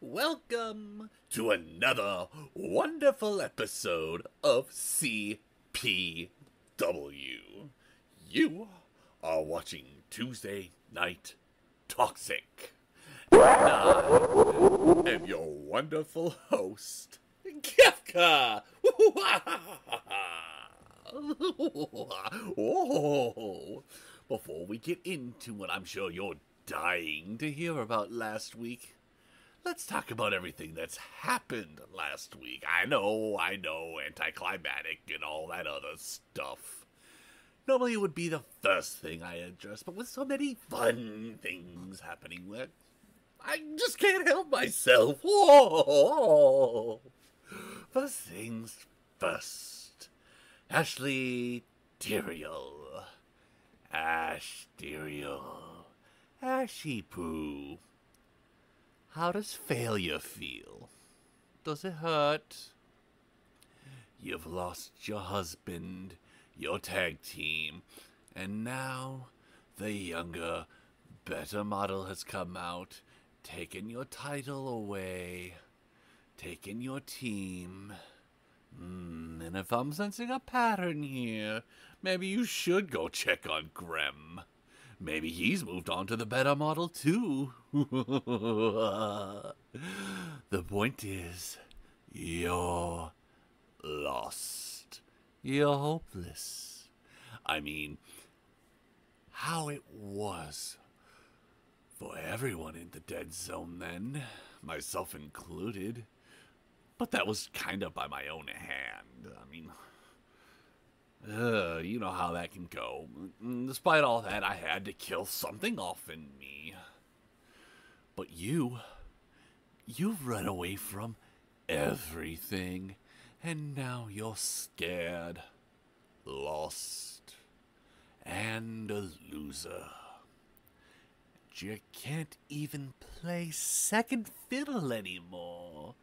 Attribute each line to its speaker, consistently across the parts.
Speaker 1: Welcome to another wonderful episode of CPW. You are watching Tuesday Night Toxic. And I am your wonderful host, Kappa. Oh, before we get into what I'm sure you're dying to hear about last week, let's talk about everything that's happened last week. I know, anticlimactic and all that other stuff. Normally it would be the first thing I address, but with so many fun things happening, I just can't help myself. Whoa. First things first. Ashterial. Ashy poo. How does failure feel? Does it hurt? You've lost your husband, your tag team, and now the younger, better model has come out, taken your title away, taken your team. And if I'm sensing a pattern here, maybe you should go check on Grem. Maybe he's moved on to the better model too. The point is, you're lost. You're hopeless. I mean, how it was for everyone in the dead zone then, myself included. But that was kind of by my own hand. I mean, you know how that can go. Despite all that, I had to kill something off in me. But you've run away from everything, and now you're scared, lost, and a loser. You can't even play second fiddle anymore.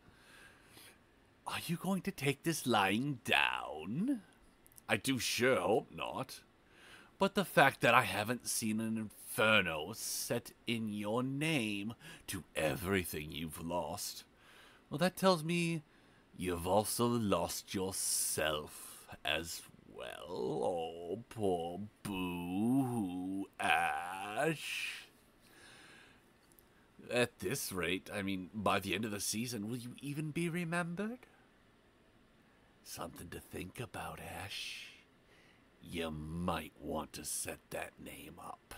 Speaker 1: Are you going to take this lying down? I do sure hope not. But the fact that I haven't seen an inferno set in your name to everything you've lost, well, that tells me you've also lost yourself as well. Oh, poor boo Ash. At this rate, I mean, by the end of the season, will you even be remembered? Something to think about, Ash. You might want to set that name up.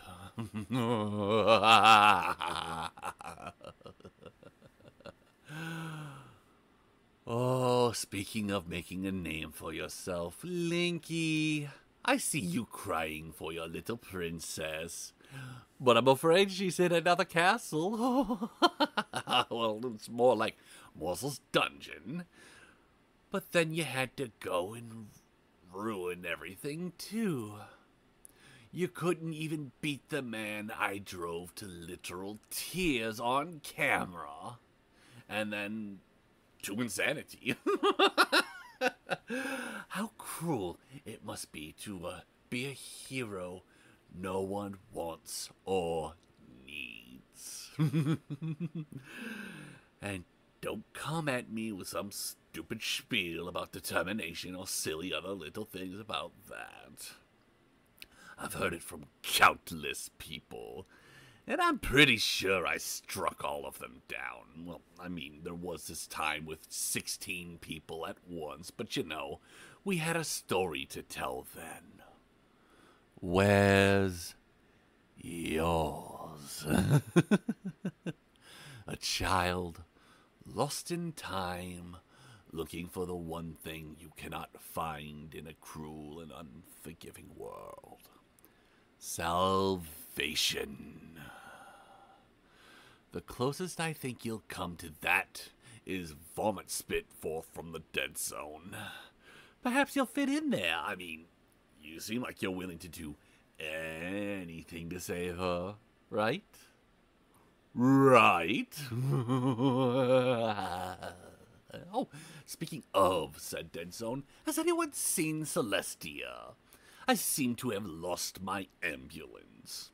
Speaker 1: Oh, speaking of making a name for yourself, Linky, I see you crying for your little princess. But I'm afraid she's in another castle. Well, it's more like Morsel's dungeon. But then you had to go and ruin everything, too. You couldn't even beat the man I drove to literal tears on camera. And then to insanity. How cruel it must be to be a hero no one wants or needs. And don't come at me with some stupid spiel about determination or silly other little things about that. I've heard it from countless people, and I'm pretty sure I struck all of them down. Well, I mean, there was this time with 16 people at once, but you know, we had a story to tell then. Where's yours? A child lost in time, looking for the one thing you cannot find in a cruel and unforgiving world. Salvation. The closest I think you'll come to that is vomit spit forth from the dead zone. Perhaps you'll fit in there. I mean, you seem like you're willing to do anything to save her, right? Right. Oh, speaking of said dead zone, has anyone seen Celestia? I seem to have lost my ambulance.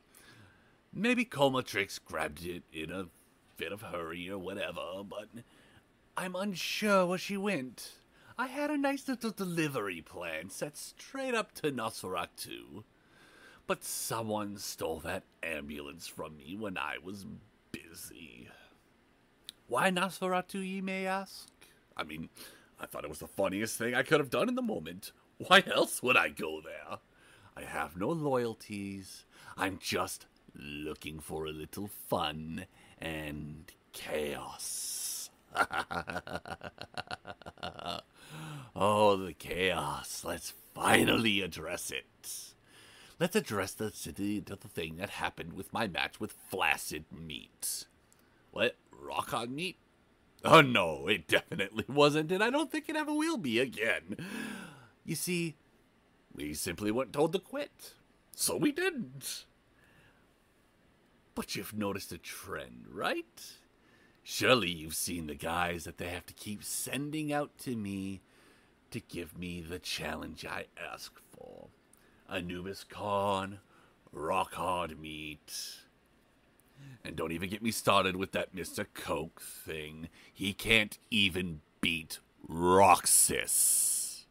Speaker 1: Maybe Comatrix grabbed it in a fit of hurry or whatever, but I'm unsure where she went. I had a nice little delivery plan set straight up to Nosferatu, but someone stole that ambulance from me when I was busy. Why Nosferatu, ye may ask? I mean, I thought it was the funniest thing I could have done in the moment. Why else would I go there? I have no loyalties. I'm just looking for a little fun and chaos. Oh, the chaos. Let's finally address it. Let's address the thing that happened with my match with Flaccid Meat. What? Rock on meat? Oh no, it definitely wasn't, and I don't think it ever will be again. You see, we simply weren't told to quit, so we didn't. But you've noticed a trend, right? Surely you've seen the guys that they have to keep sending out to me to give me the challenge I ask for. Anubis Khan, rock hard meat. And don't even get me started with that Mr. Coke thing. He can't even beat Roxas.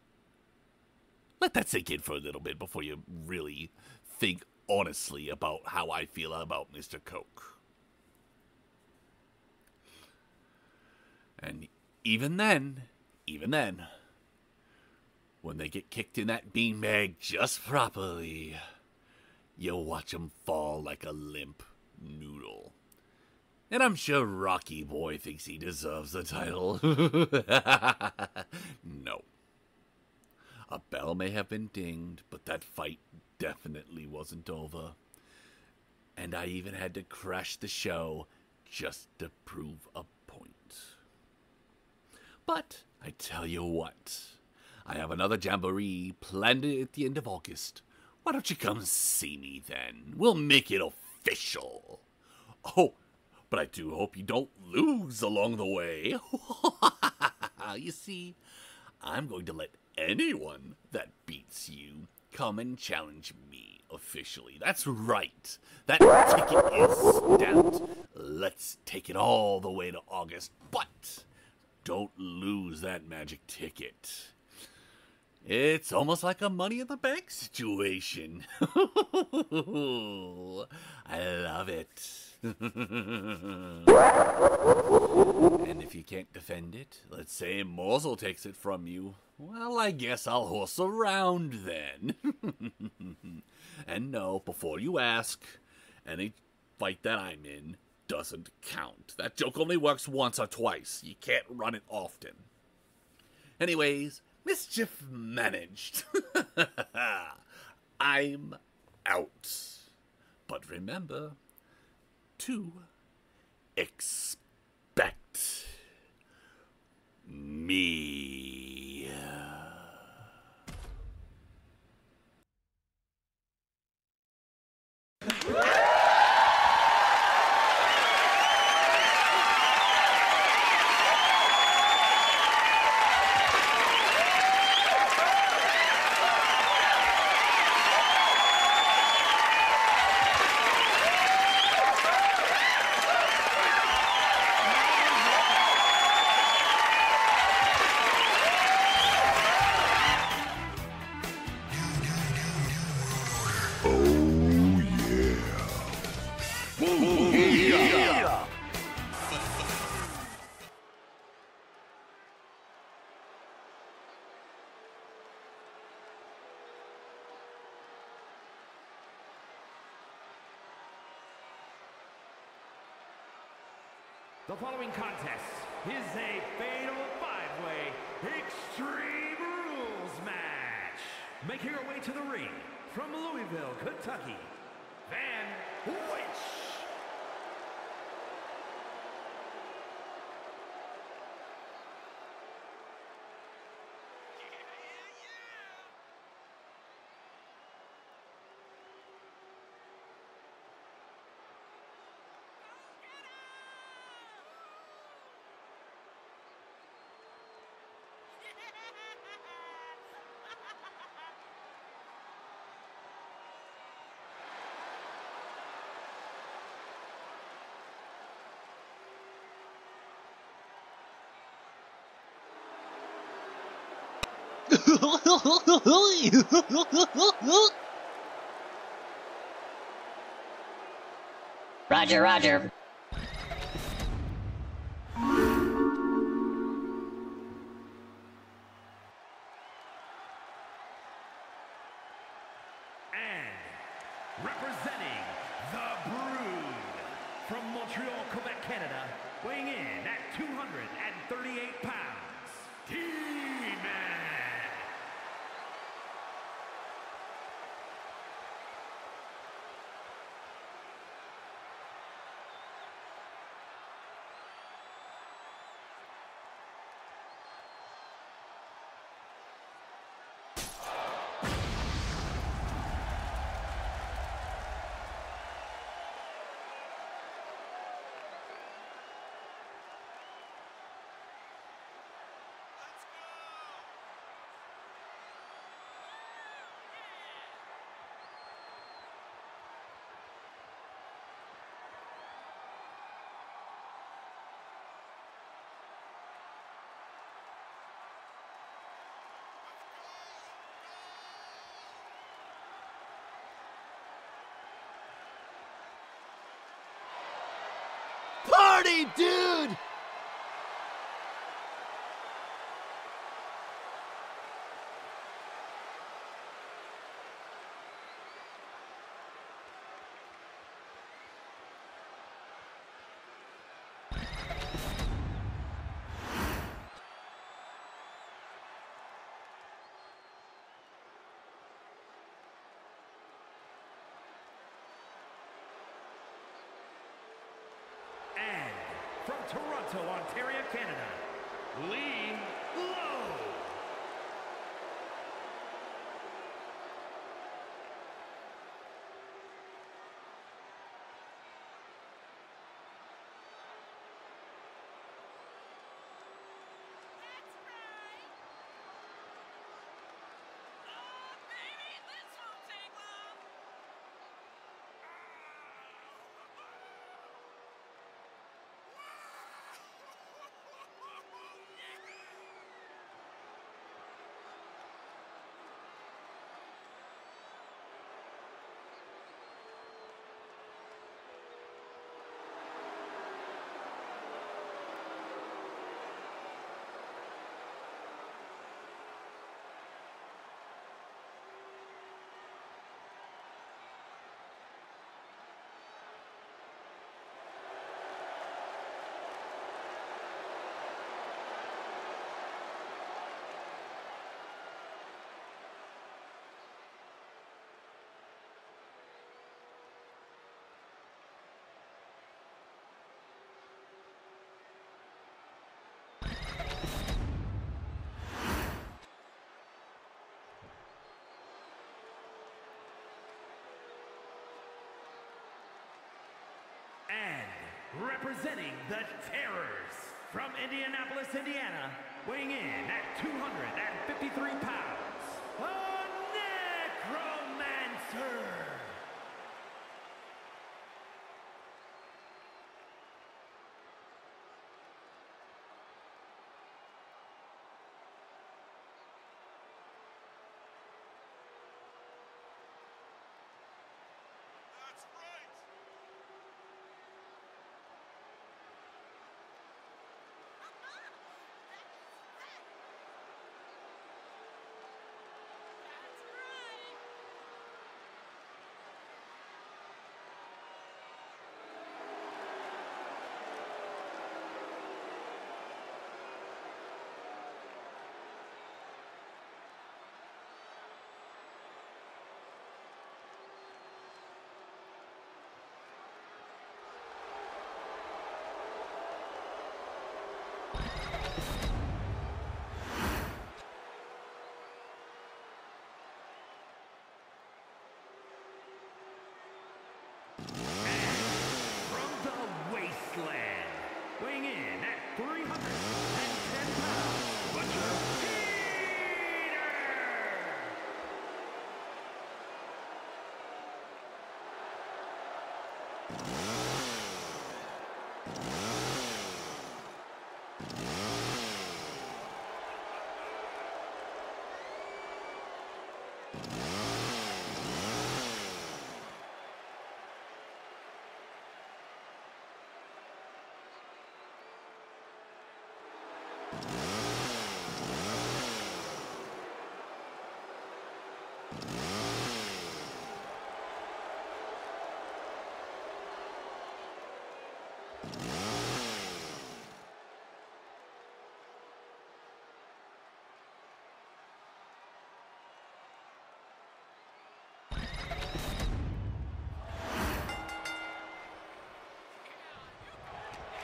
Speaker 1: Let that sink in for a little bit before you really think honestly about how I feel about Mr. Coke. And even then, when they get kicked in that beanbag just properly, you'll watch them fall like a limp noodle. And I'm sure Rocky Boy thinks he deserves the title. No. A bell may have been dinged, but that fight definitely wasn't over. And I even had to crash the show just to prove a point. But I tell you what, I have another jamboree planned at the end of August. Why don't you come see me then? We'll make it official. Oh, but I do hope you don't lose along the way. You see, I'm going to let anyone that beats you come and challenge me officially. That's right. That ticket is stamped. Let's take it all the way to August. But don't lose that magic ticket. It's almost like a Money in the Bank situation. I love it. And if you can't defend it, let's say Morsel takes it from you, well, I guess I'll horse around then. And no, before you ask, any fight that I'm in doesn't count. That joke only works once or twice. You can't run it often. Anyways, mischief managed. I'm out. But remember to expect me.
Speaker 2: The following contest is a fatal five-way Extreme Rules match. Making her way to the ring from Louisville, Kentucky, Van Witch.
Speaker 3: Roger, roger.
Speaker 2: Representing the Brood from Montreal, Quebec, Canada, weighing in at 238 pounds, T-Man.
Speaker 1: Party, dude!
Speaker 2: From Toronto, Ontario, Canada, Leeloo. Representing the Terrors from Indianapolis, Indiana, weighing in at 253 pounds, a Necromancer.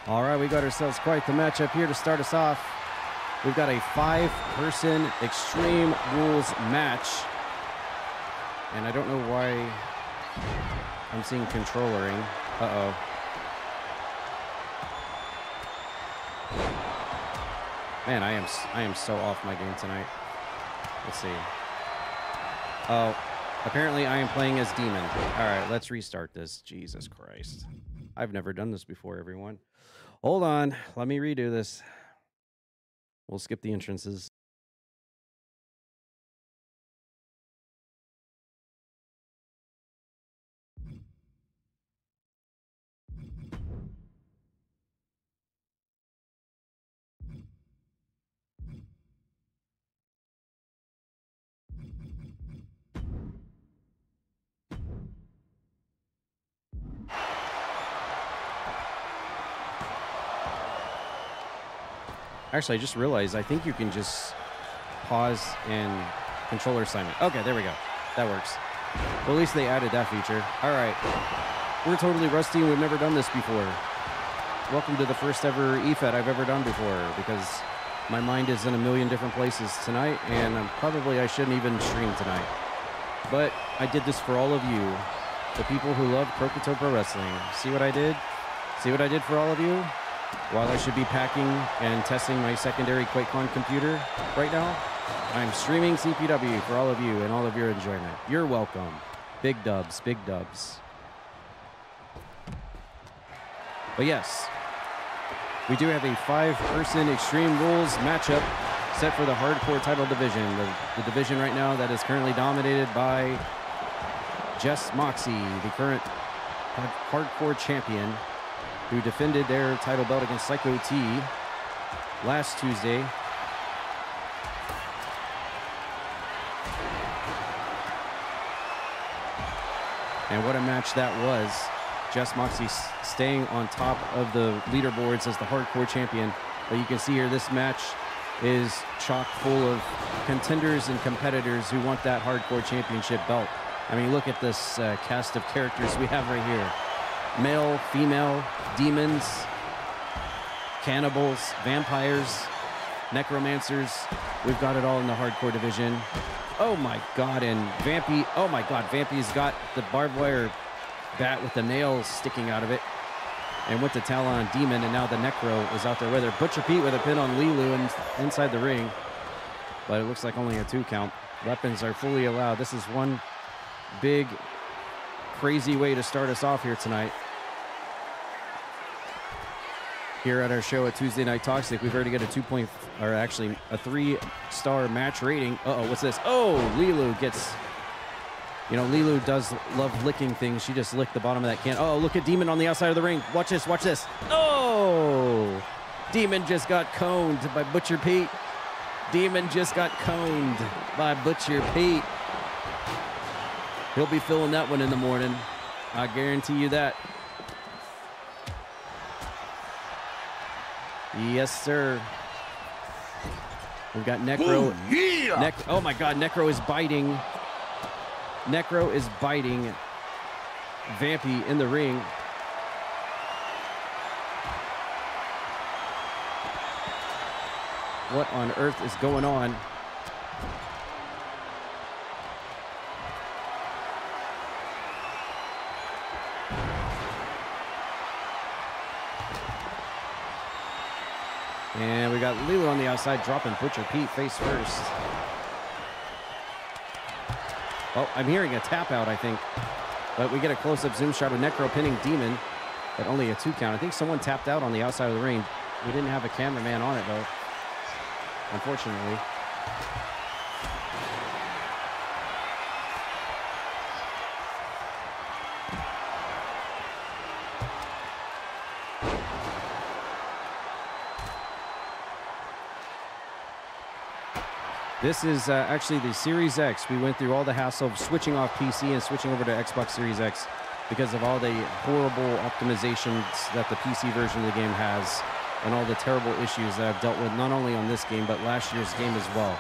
Speaker 3: All right, we got ourselves quite the matchup here to start us off. We've got a 5-person Extreme Rules match. And I don't know why I'm seeing controllering. Uh-oh. Man, I am so off my game tonight. Let's see. Oh, apparently I am playing as Demon. All right, let's restart this. Jesus Christ. I've never done this before, everyone. Hold on. Let me redo this. We'll skip the entrances. Actually, I just realized I think you can just pause and controller assignment. Okay, there we go. That works. Well, at least they added that feature. All right. We're totally rusty and we've never done this before. Welcome to the first ever EFED I've ever done before because my mind is in a million different places tonight and probably I shouldn't even stream tonight. But I did this for all of you, the people who love Croakitoad Pro Wrestling. See what I did? See what I did for all of you? While I should be packing and testing my secondary QuakeCon computer right now, I'm streaming CPW for all of you and all of your enjoyment. You're welcome. Big dubs, big dubs. But yes, we do have a 5-person Extreme Rules matchup set for the Hardcore title division. The division right now that is currently dominated by Jess Moxie, the current Hardcore champion, who defended their title belt against Psycho T last Tuesday. And what a match that was. Jess Moxie staying on top of the leaderboards as the Hardcore champion. But you can see here this match is chock full of contenders and competitors who want that Hardcore championship belt. I mean, look at this cast of characters we have right here. Male, female, demons, cannibals, vampires, necromancers. We've got it all in the Hardcore division. Oh my God, and Vampy, oh my God, Vampy's got the barbed wire bat with the nails sticking out of it. And with the Talon Demon, and now the Necro is out there with her. Butcher Pete with a pin on Leeloo inside the ring. But it looks like only a 2 count. Weapons are fully allowed. This is one big crazy way to start us off here tonight. Here at our show at Tuesday Night Toxic, we've already got a 3-star match rating. Uh-oh, what's this? Oh, Leeloo gets, you know, Leeloo does love licking things. She just licked the bottom of that can. Oh, look at Demon on the outside of the ring. Watch this, watch this. Oh, Demon just got coned by Butcher Pete. Demon just got coned by Butcher Pete. He'll be feeling that one in the morning. I guarantee you that. Yes, sir. We've got Necro.
Speaker 1: Oh, yeah.
Speaker 3: Oh my God, Necro is biting. Necro is biting Vampy in the ring. What on earth is going on? And we got Leeloo on the outside, dropping Butcher Pete face first. Oh, I'm hearing a tap out, I think. But we get a close-up zoom shot of Necro pinning Demon, but only a 2 count. I think someone tapped out on the outside of the ring. We didn't have a cameraman on it, though, unfortunately. This is actually the Series X. We went through all the hassle of switching off PC and switching over to Xbox Series X because of all the horrible optimizations that the PC version of the game has and all the terrible issues that I've dealt with not only on this game but last year's game as well.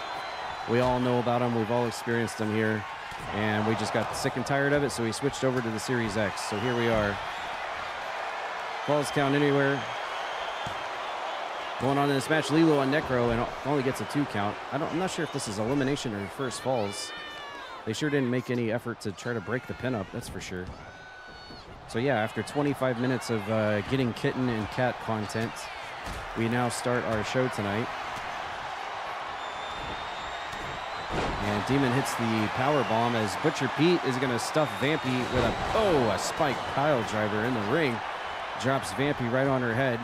Speaker 3: We all know about them. We've all experienced them here, and we just got sick and tired of it, so we switched over to the Series X. So here we are. Falls count anywhere. Going on in this match, Leeloo on Necro, and only gets a 2 count. I'm not sure if this is elimination or first falls. They sure didn't make any effort to try to break the pin up, that's for sure. So yeah, after 25 minutes of getting kitten and cat content, we now start our show tonight. And Demon hits the power bomb as Butcher Pete is going to stuff Vampy with a spike pile driver in the ring. Drops Vampy right on her head.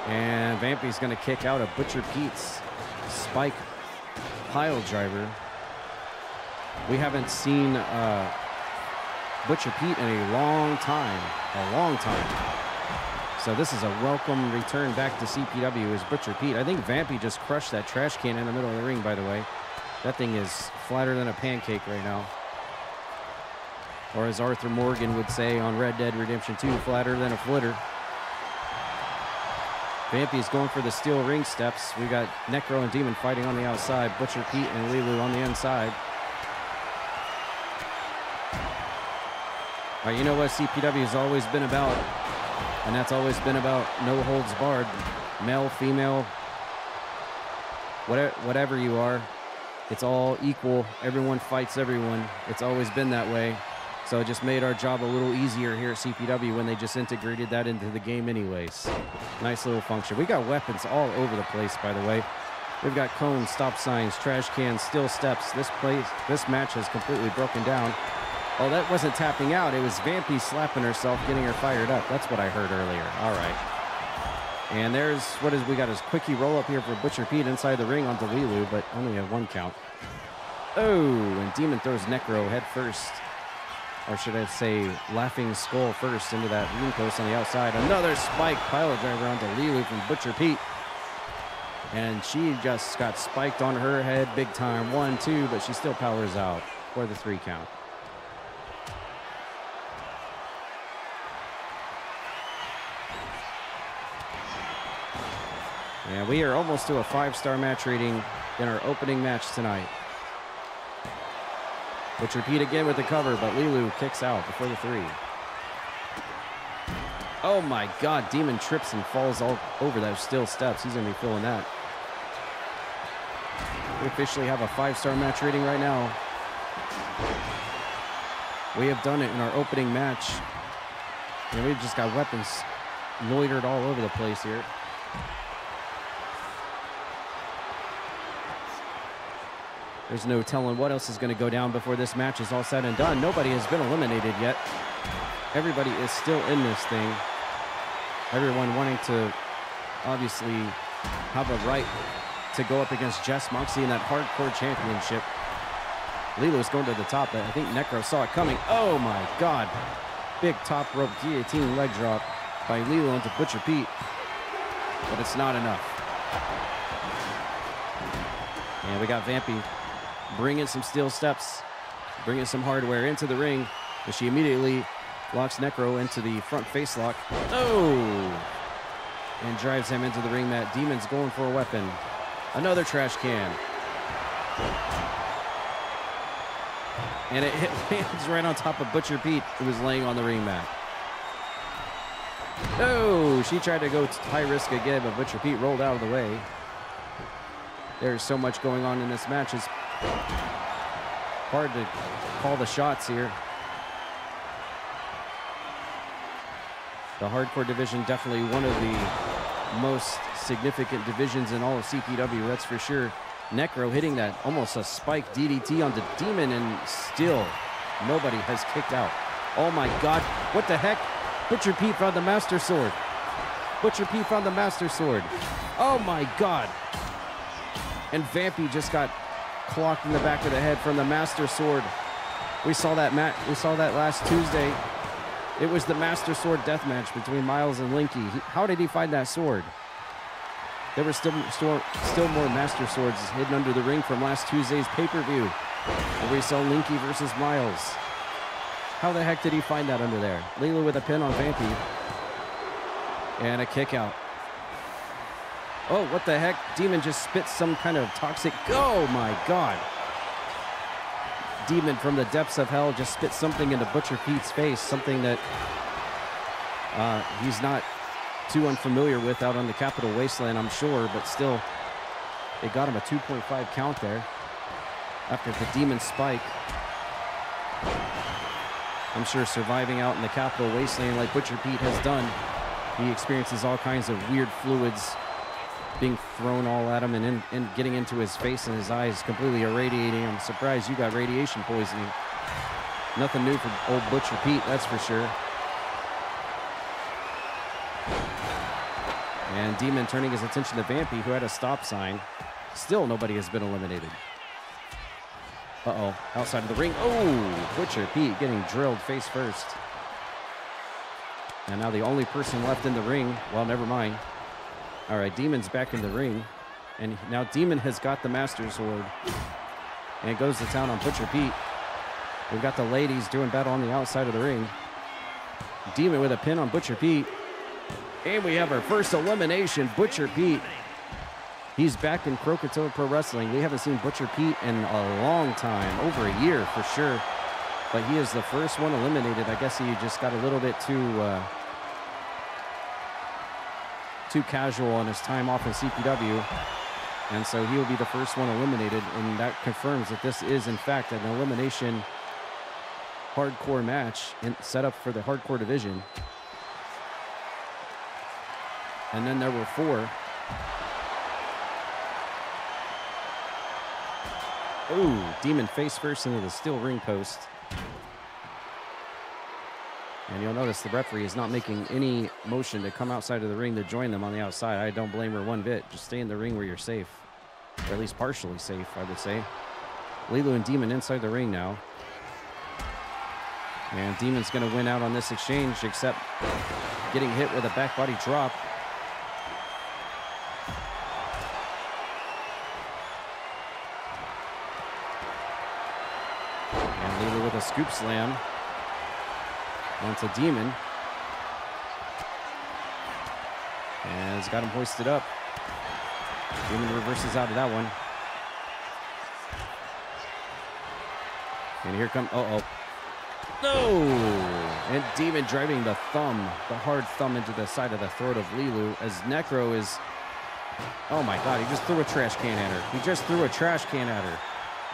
Speaker 3: And Vampy's going to kick out a Butcher Pete's spike pile driver. We haven't seen Butcher Pete in a long time. So this is a welcome return back to CPW as Butcher Pete. I think Vampy just crushed that trash can in the middle of the ring, by the way. That thing is flatter than a pancake right now. Or as Arthur Morgan would say on Red Dead Redemption 2, flatter than a flitter. Vampy is going for the steel ring steps. We got Necro and Demon fighting on the outside. Butcher Pete and Leeloo on the inside. All right, you know what CPW has always been about, and that's always been about no holds barred. Male, female, whatever you are, it's all equal. Everyone fights everyone. It's always been that way. So it just made our job a little easier here at CPW when they just integrated that into the game anyways. Nice little function. We got weapons all over the place, by the way. We've got cones, stop signs, trash cans, steel steps. This match has completely broken down. Oh, that wasn't tapping out. It was Vampy slapping herself, getting her fired up. That's what I heard earlier. All right. And there's, we got his quickie roll up here for Butcher Pete inside the ring onto Leeloo, but only a 1 count. Oh, and Demon throws Necro head first. Or should I say laughing skull first into that ring post on the outside. Another spike pile driver onto Leeloo from Butcher Pete. And she just got spiked on her head big time. 1, 2, but she still powers out for the 3 count. And we are almost to a 5-star match rating in our opening match tonight. Butcher Pete again with the cover, but Leeloo kicks out before the 3. Oh my God, Demon trips and falls all over those steel steps. He's going to be feeling that. We officially have a 5-star match rating right now. We have done it in our opening match. And we've just got weapons loitered all over the place here. There's no telling what else is going to go down before this match is all said and done. Nobody has been eliminated yet. Everybody is still in this thing. Everyone wanting to obviously have a right to go up against Jess Moxley in that hardcore championship. Leeloo's going to the top, but I think Necro saw it coming. Oh my God. Big top rope guillotine leg drop by Leeloo into Butcher Pete. But it's not enough. And we got Vampy bringing some steel steps, bringing some hardware into the ring, and she immediately locks Necro into the front face lock. Oh! And drives him into the ring mat. Demon's going for a weapon. Another trash can. And it lands right on top of Butcher Pete, who was laying on the ring mat. Oh! She tried to go high risk again, but Butcher Pete rolled out of the way. There's so much going on in this match. It's hard to call the shots here. The hardcore division, definitely one of the most significant divisions in all of CPW, that's for sure. Necro hitting that almost a spike DDT onto Demon, and still nobody has kicked out. Oh my God, what the heck? Butcher Pete found the Master Sword. Butcher Pete found the Master Sword. Oh my God. And Vampy just got clocked in the back of the head from the Master Sword. We saw that last Tuesday. It was the Master Sword death match between Miles and Linky. How did he find that sword? There were still more Master Swords hidden under the ring from last Tuesday's pay-per-view, where we saw Linky versus Miles. How the heck did he find that under there? Leeloo with a pin on Vampy. And a kick out. Oh, what the heck? Demon just spit some kind of toxic... Oh, my God. Demon from the depths of hell just spit something into Butcher Pete's face, something that he's not too unfamiliar with out on the Capital Wasteland, I'm sure, but still, it got him a 2.5 count there after the Demon spike. I'm sure surviving out in the Capital Wasteland like Butcher Pete has done, he experiences all kinds of weird fluids being thrown all at him and getting into his face and his eyes, completely irradiating. I'm surprised you got radiation poisoning. Nothing new for old Butcher Pete, that's for sure. And Demon turning his attention to Vampy, who had a stop sign. Still nobody has been eliminated. Uh-oh, outside of the ring. Oh, Butcher Pete getting drilled face first. And now the only person left in the ring, well, never mind. All right, Demon's back in the ring. And now Demon has got the Master Sword. And it goes to town on Butcher Pete. We've got the ladies doing battle on the outside of the ring. Demon with a pin on Butcher Pete. And we have our first elimination, Butcher Pete. He's back in Croakitoad Pro Wrestling. We haven't seen Butcher Pete in a long time, over a year for sure. But he is the first one eliminated. I guess he just got a little bit too casual on his time off in CPW. And so he will be the first one eliminated. And that confirms that this is, in fact, an elimination hardcore match set up for the hardcore division. And then there were 4. Ooh, Demon face first into the steel ring post. And you'll notice the referee is not making any motion to come outside of the ring to join them on the outside. I don't blame her one bit. Just stay in the ring where you're safe. Or at least partially safe, I would say. Leeloo and Demon inside the ring now. And Demon's going to win out on this exchange, except getting hit with a back body drop. With a scoop slam onto Demon. And has got him hoisted up. Demon reverses out of that one. And here comes, no! And Demon driving the hard thumb into the side of the throat of Leeloo as Necro is, oh my God, he just threw a trash can at her. He just threw a trash can at her.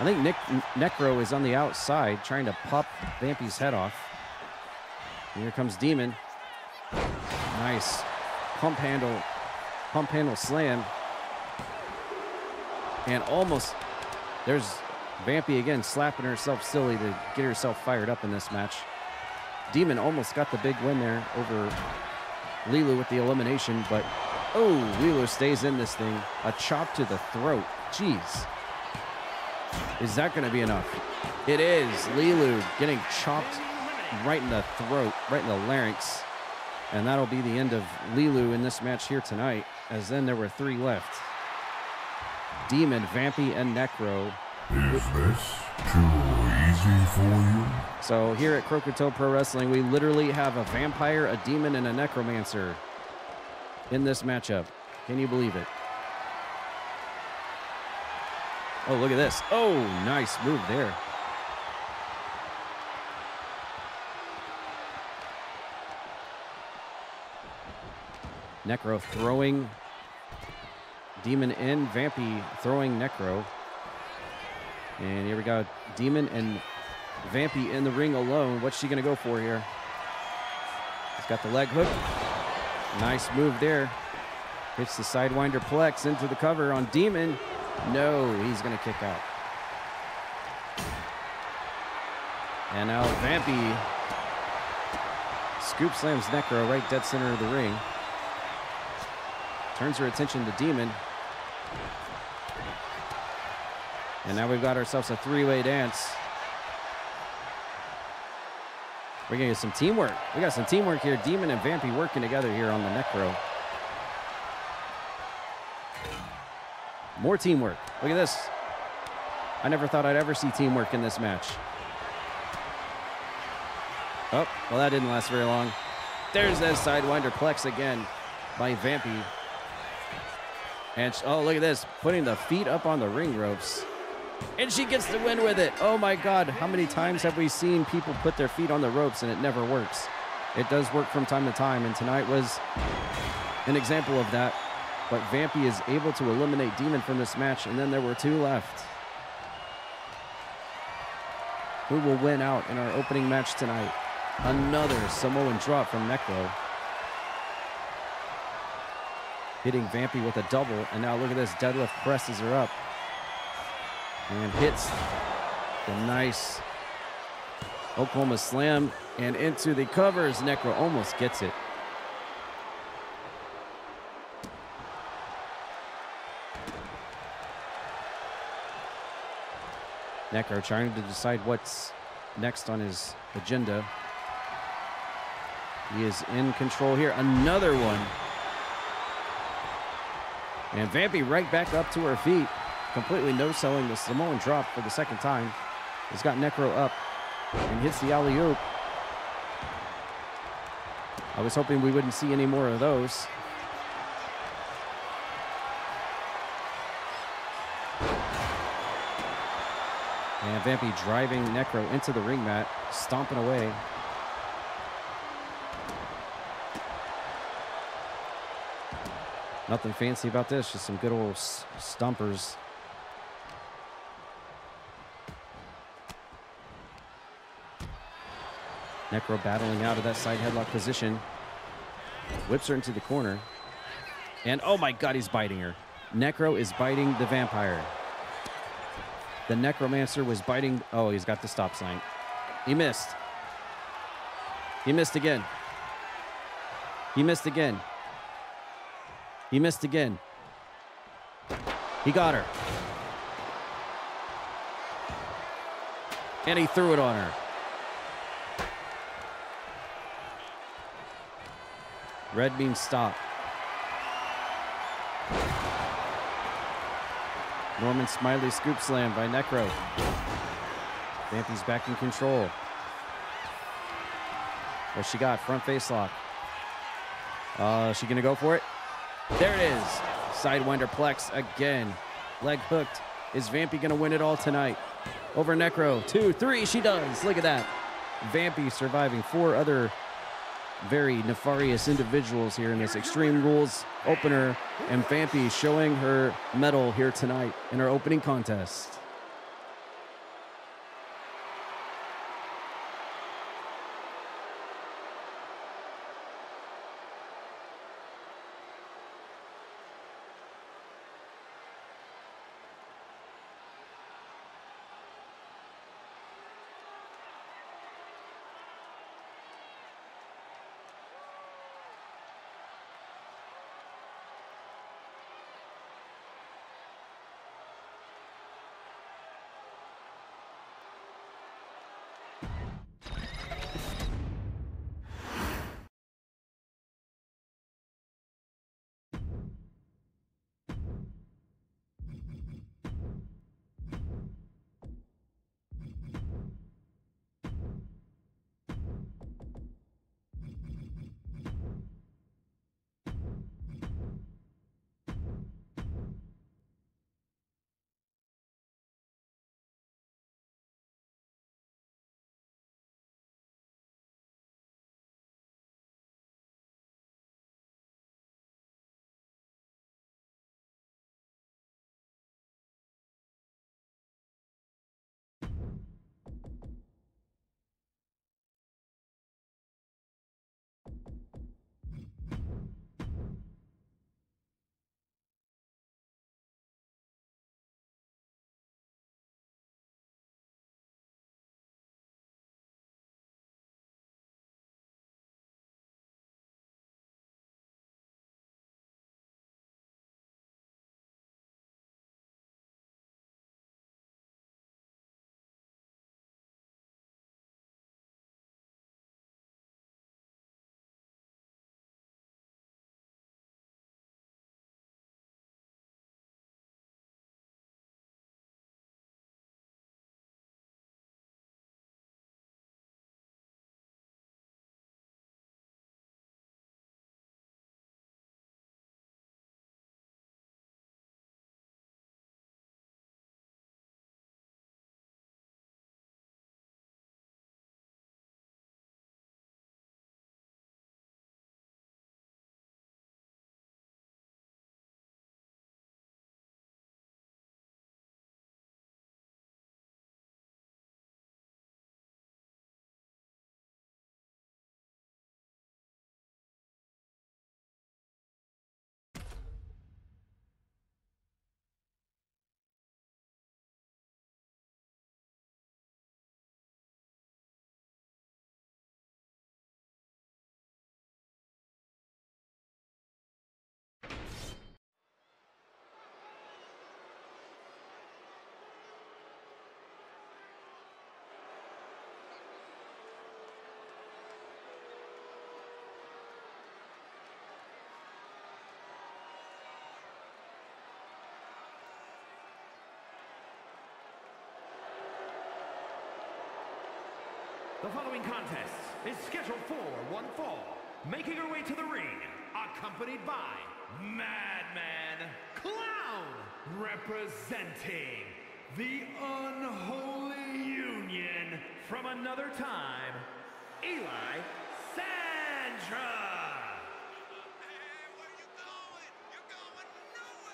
Speaker 3: I think Necro is on the outside trying to pop Vampy's head off. And here comes Demon. Nice pump handle slam. And almost, there's Vampy again slapping herself silly to get herself fired up in this match. Demon almost got the big win there over Leeloo with the elimination, but oh, Leeloo stays in this thing. A chop to the throat. Jeez. Is that going to be enough? It is. Leeloo getting chopped right in the throat, right in the larynx. And that'll be the end of Leeloo in this match here tonight, as then there were 3 left. Demon, Vampy, and Necro.
Speaker 4: Is this too easy for you?
Speaker 3: So here at Croakitoad Pro Wrestling, we literally have a vampire, a demon, and a necromancer in this matchup. Can you believe it? Oh, look at this. Oh, nice move there. Necro throwing Demon in. Vampy throwing Necro. And here we go. Demon and Vampy in the ring alone. What's she going to go for here? He's got the leg hook. Nice move there. Hits the Sidewinder Plex into the cover on Demon. No, he's going to kick out. And now Vampy scoop slams Necro right dead center of the ring. Turns her attention to Demon. And now we've got ourselves a 3-way dance. We're going to get some teamwork. We got some teamwork here. Demon and Vampy working together here on the Necro. More teamwork. Look at this. I never thought I'd ever see teamwork in this match. Oh, well, that didn't last very long. There's that Sidewinder Plex again by Vampy. And, oh, look at this. Putting the feet up on the ring ropes. And she gets the win with it. Oh, my God. How many times have we seen people put their feet on the ropes and it never works? It does work from time to time, and tonight was an example of that. But Vampy is able to eliminate Demon from this match, and then there were 2 left. Who will win out in our opening match tonight? Another Samoan drop from Necro. Hitting Vampy with a double, and now look at this. Deadlift presses her up. And hits the nice Oklahoma Slam, and into the covers. Necro almost gets it. Necro trying to decide what's next on his agenda. He is in control here. Another one. And Vampy right back up to her feet. Completely no-selling the Samoan drop for the second time. He's got Necro up and hits the alley-oop. I was hoping we wouldn't see any more of those. And Vampy driving Necro into the ring mat, stomping away. Nothing fancy about this, just some good old stompers. Necro battling out of that side headlock position. Whips her into the corner. And oh my God, he's biting her. Necro is biting the vampire. The Necromancer was biting. Oh, he's got the stop sign. He missed. He missed again. He missed again. He missed again. He got her. And he threw it on her. Red means stop. Norman Smiley scoop slam by Necro. Vampy's back in control. What's she got? Front face lock. Is she going to go for it? There it is. Sidewinder Plex again. Leg hooked. Is Vampy going to win it all tonight? Over Necro. 2, 3. She does. Look at that. Vampy surviving 4 other very nefarious individuals here in this Extreme Rules opener, and Vampy showing her mettle here tonight in our opening contest.
Speaker 2: The following contest is scheduled for one fall. Making her way to the ring, accompanied by Madman Clown, representing the unholy union from another time, Elissandre.
Speaker 5: Hey, where you going? You're going nowhere.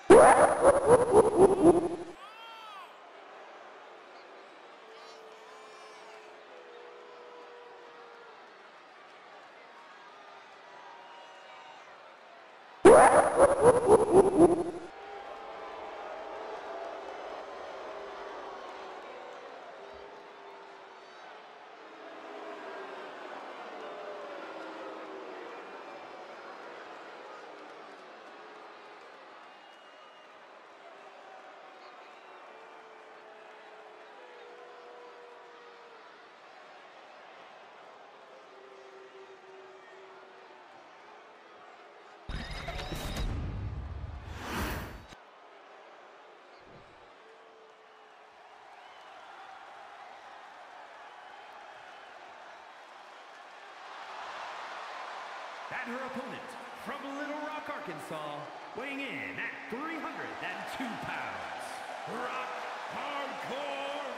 Speaker 2: And her opponent from Little Rock, Arkansas, weighing in at 302 pounds, Rock Hardcore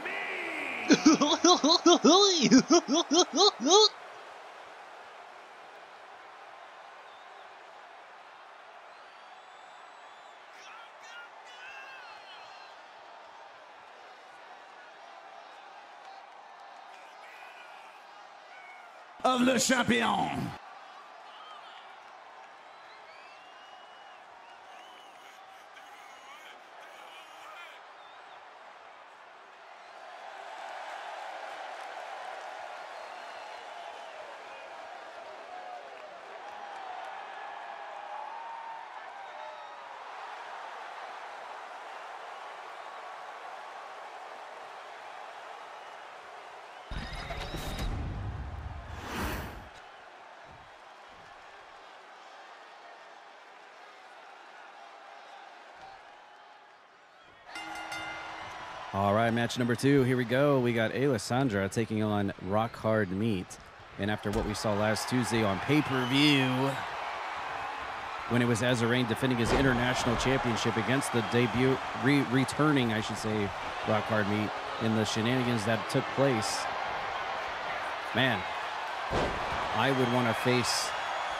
Speaker 2: Me!
Speaker 6: Of le champion.
Speaker 3: All right, match number 2. Here we go. We got Elissandre taking on Rock Hard Meat. And after what we saw last Tuesday on pay-per-view, when it was Azarain defending his international championship against the returning, I should say, Rock Hard Meat in the shenanigans that took place, man, I would want to face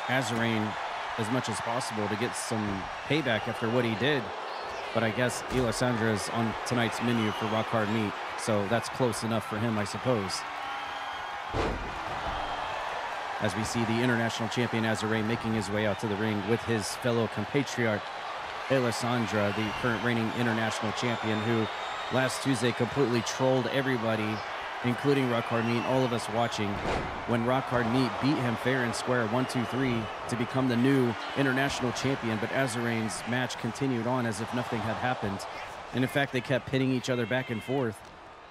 Speaker 3: Azarain as much as possible to get some payback after what he did. But I guess Elissandre is on tonight's menu for Rock Hard Meat, so that's close enough for him, I suppose. As we see the international champion Azarain making his way out to the ring with his fellow compatriot Elissandre, the current reigning international champion, who last Tuesday completely trolled everybody, including Rock Hard Meat, all of us watching, when Rock Hard Meat beat him fair and square 1-2-3 to become the new international champion. But Azarain's match continued on as if nothing had happened. And in fact, they kept pitting each other back and forth.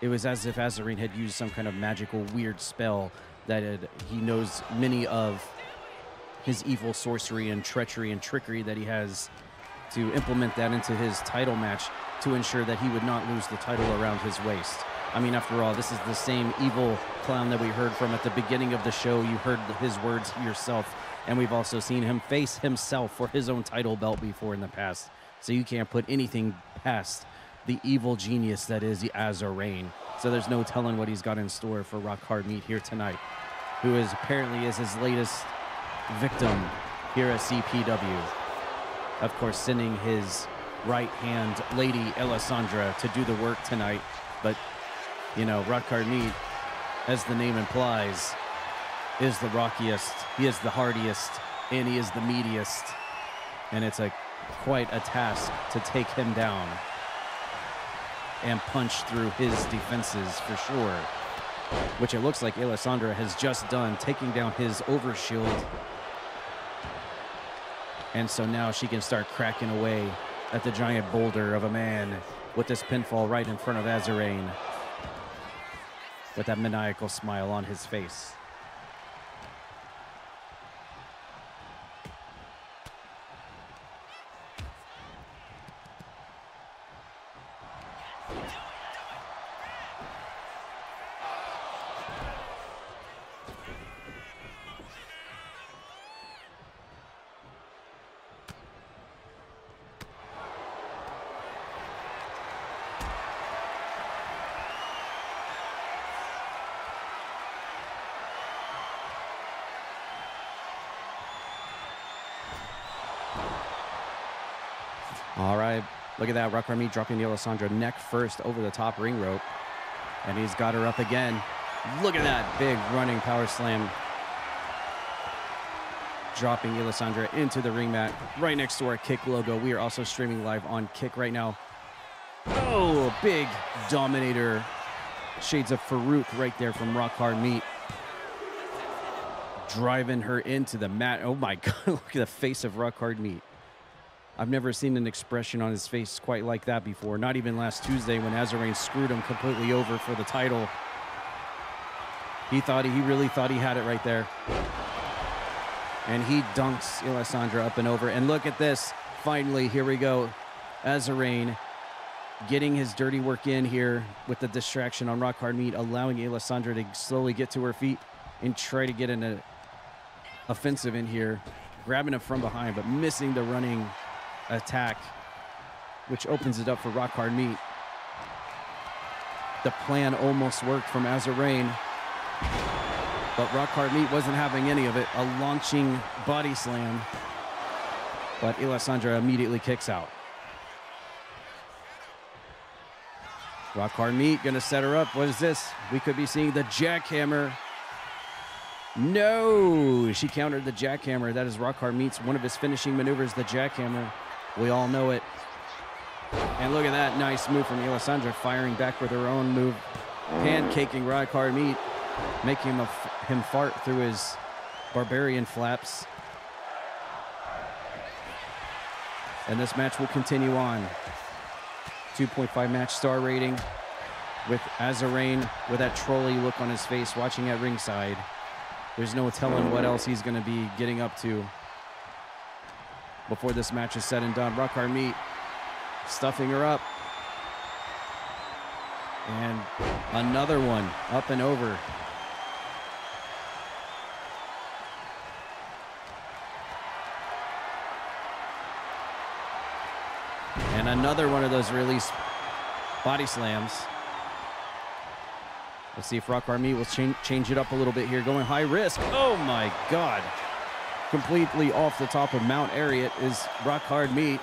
Speaker 3: It was as if Azarain had used some kind of magical, weird spell that he knows many of his evil sorcery and treachery and trickery that he has to implement that into his title match to ensure that he would not lose the title around his waist. I mean, after all, this is the same evil clown that we heard from at the beginning of the show. You heard his words yourself, and we've also seen him face himself for his own title belt before in the past. So you can't put anything past the evil genius that is Azarain. So there's no telling what he's got in store for Rock Hard Meat here tonight, who is apparently is his latest victim here at CPW. Of course, sending his right-hand lady, Elissandre, to do the work tonight. But you know, Rock Hard Meat, as the name implies, is the rockiest, he is the hardiest, and he is the meatiest. And it's quite a task to take him down and punch through his defenses for sure, which it looks like Elissandre has just done, taking down his overshield. And so now she can start cracking away at the giant boulder of a man with this pinfall right in front of Azarain, with that maniacal smile on his face. All right, look at that. Rock Hard Meat dropping Elissandre neck first over the top ring rope. And he's got her up again. Look at that big running power slam. Dropping Elissandre into the ring mat right next to our Kick logo. We are also streaming live on Kick right now. Oh, big Dominator. Shades of Farouk right there from Rock Hard Meat. Driving her into the mat. Oh my God, look at the face of Rock Hard Meat. I've never seen an expression on his face quite like that before. Not even last Tuesday when Azarain screwed him completely over for the title. He really thought he had it right there. And he dunks Elissandre up and over. And look at this. Finally, here we go. Azarain getting his dirty work in here with the distraction on Rock Hard Meat, allowing Elissandre to slowly get to her feet and try to get an offensive in here. Grabbing him from behind, but missing the running attack, which opens it up for Rock Hard Meat. The plan almost worked from Azarain, but Rock Hard Meat wasn't having any of it. A launching body slam, but Elissandre immediately kicks out. Rock Hard Meat gonna set her up. What is this? We could be seeing the jackhammer. No, she countered the jackhammer. That is Rock Hard Meat's one of his finishing maneuvers, the jackhammer. We all know it. And look at that nice move from Elissandre, firing back with her own move, pancaking Rock Hard Meat, making him fart through his barbarian flaps. And this match will continue on. 2.5 match star rating with Azarain with that trolly look on his face watching at ringside. There's no telling what else he's going to be getting up to before this match is said and done. Rock Hard Meat stuffing her up. And another one up and over. And another one of those release body slams. Let's see if Rock Hard Meat will change it up a little bit here. Going high risk. Oh my God. Completely off the top of Mount Ariat is Rock Hard Meat.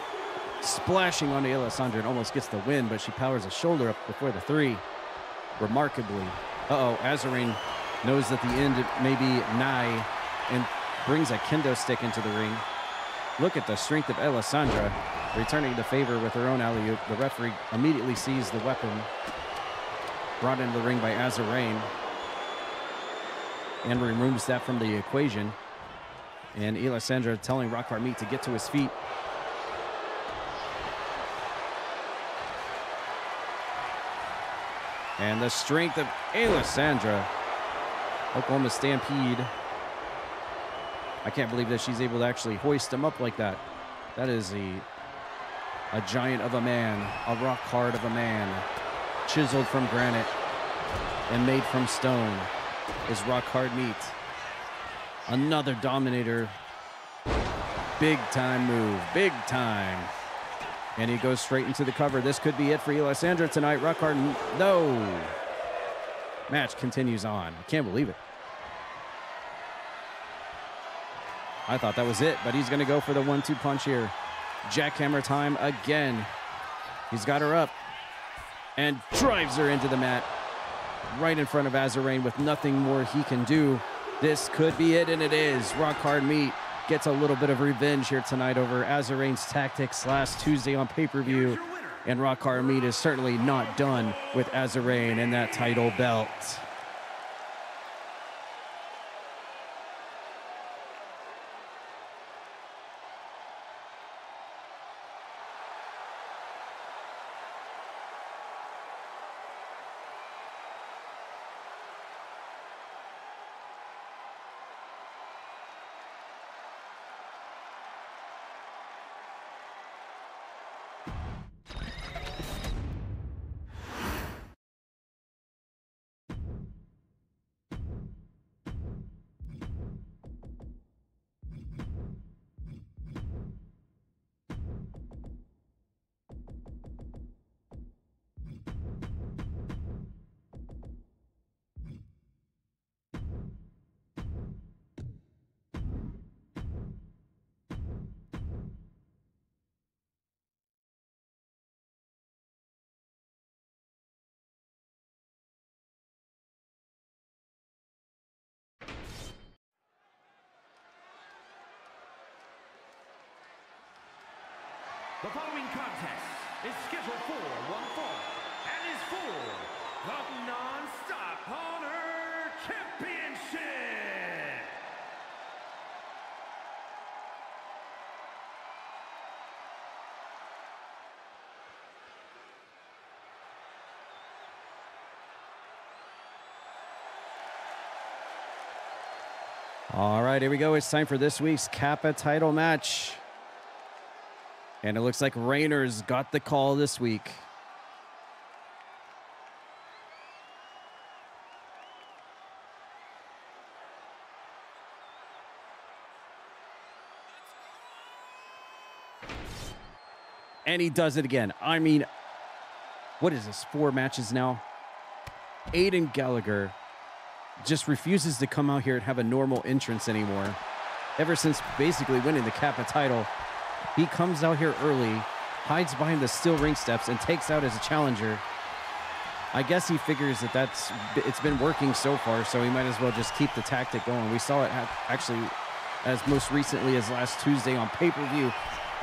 Speaker 3: Splashing onto Elissandre and almost gets the win, but she powers a shoulder up before the 3. Remarkably. Azarain knows that the end may be nigh and brings a kendo stick into the ring. Look at the strength of Elissandre. Returning the favor with her own alley-oop. The referee immediately sees the weapon brought into the ring by Azarain and removes that from the equation. And Elissandre telling Rock Hard Meat to get to his feet. And the strength of Elissandre. Oklahoma Stampede. I can't believe that she's able to actually hoist him up like that. That is a giant of a man, a rock hard of a man, chiseled from granite and made from stone is Rock Hard Meat. Another Dominator. Big time move, big time. And he goes straight into the cover. This could be it for Elissandre tonight. Rock Hard, no. Match continues on. I can't believe it. I thought that was it, but he's going to go for the 1-2 punch here. Jackhammer time again. He's got her up and drives her into the mat right in front of Azarain with nothing more he can do. This could be it, and it is. Rock Hard Meat gets a little bit of revenge here tonight over Azarain's tactics last Tuesday on pay-per-view. And Rock Hard Meat is certainly not done with Azarain and that title belt.
Speaker 2: The following contest is scheduled for one fall and is for the Non-Stop Honor Championship.
Speaker 3: All right, here we go. It's time for this week's Kappa title match. And it looks like Raynor's got the call this week. And he does it again. I mean, what is this, 4 matches now? Aiden Gallagher just refuses to come out here and have a normal entrance anymore. Ever since basically winning the Kappa title, he comes out here early, hides behind the steel ring steps, and takes out his challenger. I guess he figures that it's been working so far, so he might as well just keep the tactic going. We saw it actually as most recently as last Tuesday on pay-per-view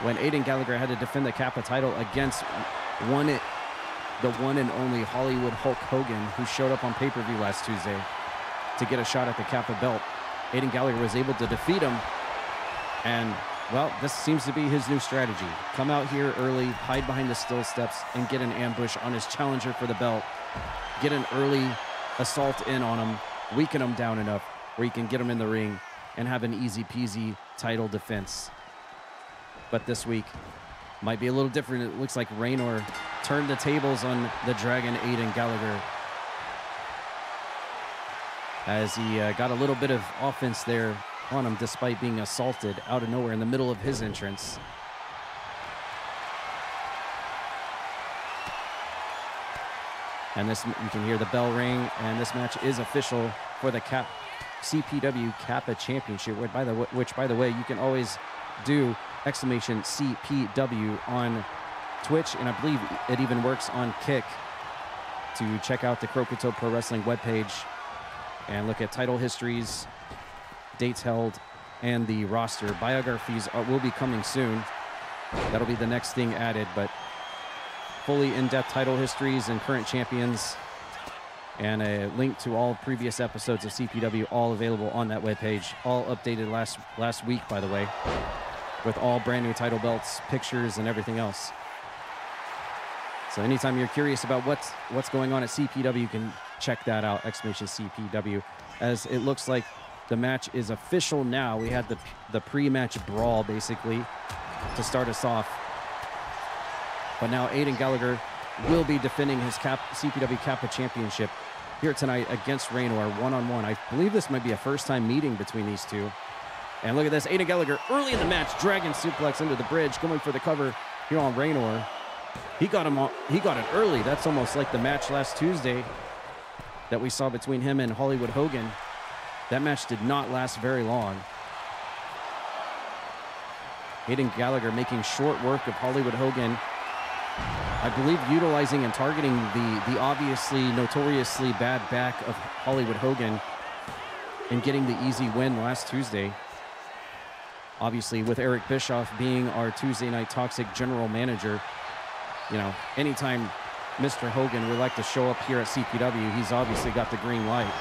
Speaker 3: when Aiden Gallagher had to defend the Kappa title against the one and only Hollywood Hulk Hogan, who showed up on pay-per-view last Tuesday to get a shot at the Kappa belt. Aiden Gallagher was able to defeat him, and well, this seems to be his new strategy. Come out here early, hide behind the steel steps, and get an ambush on his challenger for the belt. Get an early assault in on him, weaken him down enough where you can get him in the ring and have an easy peasy title defense. But this week might be a little different. It looks like Raynor turned the tables on the Dragon Aiden Gallagher, as he got a little bit of offense there on him despite being assaulted out of nowhere in the middle of his entrance. And this, you can hear the bell ring, and this match is official for the CPW Kappa Championship, which by the way, you can always do !CPW on Twitch, and I believe it even works on Kick, to check out the Croakitoad Pro Wrestling webpage and look at title histories, dates held, and the roster. Biographies will be coming soon. That'll be the next thing added, but fully in-depth title histories and current champions, and a link to all previous episodes of CPW, all available on that webpage. All updated last week, by the way, with all brand new title belts, pictures, and everything else. So anytime you're curious about what's going on at CPW, you can check that out, !CPW, as it looks like the match is official now. We had the pre-match brawl, basically, to start us off. But now Aiden Gallagher will be defending his CPW Kappa Championship here tonight against Raynor, one-on-one. I believe this might be a first-time meeting between these two. And look at this, Aiden Gallagher early in the match, dragon suplex into the bridge, going for the cover here on Raynor. He got it early. That's almost like the match last Tuesday that we saw between him and Hollywood Hogan. That match did not last very long. Aiden Gallagher making short work of Hollywood Hogan. I believe utilizing and targeting the obviously notoriously bad back of Hollywood Hogan and getting the easy win last Tuesday. Obviously, with Eric Bischoff being our Tuesday Night Toxic general manager, you know, anytime Mr. Hogan would like to show up here at CPW, he's obviously got the green light.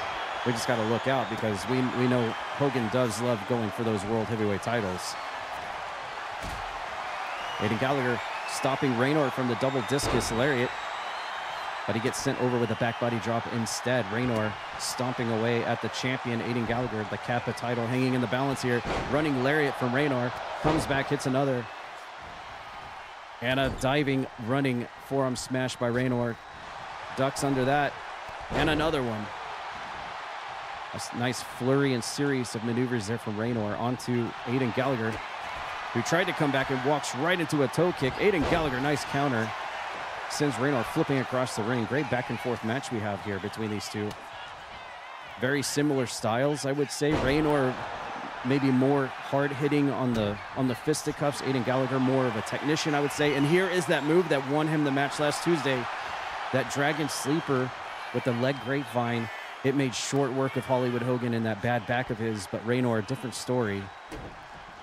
Speaker 3: We just got to look out, because we know Hogan does love going for those World Heavyweight titles. Aiden Gallagher stopping Raynor from the double discus lariat, but he gets sent over with a back body drop instead. Raynor stomping away at the champion, Aiden Gallagher, the Kappa title hanging in the balance here. Running lariat from Raynor, comes back, hits another. And a diving, running forearm smash by Raynor. Ducks under that. And another one. A nice flurry and series of maneuvers there from Raynor onto Aiden Gallagher, who tried to come back and walks right into a toe kick. Aiden Gallagher, nice counter. Sends Raynor flipping across the ring. Great back and forth match we have here between these two. Very similar styles, I would say. Raynor maybe more hard-hitting on the fisticuffs. Aiden Gallagher more of a technician, I would say. And here is that move that won him the match last Tuesday. That dragon sleeper with the leg grapevine. It made short work of Hollywood Hogan in that bad back of his, but Raynor, a different story.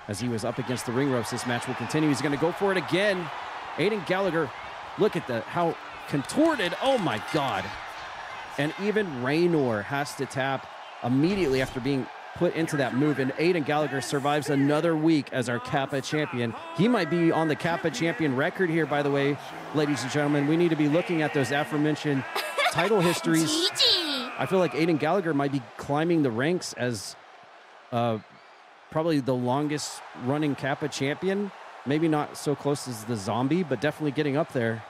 Speaker 3: as he was up against the ring ropes. This match will continue. He's going to go for it again. Aiden Gallagher, look at how contorted. Oh, my God. And even Raynor has to tap immediately after being put into that move. And Aiden Gallagher survives another week as our Kappa champion. He might be on the Kappa champion record here, by the way, ladies and gentlemen. We need to be looking at those aforementioned title histories. I feel like Aiden Gallagher might be climbing the ranks as probably the longest running Kappa champion. Maybe not so close as the Zombie, but definitely getting up there.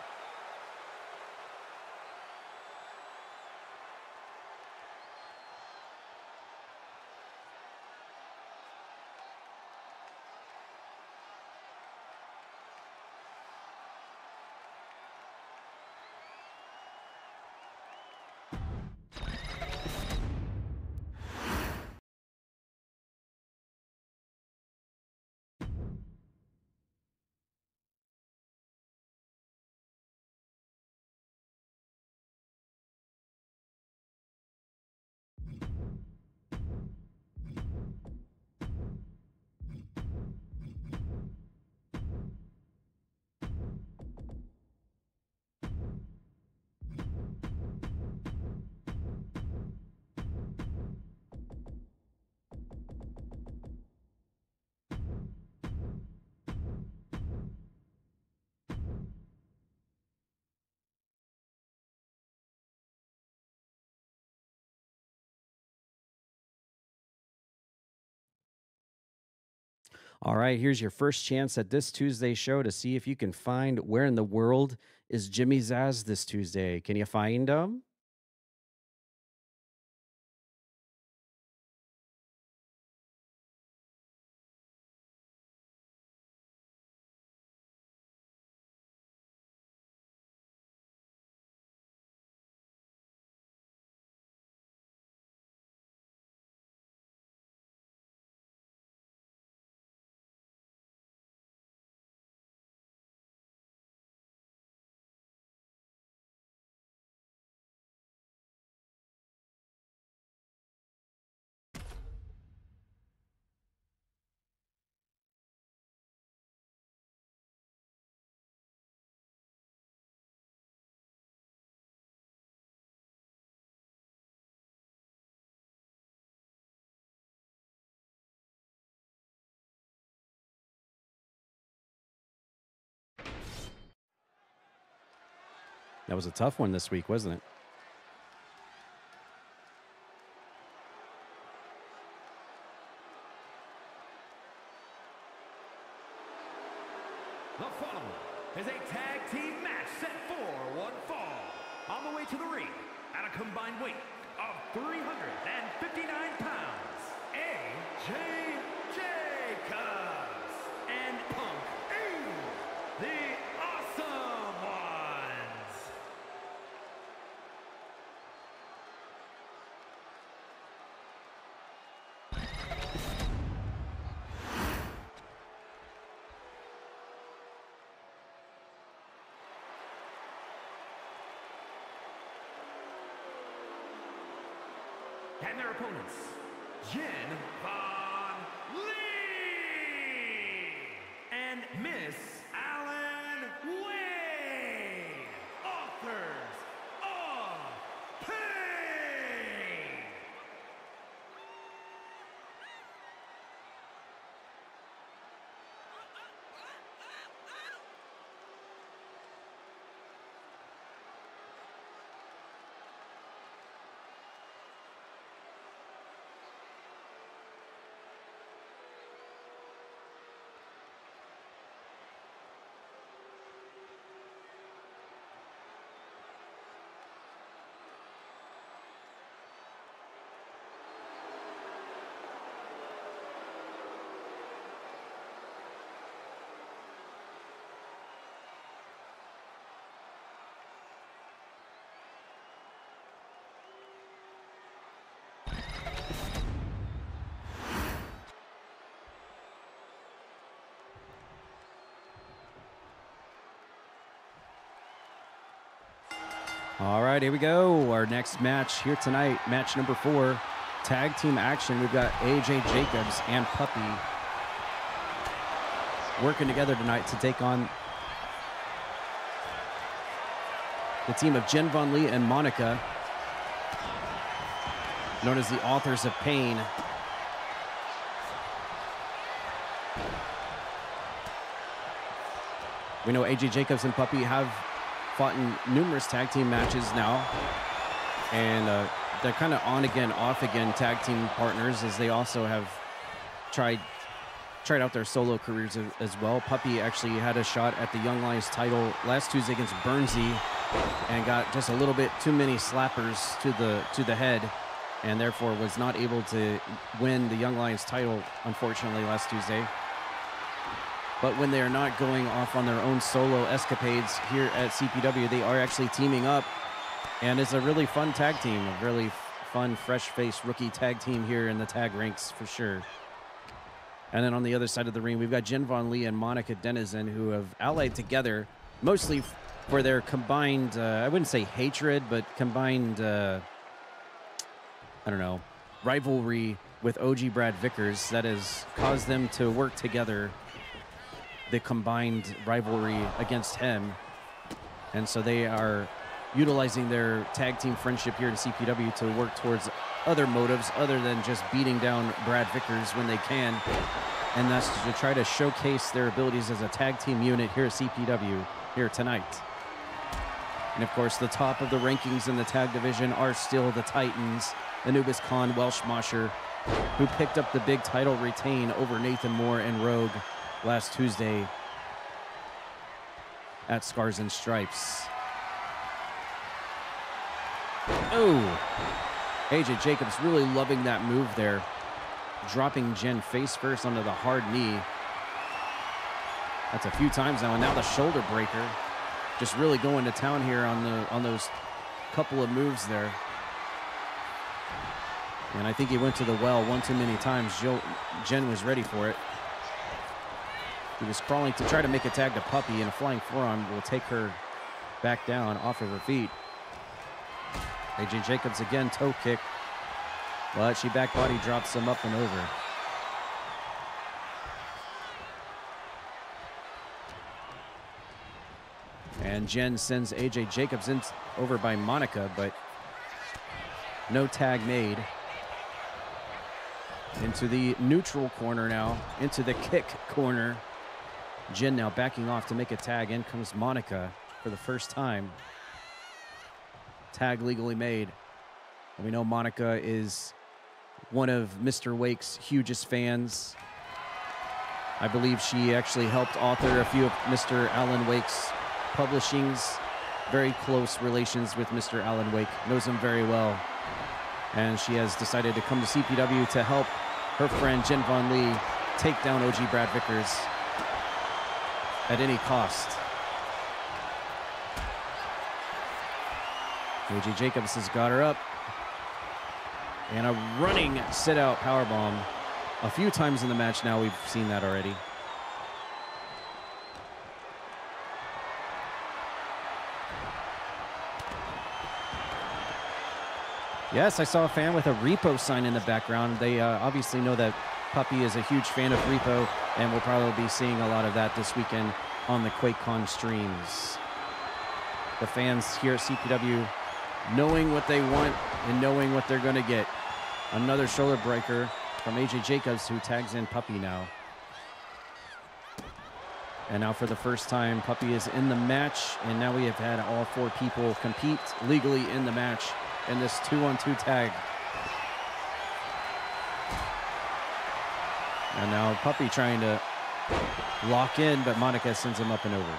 Speaker 3: All right, here's your first chance at this Tuesday show to see if you can find where in the world is Jimmy Zazz this Tuesday. Can you find him? That was a tough one this week, wasn't it?
Speaker 2: The following is a tag team match set for one fall. On the way to the ring, at a combined weight of 359 pounds, AJ Jacobz and Punk Aiden, the Awesome Ones. And their opponents, Jen Von Lee and Miss Alan Wayne, authors of Pain.
Speaker 3: All right, here we go. Our next match here tonight, match number 4, tag team action. We've got AJ Jacobz and Puppy working together tonight to take on the team of Jen Von Lee and Monica, known as the Authors of Pain. We know AJ Jacobz and Puppy have fought in numerous tag team matches now, and they're kind of on again, off again tag team partners, as they also have tried out their solo careers as well. Puppy actually had a shot at the Young Lions title last Tuesday against Burnsy and got just a little bit too many slappers to the head, and therefore was not able to win the Young Lions title, unfortunately, last Tuesday. But when they are not going off on their own solo escapades here at CPW, they are actually teaming up, and it's a really fun tag team, a really fun, fresh-faced rookie tag team here in the tag ranks for sure. And then on the other side of the ring, we've got Jen Von Lee and Monica Denizen, who have allied together mostly for their combined, I wouldn't say hatred, but combined, I don't know, rivalry with OG Brad Vickers that has caused them to work together, the combined rivalry against him. And so they are utilizing their tag team friendship here in CPW to work towards other motives other than just beating down Brad Vickers when they can. And that's to try to showcase their abilities as a tag team unit here at CPW here tonight. And of course, the top of the rankings in the tag division are still the Titans, Anubis Khan, Welsh, Mosher, who picked up the big title retain over Nathan Moore and Rogue last Tuesday at Scars and Stripes. Oh, AJ Jacobz really loving that move there, dropping Jen face first onto the hard knee. That's a few times now, and now the shoulder breaker. Just really going to town here on those couple of moves there. And I think he went to the well one too many times. Jen was ready for it. He was crawling to try to make a tag to Puppy, and a flying forearm will take her back down off of her feet. AJ Jacobz again, toe kick, but she back body drops him up and over. And Jen sends AJ Jacobz in over by Monica, but no tag made. Into the neutral corner now, into the kick corner. Jen now backing off to make a tag. In comes Monica for the first time. Tag legally made. And we know Monica is one of Mr. Wake's hugest fans. I believe she actually helped author a few of Mr. Alan Wake's publishings. Very close relations with Mr. Alan Wake. Knows him very well. And she has decided to come to CPW to help her friend Jen Von Lee take down OG Brad Vickers at any cost. AJ Jacobz has got her up. And a running sit-out powerbomb. A few times in the match now, we've seen that already. Yes, I saw a fan with a Repo sign in the background. They obviously know that Puppy is a huge fan of Repo, and we'll probably be seeing a lot of that this weekend on the QuakeCon streams. The fans here at CPW knowing what they want and knowing what they're going to get. Another shoulder breaker from AJ Jacobz, who tags in Puppy now. And now for the first time, Puppy is in the match, and now we have had all four people compete legally in the match in this 2-on-2 tag. And now Puppy trying to lock in, but Monica sends him up and over.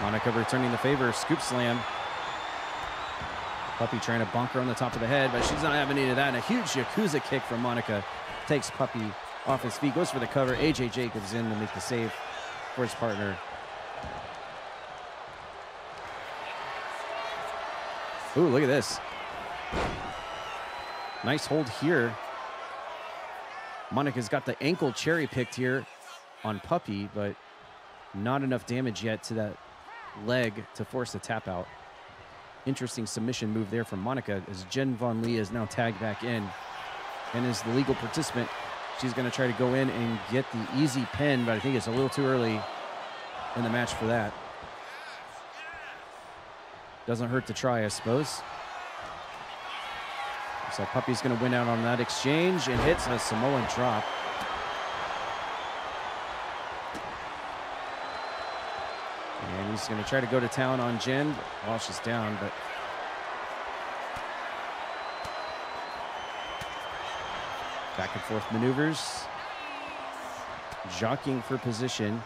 Speaker 3: Monica returning the favor, scoop slam. Puppy trying to bonk her on the top of the head, but she's not having any of that. And a huge Yakuza kick from Monica takes Puppy off his feet, goes for the cover. AJ Jacobz in to make the save for his partner. Ooh, look at this. Nice hold here. Monica's got the ankle cherry picked here on Puppy, but not enough damage yet to that leg to force the tap out. Interesting submission move there from Monica as Jen Von Lee is now tagged back in. and is the legal participant. She's going to try to go in and get the easy pin, but I think it's a little too early in the match for that. Doesn't hurt to try, I suppose. Looks like Puppy's going to win out on that exchange and hits a Samoan drop. And he's going to try to go to town on Jen. Welsh is down, but back and forth maneuvers. Jockeying for position.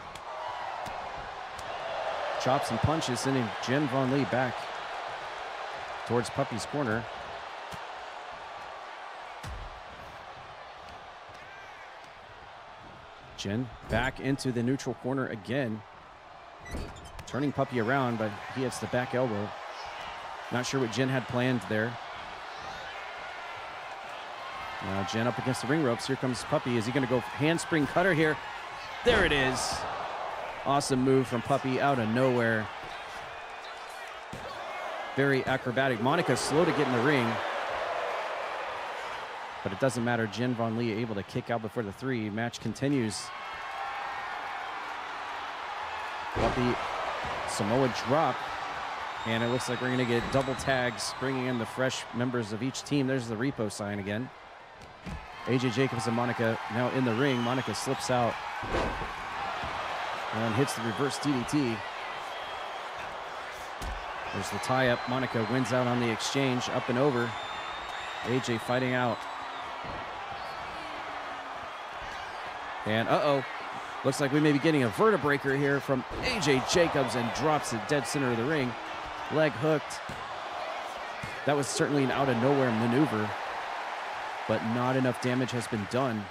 Speaker 3: Chops and punches, sending Jen Von Lee back towards Puppy's corner. Jen back into the neutral corner again. Turning Puppy around, but he hits the back elbow. Not sure what Jen had planned there. Now Jen up against the ring ropes. Here comes Puppy. Is he going to go handspring cutter here? There it is. Awesome move from Puppy out of nowhere. Very acrobatic. Monica's slow to get in the ring. But it doesn't matter. Jen Von Lee able to kick out before the 3. Match continues. Puppy, Samoa drop. And it looks like we're going to get double tags, bringing in the fresh members of each team. There's the repo sign again. AJ Jacobz and Monica now in the ring. Monica slips out and hits the reverse DDT. There's the tie-up. Monica wins out on the exchange, up and over. AJ fighting out. And looks like we may be getting a vertebreaker here from AJ Jacobz, and drops it dead center of the ring. Leg hooked. That was certainly an out of nowhere maneuver, but not enough damage has been done.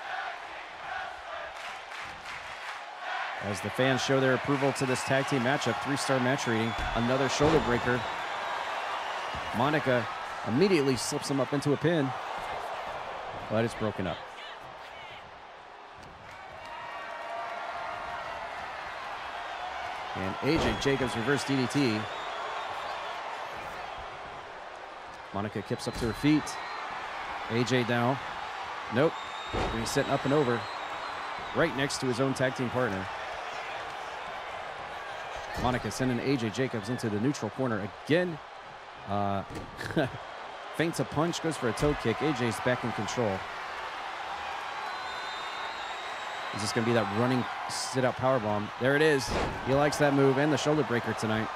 Speaker 3: As the fans show their approval to this tag team matchup, 3-star match rating. Another shoulder breaker. Monica immediately slips him up into a pin, but it's broken up. And AJ Jacobz reverse DDT. Monica kips up to her feet. AJ down. Nope. And he's sitting up and over, right next to his own tag team partner. Monica sending AJ Jacobz into the neutral corner again. Feints a punch, goes for a toe kick. AJ's back in control. Is this going to be that running sit-out powerbomb? There it is. He likes that move and the shoulder breaker tonight.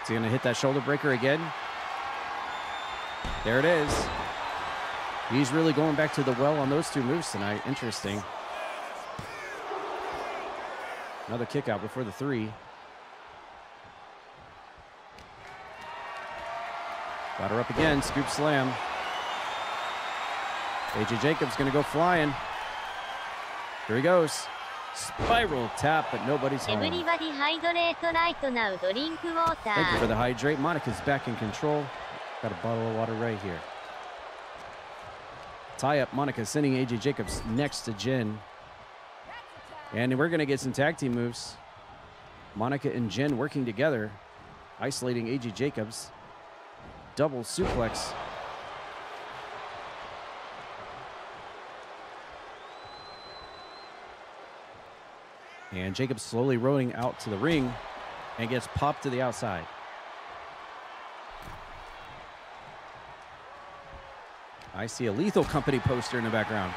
Speaker 3: Is he going to hit that shoulder breaker again? There it is. He's really going back to the well on those 2 moves tonight. Interesting. Another kick out before the 3. Got her up again. Scoop slam. AJ Jacobz going to go flying. Here he goes. Spiral tap, but nobody's home. Thank you for the hydrate. Monica's back in control. Got a bottle of water right here. Tie up. Monica sending AJ Jacobz next to Jen. And we're going to get some tag team moves. Monica and Jen working together, isolating AJ Jacobz. Double suplex. And Jacobz slowly rolling out to the ring and gets popped to the outside. I see a Lethal Company poster in the background.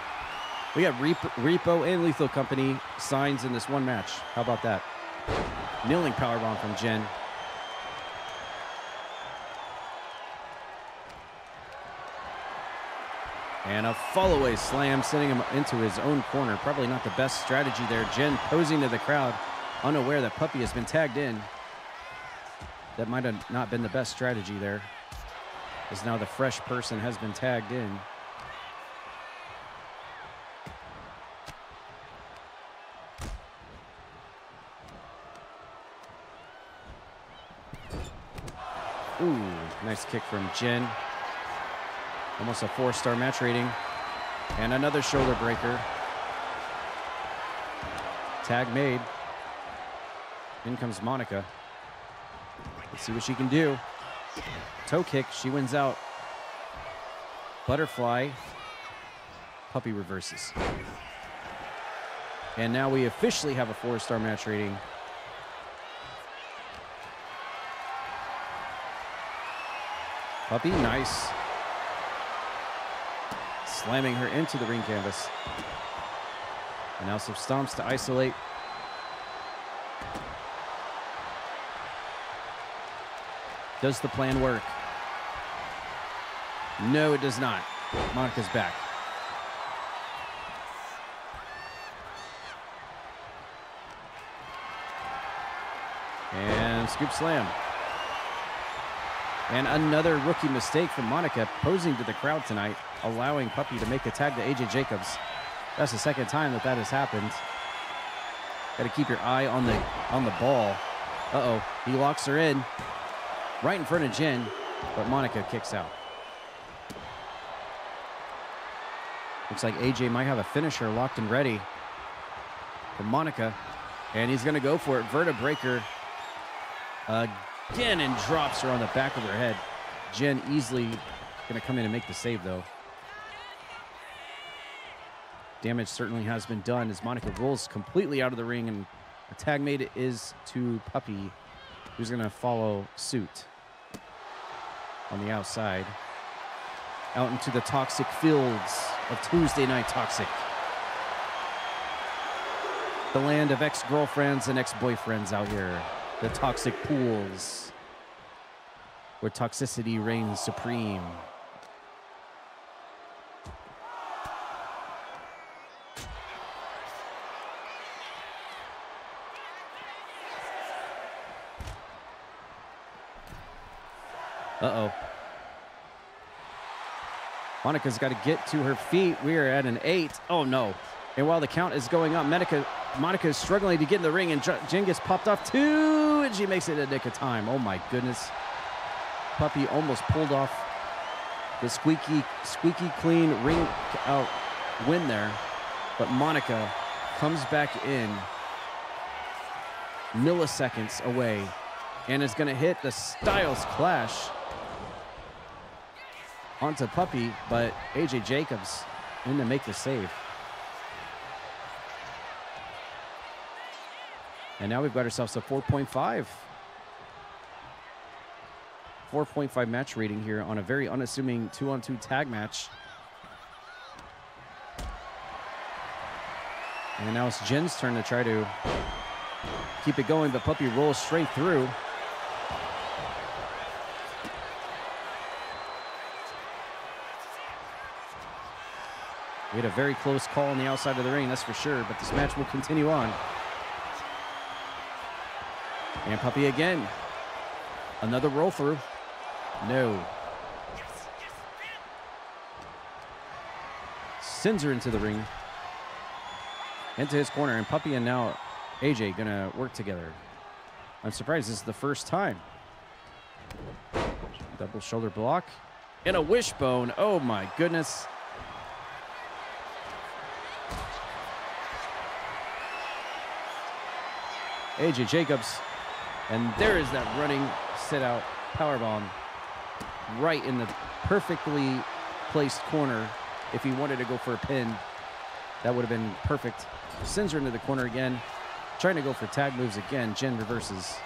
Speaker 3: We got Repo and Lethal Company signs in this one match. How about that? Kneeling powerbomb from Jen. And a fall-away slam, sending him into his own corner. Probably not the best strategy there. Jen posing to the crowd, unaware that Puppy has been tagged in. That might have not been the best strategy there, as now the fresh person has been tagged in. Ooh, nice kick from Jen. Almost a 4-star match rating. And another shoulder breaker. Tag made. In comes Monica. Let's see what she can do. Toe kick. She wins out. Butterfly. Puppy reverses. And now we officially have a 4-star match rating. Puppy, nice. Slamming her into the ring canvas. And now some stomps to isolate. Does the plan work? No, it does not. Monica's back. And scoop slam. And another rookie mistake from Monica, posing to the crowd tonight, allowing Puppy to make a tag to AJ Jacobz. That's the second time that has happened. Got to keep your eye on the ball. Uh-oh, he locks her in right in front of Jen, but Monica kicks out. Looks like AJ might have a finisher locked and ready for Monica, and he's going to go for it. Vertebreaker again, and drops her on the back of her head. Jen easily going to come in and make the save, though. Damage certainly has been done as Monica rolls completely out of the ring, and the tag made is to Puppy, who's going to follow suit on the outside. Out into the toxic fields of Tuesday Night Toxic. The land of ex-girlfriends and ex-boyfriends out here. The toxic pools where toxicity reigns supreme. Uh-oh. Monica's got to get to her feet. We are at an 8. Oh, no. And while the count is going up, Monica is struggling to get in the ring, and Jen gets popped off too, and she makes it a nick of time. Oh, my goodness. Puppy almost pulled off the squeaky clean ring out win there, but Monica comes back in milliseconds away and is going to hit the Styles Clash onto Puppy, but AJ Jacobz in to make the save. And now we've got ourselves a 4.5. 4.5 match rating here on a very unassuming 2-on-2 tag match. And now it's Jen's turn to try to keep it going, but Puppy rolls straight through. We had a very close call on the outside of the ring, that's for sure, but this match will continue on. And Puppy again. Another roll through. No. Sends her into the ring. Into his corner, and Puppy and now AJ gonna work together. I'm surprised this is the first time. Double shoulder block. And a wishbone. Oh my goodness. AJ Jacobz. And there is that running sit-out powerbomb right in the perfectly placed corner. If he wanted to go for a pin, that would have been perfect. Sends her into the corner again. Trying to go for tag moves again. Jen reverses.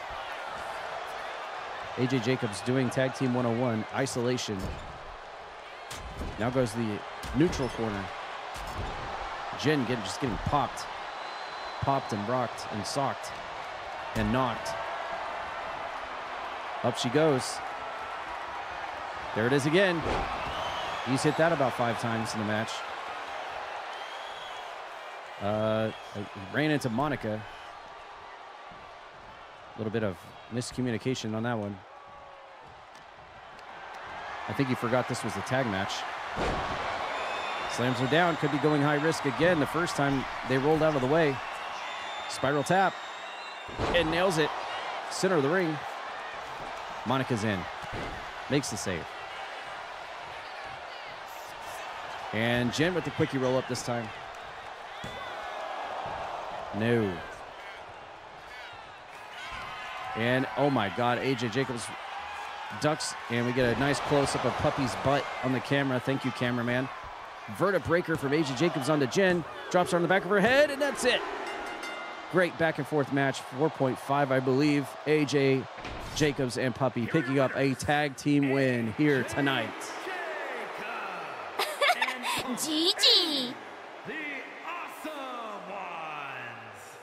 Speaker 3: AJ Jacobz doing tag team 101. Isolation. Now goes the neutral corner. Jen just getting popped. Popped and rocked and socked and knocked. Up she goes. There it is again. He's hit that about 5 times in the match. He ran into Monica. A little bit of miscommunication on that one. I think he forgot this was a tag match. Slams her down. Could be going high risk again. The first time they rolled out of the way. Spiral tap. And nails it. Center of the ring. Monica's in. Makes the save. And Jen with the quickie roll up this time. No. And oh my God, AJ Jacobz ducks, and we get a nice close-up of Puppy's butt on the camera. Thank you, cameraman. Vertebreaker from AJ Jacobz onto Jen. Drops her on the back of her head, and that's it. Great back-and-forth match. 4.5, I believe. AJ Jacobz and Puppy picking up a tag team win here tonight.
Speaker 5: GG.
Speaker 2: The Awesome Ones.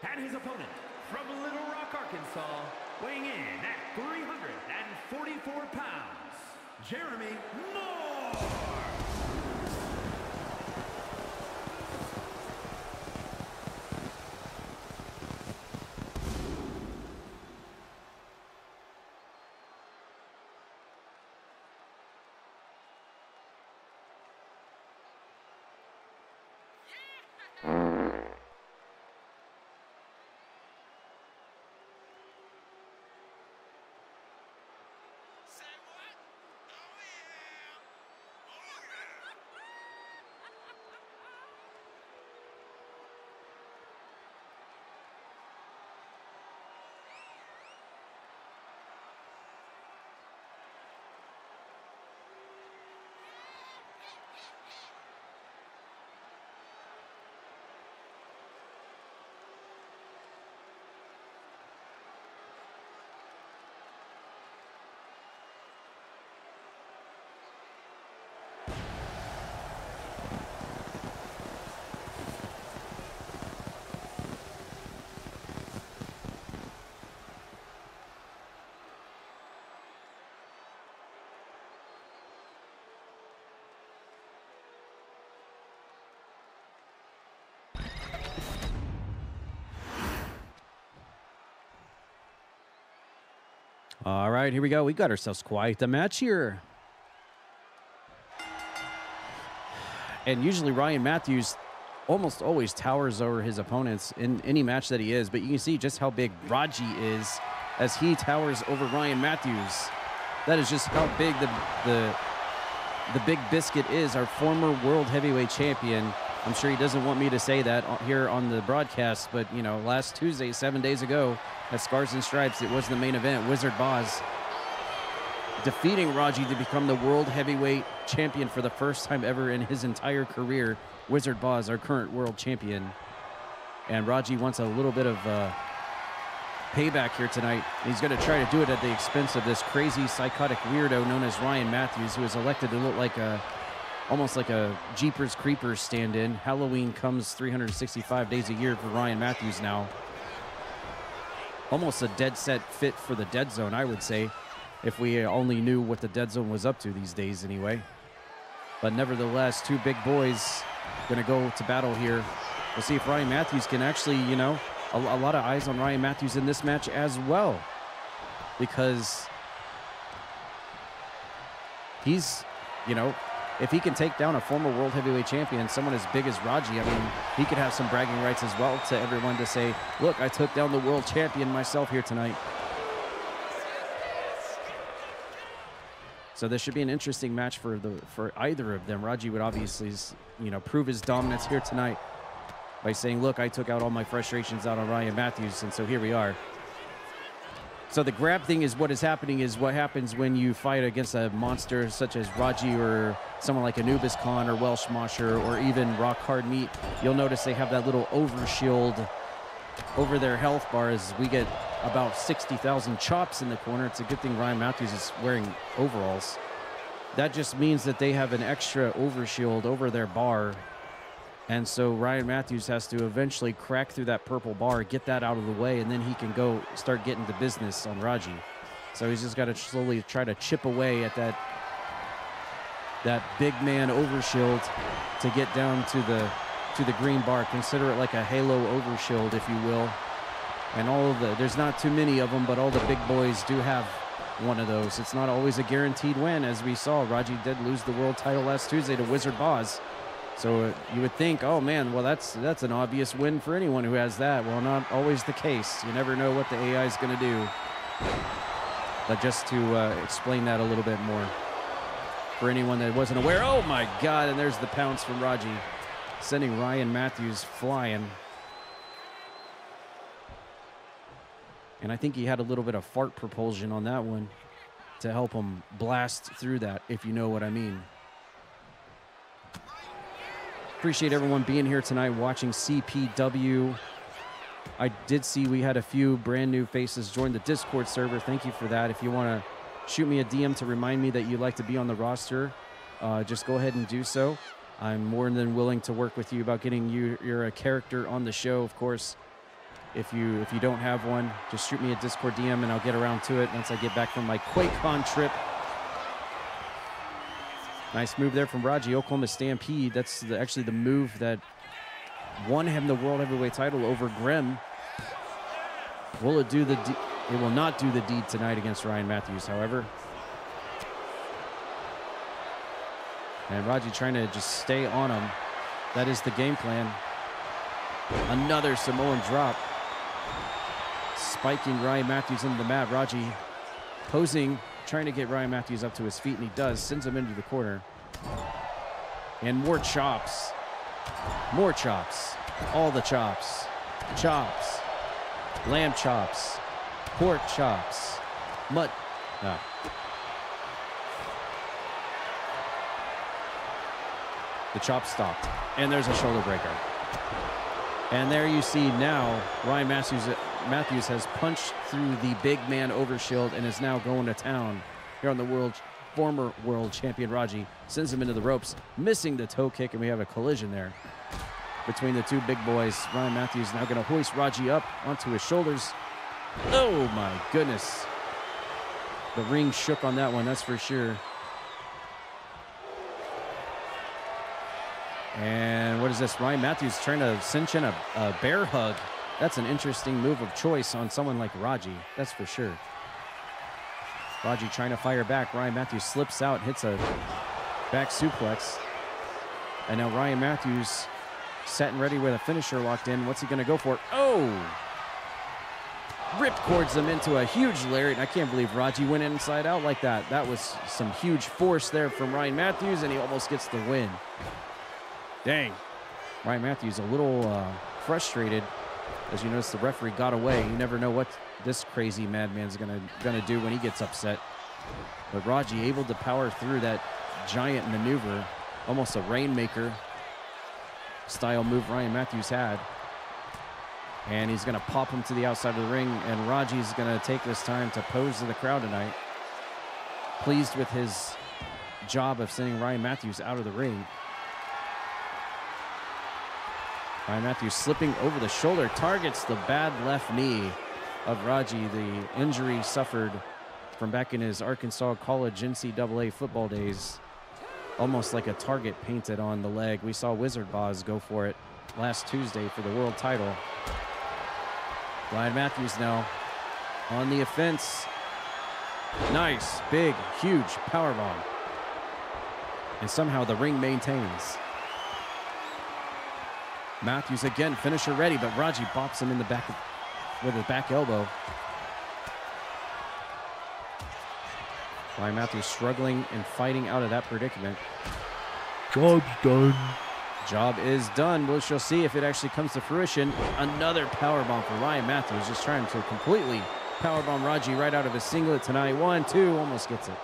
Speaker 2: And his opponent, from Little Rock, Arkansas, weighing in at 344 pounds, Jeremy Moore.
Speaker 3: All right, here we go. We got ourselves quite the match here. And usually Ryan Matthews almost always towers over his opponents in any match that he is, but you can see just how big RAJI is as he towers over Ryan Matthews. That is just how big the big biscuit is, our former world heavyweight champion. I'm sure he doesn't want me to say that here on the broadcast, but you know, last Tuesday, 7 days ago, at Scars and Stripes, it was the main event. Wizard Boz defeating RAJI to become the world heavyweight champion for the first time ever in his entire career. Wizard Boz, our current world champion. And RAJI wants a little bit of payback here tonight. He's going to try to do it at the expense of this crazy psychotic weirdo known as Ryan Matthews, who is elected to look like almost like a Jeepers Creepers stand-in. Halloween comes 365 days a year for Ryan Matthews now. Almost a dead set fit for the Dead Zone, I would say, if we only knew what the Dead Zone was up to these days anyway. But nevertheless, two big boys going to go to battle here. We'll see if Ryan Matthews can actually, you know, a lot of eyes on Ryan Matthews in this match as well, because he's, you know, if he can take down a former world heavyweight champion, someone as big as RAJI, I mean, he could have some bragging rights as well to everyone to say, look, I took down the world champion myself here tonight. So this should be an interesting match for either of them. RAJI would obviously, you know, prove his dominance here tonight by saying, look, I took out all my frustrations out on Ryan Matthews, and so here we are. So the grab thing is what is happening is what happens when you fight against a monster such as RAJI or someone like Anubis Khan or Welsh Mosher or even Rock Hard Meat. You'll notice they have that little overshield over their health bar as we get about 60,000 chops in the corner. It's a good thing Ryan Matthews is wearing overalls. That just means that they have an extra overshield over their bar. And so Ryan Matthews has to eventually crack through that purple bar, get that out of the way, and then he can go start getting to business on RAJI. So he's just got to slowly try to chip away at that big man overshield to get down to the green bar. Consider it like a halo overshield, if you will. And there's not too many of them, but all the big boys do have one of those. It's not always a guaranteed win, as we saw. RAJI did lose the world title last Tuesday to Wizard Boz. So you would think, oh man, well that's an obvious win for anyone who has that. Well, not always the case. You never know what the AI is going to do. But just to explain that a little bit more for anyone that wasn't aware. Oh my God, and there's the pounce from RAJI, sending Ryan Matthews flying. And I think he had a little bit of fart propulsion on that one to help him blast through that, if you know what I mean. Appreciate everyone being here tonight watching CPW. I did see we had a few brand new faces join the Discord server. Thank you for that. If you want to shoot me a DM to remind me that you'd like to be on the roster, just go ahead and do so. I'm more than willing to work with you about getting your character on the show, of course. If you don't have one, just shoot me a Discord DM and I'll get around to it once I get back from my QuakeCon trip. Nice move there from RAJI, Oklahoma Stampede. That's actually the move that won him the World Heavyweight title over Grimm. Will it do the deed? It will not do the deed tonight against Ryan Matthews, however. And RAJI trying to just stay on him. That is the game plan. Another Samoan drop. Spiking Ryan Matthews into the mat. RAJI posing, trying to get Ryan Matthews up to his feet, and he does. Sends him into the corner. And more chops. More chops. All the chops. Chops. Lamb chops. Pork chops. The chop stopped. And there's a shoulder breaker. And there you see now Ryan Matthews has punched through the big man overshield and is now going to town here on the former world champion RAJI. Sends him into the ropes, missing the toe kick, and we have a collision there between the two big boys. Ryan Matthews now going to hoist RAJI up onto his shoulders. Oh my goodness. The ring shook on that one, that's for sure. And what is this? Ryan Matthews trying to cinch in a bear hug. That's an interesting move of choice on someone like RAJI, that's for sure. RAJI trying to fire back. Ryan Matthews slips out, hits a back suplex. And now Ryan Matthews set and ready with a finisher locked in. What's he going to go for? Oh! Ripped cords him into a huge lariat. I can't believe RAJI went inside out like that. That was some huge force there from Ryan Matthews, and he almost gets the win. Dang. Ryan Matthews a little frustrated. As you notice, the referee got away. You never know what this crazy madman's gonna do when he gets upset. But RAJI able to power through that giant maneuver, almost a Rainmaker style move Ryan Matthews had. And he's gonna pop him to the outside of the ring, and RAJI's gonna take this time to pose to the crowd tonight. Pleased with his job of sending Ryan Matthews out of the ring. Ryan Matthews slipping over the shoulder, targets the bad left knee of RAJI, the injury suffered from back in his Arkansas College NCAA football days. Almost like a target painted on the leg. We saw Wizard Boz go for it last Tuesday for the world title. Ryan Matthews now on the offense. Nice, big, huge powerbomb. And somehow the ring maintains. Matthews again, finisher ready, but RAJI bops him in the back with his back elbow. Ryan Matthews struggling and fighting out of that predicament.
Speaker 4: Job's done.
Speaker 3: Job is done. We shall see if it actually comes to fruition. Another powerbomb for Ryan Matthews, just trying to completely powerbomb RAJI right out of his singlet tonight. 1, 2, almost gets it.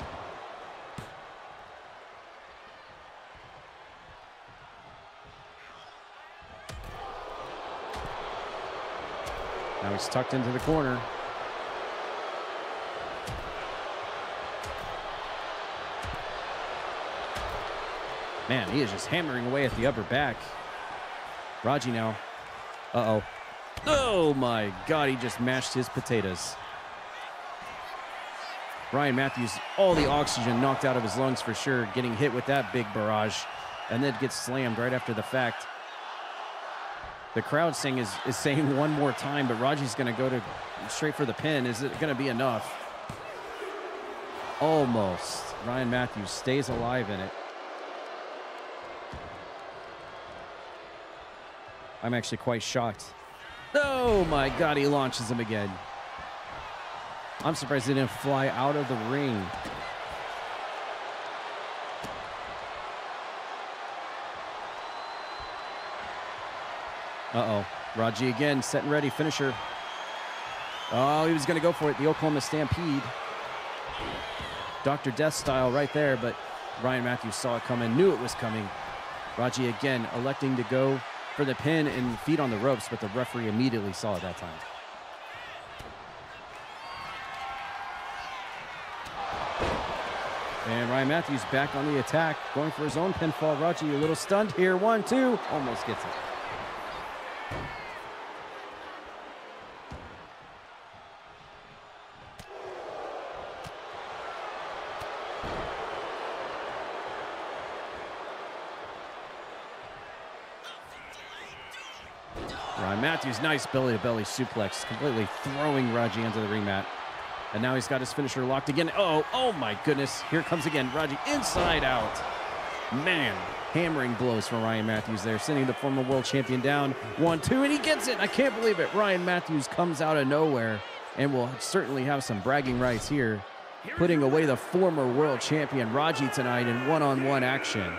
Speaker 3: Now he's tucked into the corner. Man, he is just hammering away at the upper back. RAJI now. Uh-oh. Oh, my God. He just mashed his potatoes. Ryan Matthews, all the oxygen knocked out of his lungs for sure, getting hit with that big barrage, and then gets slammed right after the fact. The crowd is saying one more time, but RAJI's going to go straight for the pin. Is it going to be enough? Almost. Ryan Matthews stays alive in it. I'm actually quite shocked. Oh my God, he launches him again. I'm surprised he didn't fly out of the ring. Uh-oh. RAJI again, set and ready, finisher. Oh, he was going to go for it. The Oklahoma Stampede. Dr. Death style right there, but Ryan Matthews saw it coming, knew it was coming. RAJI again electing to go for the pin and feet on the ropes, but the referee immediately saw it that time. And Ryan Matthews back on the attack, going for his own pinfall. RAJI a little stunned here. 1, 2, almost gets it. Ryan Matthews, nice belly-to-belly suplex, completely throwing RAJI onto the ring mat. And now he's got his finisher locked again. Oh my goodness. Here it comes again. RAJI inside out. Man, hammering blows from Ryan Matthews there, sending the former world champion down. 1, 2, and he gets it. I can't believe it. Ryan Matthews comes out of nowhere and will certainly have some bragging rights here, putting away the former world champion RAJI tonight in one-on-one action.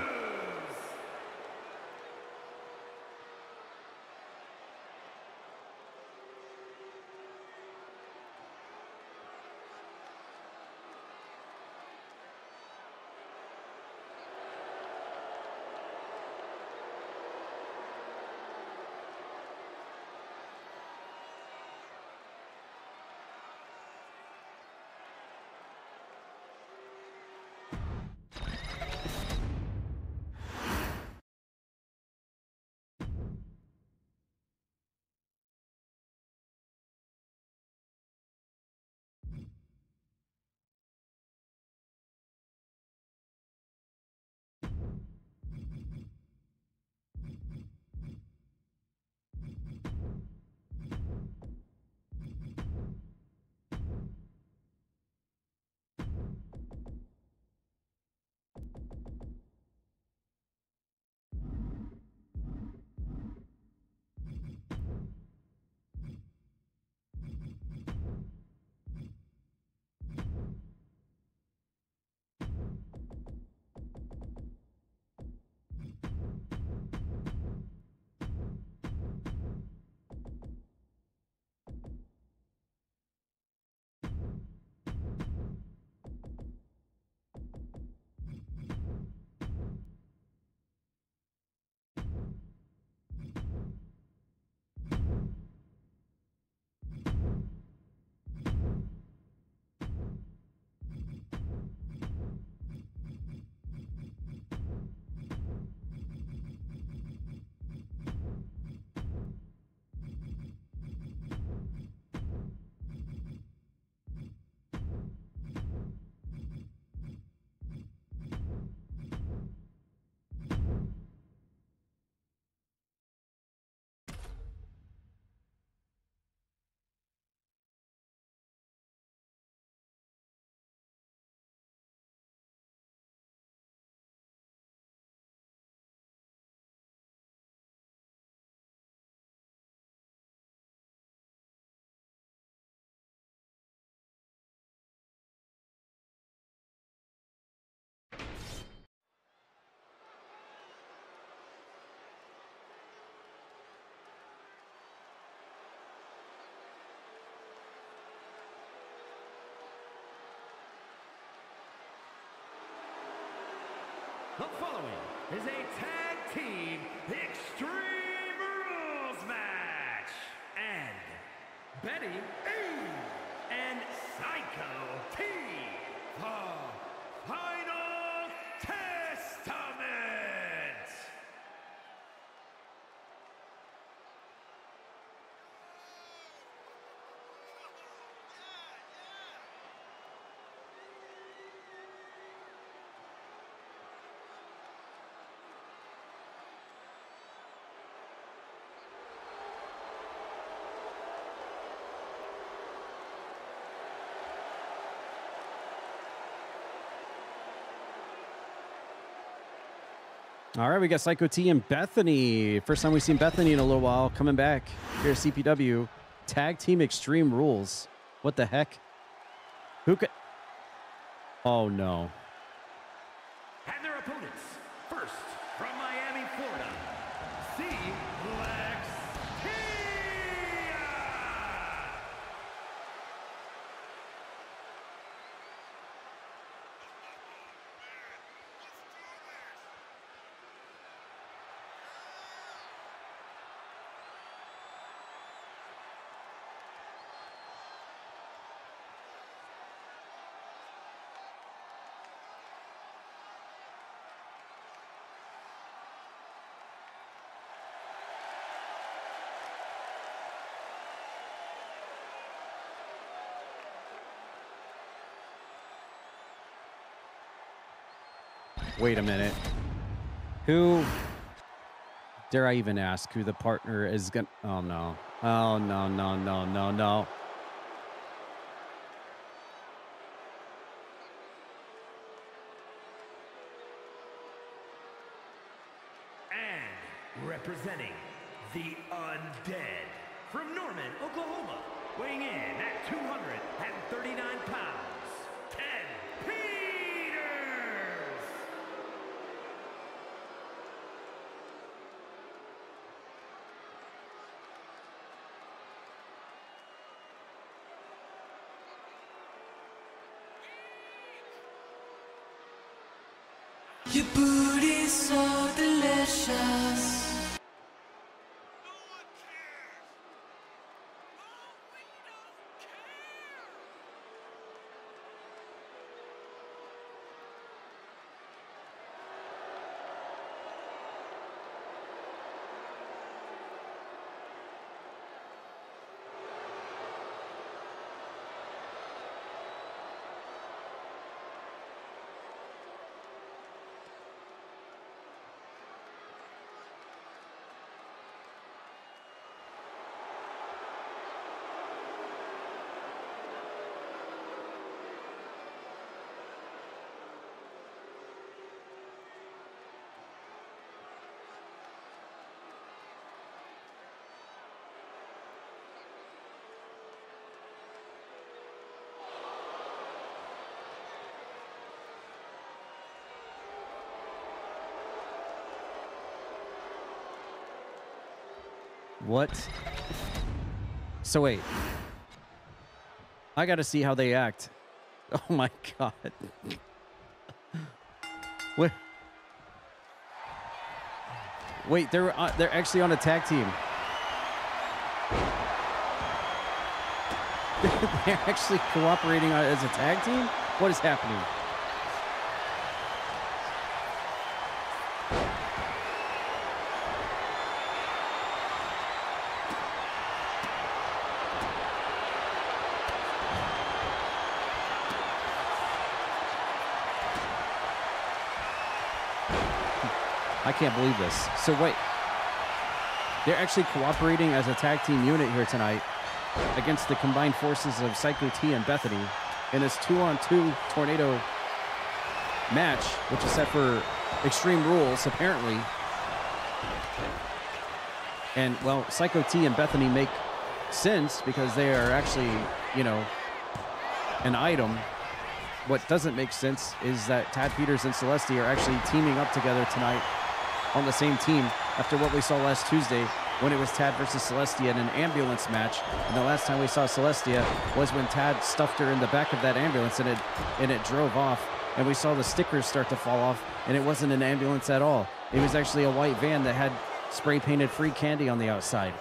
Speaker 2: The following is a tag team Extreme Rules match. And Betty and Psycho T, the Final Testament.
Speaker 3: All right, we got Psycho T and Bethany. First time we've seen Bethany in a little while. Coming back here at CPW. Tag Team Extreme Rules. What the heck? Who could... Oh, no.
Speaker 2: And their opponents, first from Miami, Florida, Celestia.
Speaker 3: Wait a minute. Who... Dare I even ask who the partner is going to... Oh, no. Oh, no, no, no, no, no.
Speaker 2: And representing the Undead from Norman, Oklahoma, weighing in at 239 pounds, 10 Peters.
Speaker 7: Your booty's so delicious.
Speaker 3: What? So wait. I gotta see how they act. Oh my god. What? Wait, they're actually on a tag team. They're actually cooperating as a tag team? What is happening? I can't believe this. So wait, they're actually cooperating as a tag team unit here tonight against the combined forces of Psycho T and Bethany in this 2-on-2 tornado match, which is set for Extreme Rules, apparently. And, well, Psycho T and Bethany make sense because they are actually, you know, an item. What doesn't make sense is that Tad Peters and Celestia are actually teaming up together tonight on the same team after what we saw last Tuesday when it was Tad versus Celestia in an ambulance match. And the last time we saw Celestia was when Tad stuffed her in the back of that ambulance and it drove off. and we saw the stickers start to fall off, and it wasn't an ambulance at all. It was actually a white van that had spray painted free candy on the outside.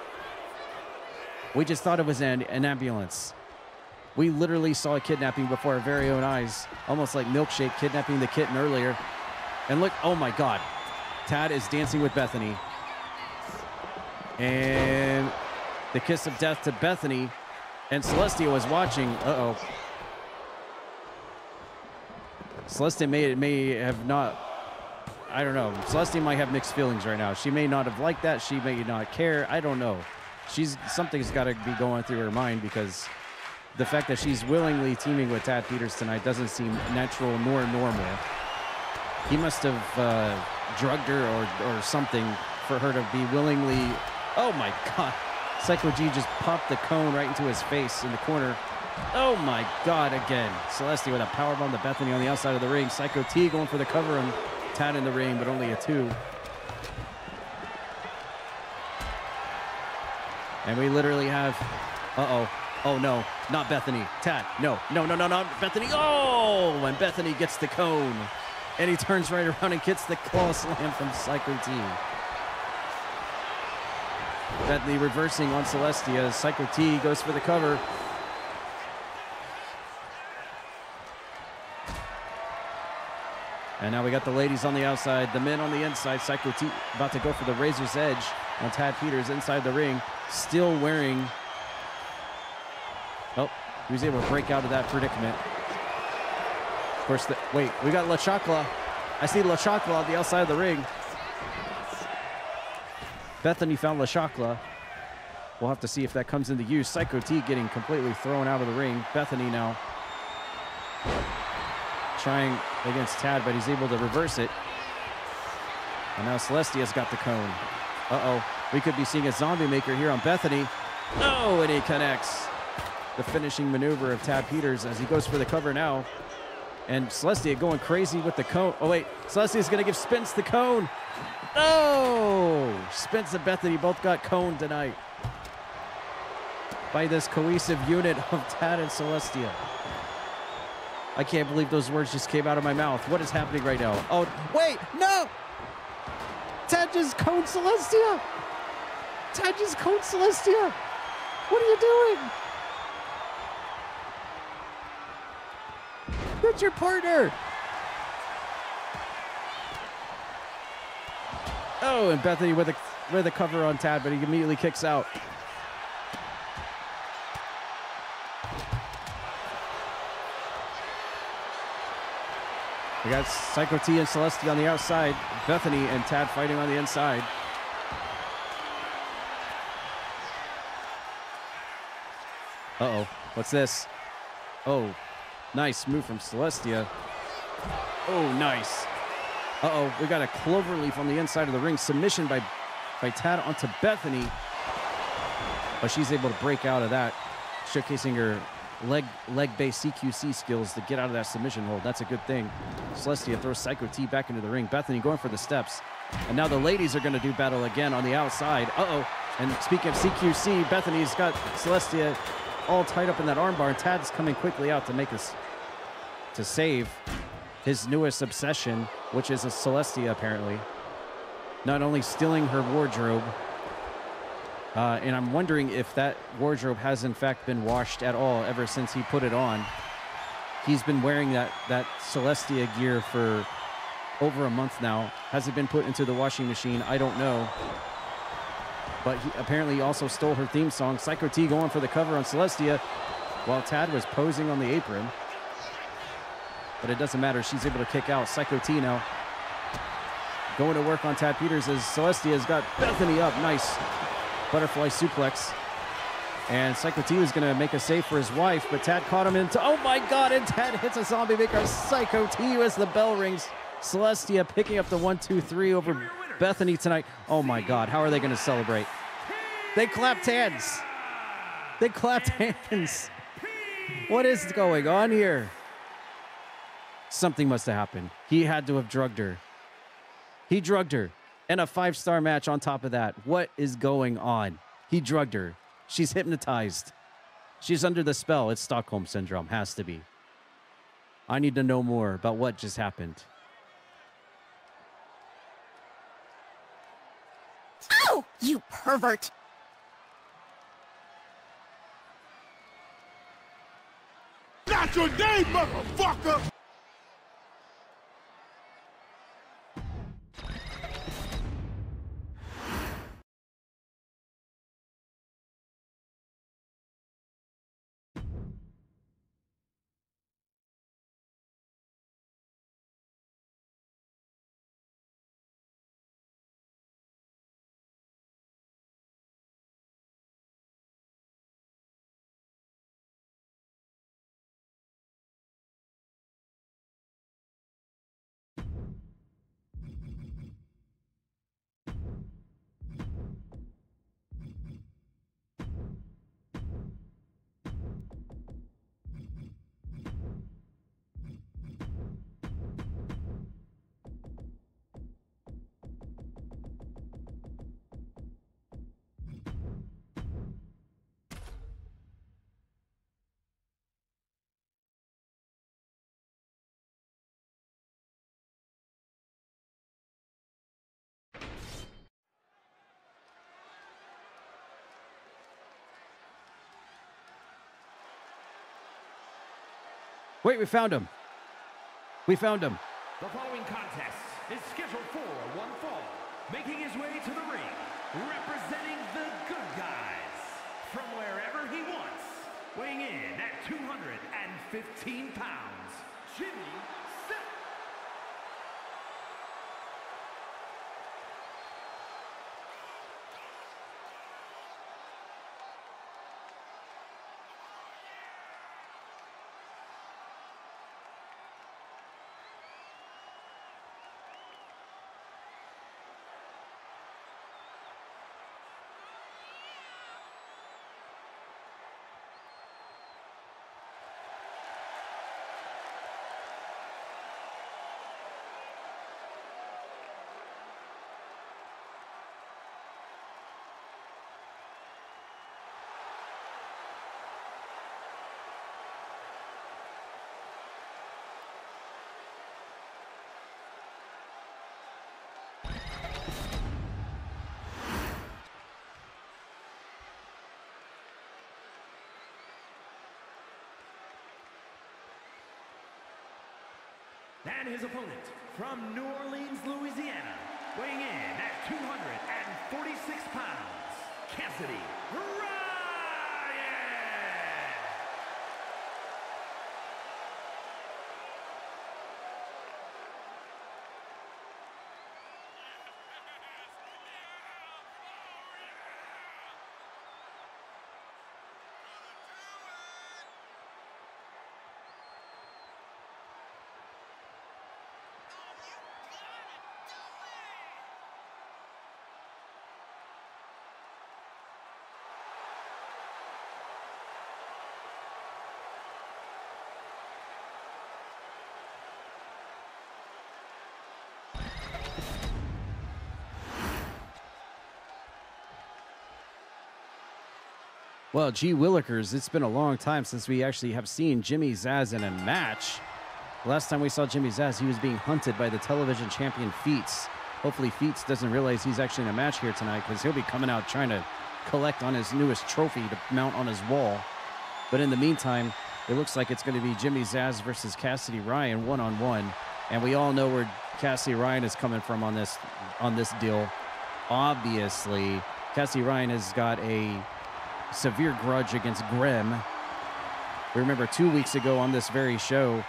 Speaker 3: We just thought it was an ambulance. We literally saw a kidnapping before our very own eyes, almost like Milkshake kidnapping the kitten earlier. And look, oh my God, Tad is dancing with Bethany. And the kiss of death to Bethany, and Celestia was watching. Uh-oh. Celestia may have not, I don't know. Celestia might have mixed feelings right now. She may not have liked that. She may not care. I don't know. Something's got to be going through her mind, because the fact that she's willingly teaming with Tad Peters tonight doesn't seem natural nor normal. He must have drugged her or something for her to be willingly. Oh my God. Psycho G just popped the cone right into his face in the corner. Oh my God, again. Celestia with a powerbomb to Bethany on the outside of the ring. Psycho T going for the cover on Tad in the ring, but only a 2. And we literally have, uh-oh. Oh no, not Bethany. Tad, no, not Bethany. Oh, and Bethany gets the cone. And he turns right around and gets the claw slam from Psycho T. Bethany reversing on Celestia. Psycho T goes for the cover. And now we got the ladies on the outside, the men on the inside. Psycho T about to go for the razor's edge on Tad Peters inside the ring. Still wearing... Oh, he was able to break out of that predicament. Of course, wait, we got La Chocla. I see La Chocla on the outside of the ring. Bethany found La Chocla. We'll have to see if that comes into use. Psycho T getting completely thrown out of the ring. Bethany now trying against Tad, but he's able to reverse it. And now Celestia's got the cone. Uh-oh. We could be seeing a zombie maker here on Bethany. Oh, and he connects. The finishing maneuver of Tad Peters as he goes for the cover now. And Celestia going crazy with the cone. Oh, wait. Celestia's going to give Spence the cone. Oh! Spence and Bethany both got coned tonight by this cohesive unit of Tad and Celestia. I can't believe those words just came out of my mouth. What is happening right now? Oh, wait, no! Tad just coned Celestia! Tad just coned Celestia! What are you doing? That's your partner! Oh, and Bethany with a cover on Tad, but he immediately kicks out. We got Psycho T and Celestia on the outside. Bethany and Tad fighting on the inside. Uh-oh. What's this? Oh, nice move from Celestia. Oh, nice. Uh-oh. We got a cloverleaf on the inside of the ring. Submission by Tad onto Bethany. But she's able to break out of that, showcasing her leg-based CQC skills to get out of that submission hold. That's a good thing. Celestia throws Psycho T back into the ring. Bethany going for the steps. And now the ladies are going to do battle again on the outside. Uh-oh. And speaking of CQC, Bethany's got Celestia all tied up in that armbar. And Tad's coming quickly out to save his newest obsession, which is a Celestia, apparently. Not only stealing her wardrobe, and I'm wondering if that wardrobe has in fact been washed at all ever since he put it on. He's been wearing that Celestia gear for over a month now. Has it been put into the washing machine? I don't know. But he apparently also stole her theme song. Psycho T going for the cover on Celestia while Tad was posing on the apron. But it doesn't matter. She's able to kick out. Psycho T now going to work on Tad Peters as Celestia's got Bethany up. Nice butterfly suplex. And Psycho T was going to make a save for his wife, but Tad caught him into, oh my God, and Tad hits a zombie maker. Psycho T as the bell rings. Celestia picking up the 1-2-3 over Bethany tonight. Oh my God, how are they going to celebrate? They clapped hands. They clapped hands. What is going on here? Something must have happened. He had to have drugged her. He drugged her. And a 5-star match on top of that. What is going on? He drugged her. She's hypnotized. She's under the spell. It's Stockholm Syndrome. Has to be. I need to know more about what just happened.
Speaker 5: Ow! You pervert!
Speaker 6: Not your day, motherfucker!
Speaker 3: Wait, we found him. We found him.
Speaker 2: The following contest is scheduled for one fall. Making his way to the ring, representing the good guys, from wherever he wants, weighing in at 215 pounds, Jimmy Zazz. And his opponent from New Orleans, Louisiana, weighing in at 246 pounds, Cassidy.
Speaker 3: Well, gee willikers, it's been a long time since we actually have seen Jimmy Zazz in a match. The last time we saw Jimmy Zazz, he was being hunted by the television champion Feats. Hopefully Feats doesn't realize he's actually in a match here tonight, because he'll be coming out trying to collect on his newest trophy to mount on his wall. But in the meantime, it looks like it's going to be Jimmy Zazz versus Cassidy Ryan one-on-one. And we all know where Cassidy Ryan is coming from on this deal. Obviously, Cassidy Ryan has got a severe grudge against Grimm. We remember 2 weeks ago on this very show,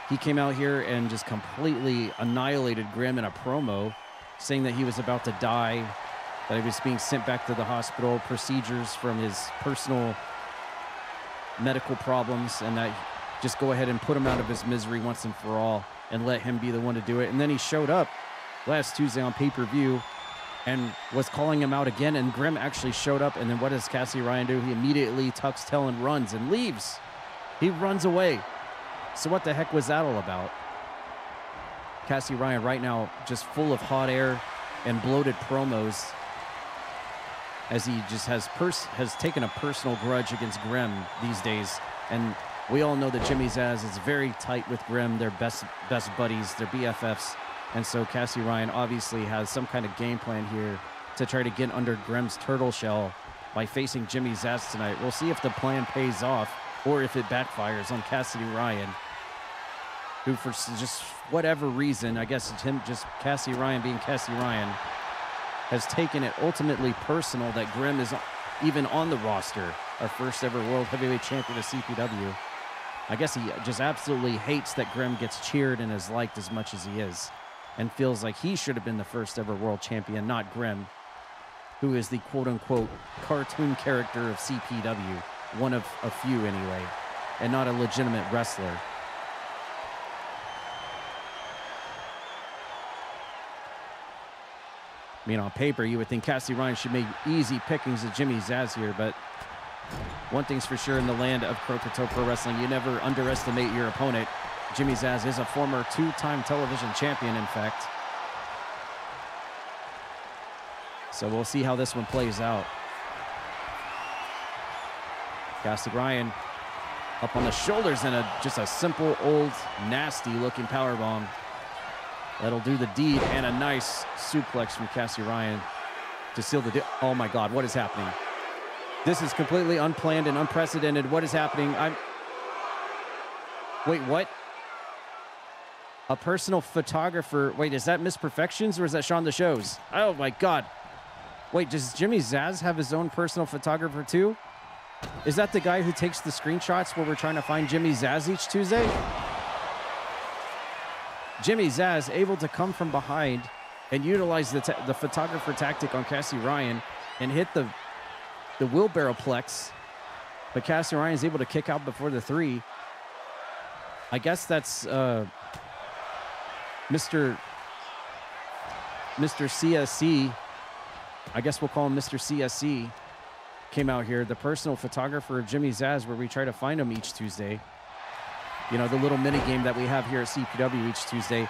Speaker 3: he came out here and just completely annihilated Grimm in a promo, saying that he was about to die, that he was being sent back to the hospital, procedures from his personal medical problems, and that just go ahead and put him out of his misery once and for all and let him be the one to do it. And then he showed up last Tuesday on pay-per-view and was calling him out again, and Grimm actually showed up. And then what does Cassidy Ryan do? He immediately tucks tail and runs and leaves. He runs away. So what the heck was that all about? Cassidy Ryan right now just full of hot air and bloated promos, as he just has taken a personal grudge against Grimm these days. And We all know that Jimmy Zazz is very tight with Grimm. They're best buddies. They're BFFs. And so Cassie Ryan obviously has some kind of game plan here to try to get under Grimm's turtle shell by facing Jimmy Zazz tonight. We'll see if the plan pays off or if it backfires on Cassidy Ryan, who for just whatever reason, I guess it's him, just Cassie Ryan being Cassie Ryan, has taken it ultimately personal that Grimm is even on the roster, our first ever World Heavyweight Champion of CPW. I guess he just absolutely hates that Grimm gets cheered and is liked as much as he is, and feels like he should have been the first ever world champion, not Grimm, who is the quote-unquote cartoon character of CPW, one of a few anyway, and not a legitimate wrestler. I mean, on paper, you would think Cassie Ryan should make easy pickings of Jimmy Zazz here, but one thing's for sure in the land of Croakitoad Pro Wrestling, you never underestimate your opponent. Jimmy Zazz is a former two-time television champion, in fact. So we'll see how this one plays out. Cassie Ryan up on the shoulders and just a simple, old, nasty-looking powerbomb. That'll do the deed, and a nice suplex from Cassie Ryan to seal the deal. Oh my God, what is happening? This is completely unplanned and unprecedented. What is happening? Wait, what? A personal photographer. Wait, is that Miss Perfections or is that Sean the Shows? Oh my God. Wait, does Jimmy Zazz have his own personal photographer too? Is that the guy who takes the screenshots where we're trying to find Jimmy Zazz each Tuesday? Jimmy Zazz able to come from behind and utilize the photographer tactic on Cassie Ryan and hit the wheelbarrow plex, but Cassie Ryan is able to kick out before the 3. I guess that's Mr. CSC. I guess we'll call him Mr. CSC. Came out here, the personal photographer of Jimmy Zazz, where we try to find him each Tuesday. You know, the little mini game that we have here at CPW each Tuesday.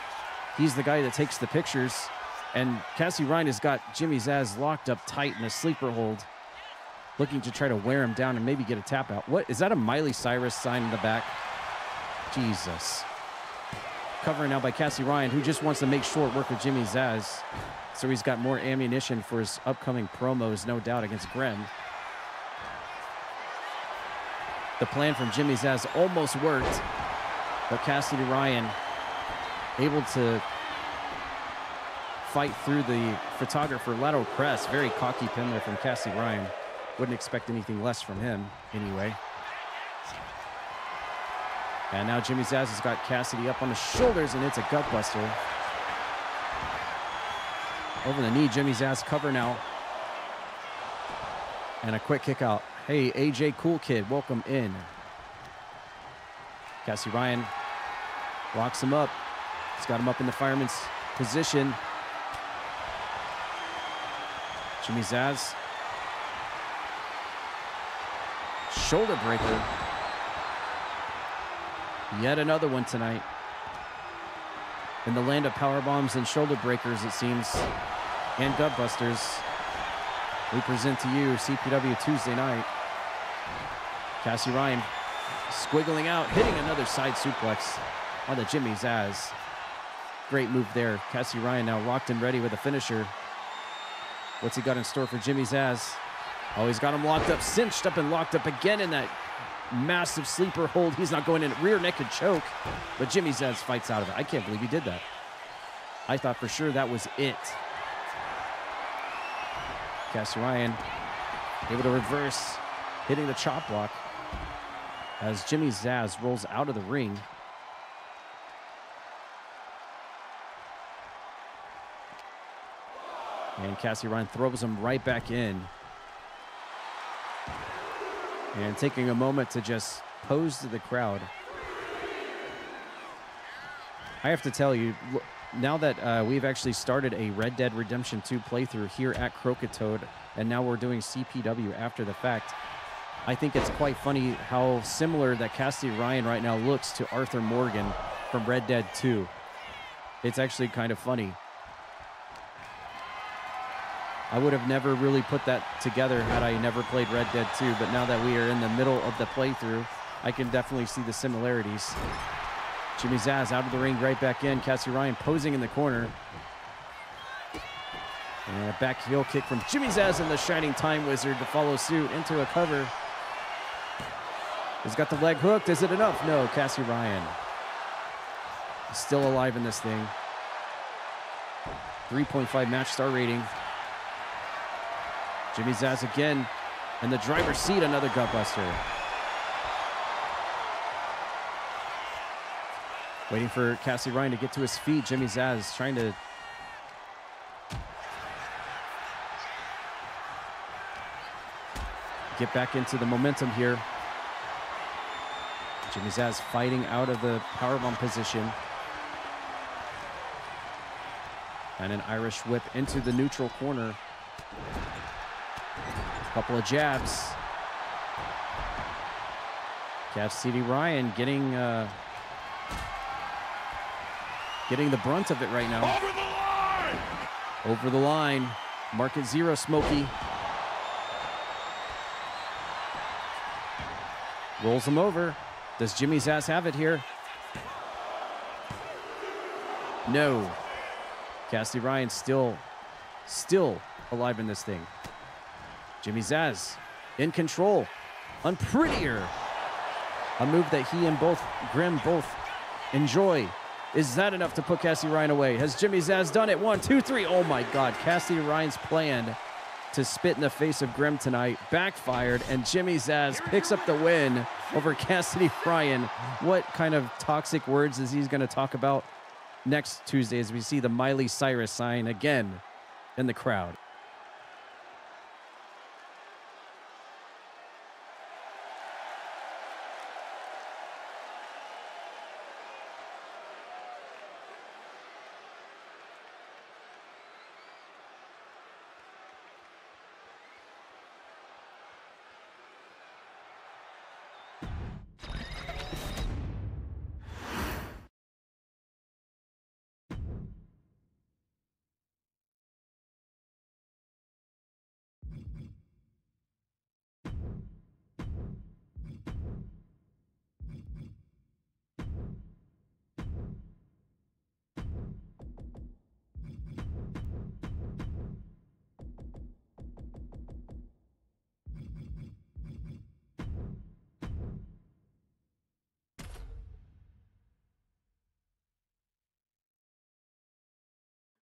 Speaker 3: He's the guy that takes the pictures, and Cassie Ryan has got Jimmy Zazz locked up tight in a sleeper hold, looking to try to wear him down and maybe get a tap out. What is that, a Miley Cyrus sign in the back? Jesus. Covering now by Cassie Ryan, who just wants to make short work with Jimmy Zazz. So he's got more ammunition for his upcoming promos, no doubt, against Grimm. The plan from Jimmy Zazz almost worked, but Cassidy Ryan able to fight through the photographer lateral press. Very cocky pin there from Cassie Ryan. Wouldn't expect anything less from him anyway. And now Jimmy Zazz has got Cassidy up on the shoulders, and it's a gut buster. Over the knee, Jimmy Zazz cover now. And a quick kick out. Hey, AJ Cool Kid, welcome in. Cassie Ryan locks him up. He's got him up in the fireman's position. Jimmy Zazz. Shoulder breaker. Yet another one tonight. In the land of power bombs and shoulder breakers, it seems, and gut busters, we present to you CPW Tuesday night. Cassie Ryan squiggling out, hitting another side suplex on the Jimmy Zazz. Great move there. Cassie Ryan now locked and ready with a finisher. What's he got in store for Jimmy Zazz? Oh, he's got him locked up, cinched up and locked up again in that massive sleeper hold. He's not going in, rear naked choke, but Jimmy Zazz fights out of it. I can't believe he did that. I thought for sure that was it. Cassie Ryan able to reverse, hitting the chop block as Jimmy Zazz rolls out of the ring. And Cassie Ryan throws him right back in. And taking a moment to just pose to the crowd. I have to tell you, now that we've actually started a Red Dead Redemption 2 playthrough here at Croakitoad, and now we're doing CPW after the fact, I think it's quite funny how similar that Cassidy Ryan right now looks to Arthur Morgan from Red Dead 2. It's actually kind of funny. I would have never really put that together had I never played Red Dead 2, but now that we are in the middle of the playthrough, I can definitely see the similarities. Jimmy Zazz out of the ring, right back in. Cassie Ryan posing in the corner. And a back heel kick from Jimmy Zazz and the Shining Time Wizard to follow suit into a cover. He's got the leg hooked. Is it enough? No, Cassie Ryan still alive in this thing. 3.5 match star rating. Jimmy Zazz again. And the driver's seat, another gutbuster. Waiting for Cassie Ryan to get to his feet. Jimmy Zazz trying to get back into the momentum here. Jimmy Zazz fighting out of the powerbomb position. And an Irish whip into the neutral corner. Couple of jabs. Cassidy Ryan getting the brunt of it right now.
Speaker 6: Over the line!
Speaker 3: Over the line. Mark it 0, Smokey. Rolls him over. Does Jimmy Zazz have it here? No. Cassidy Ryan still alive in this thing. Jimmy Zazz in control. Unprettier. A move that he and Grim both enjoy. Is that enough to put Cassidy Ryan away? Has Jimmy Zazz done it? 1, 2, 3. Oh my God. Cassidy Ryan's plan to spit in the face of Grim tonight backfired, and Jimmy Zazz picks up the win over Cassidy Ryan. What kind of toxic words is he going to talk about next Tuesday as we see the Miley Cyrus sign again in the crowd?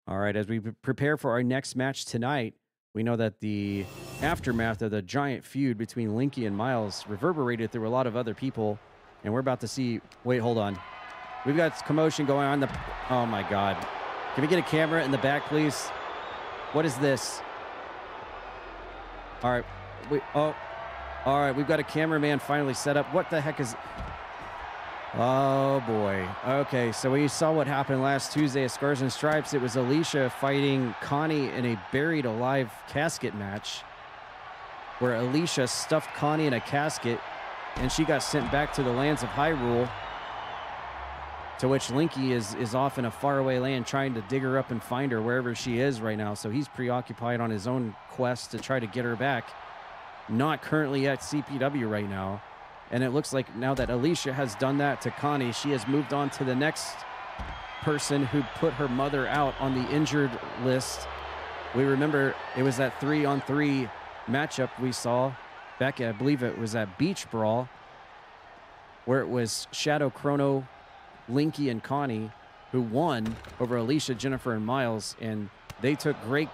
Speaker 3: All right, as we prepare for our next match tonight, we know that the aftermath of the giant feud between Linky and Miles reverberated through a lot of other people, and we're about to see... Wait, hold on. We've got commotion going on. Oh, my God. Can we get a camera in the back, please? What is this? All right. All right, we've got a cameraman finally set up. What the heck is... Oh, boy. Okay, so we saw what happened last Tuesday at Scars and Stripes. It was Alicia fighting Connie in a buried alive casket match where Alicia stuffed Connie in a casket and she got sent back to the lands of Hyrule, to which Linky is off in a faraway land trying to dig her up and find her wherever she is right now. So he's preoccupied on his own quest to try to get her back. Not currently at CPW right now. And it looks like now that Alicia has done that to Connie, she has moved on to the next person who put her mother out on the injured list. We remember it was that 3-on-3 matchup we saw back at, I believe it was at Beach Brawl, where it was Shadow, Chrono, Linky, and Connie who won over Alicia, Jennifer, and Miles. And they took great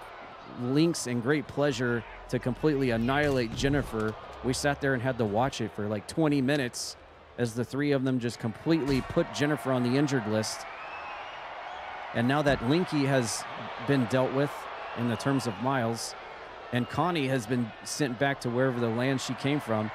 Speaker 3: links and great pleasure to completely annihilate Jennifer. We sat there and had to watch it for like 20 minutes as the three of them just completely put Jennifer on the injured list. And now that Linky has been dealt with in the terms of Miles, and Connie has been sent back to wherever the land she came from,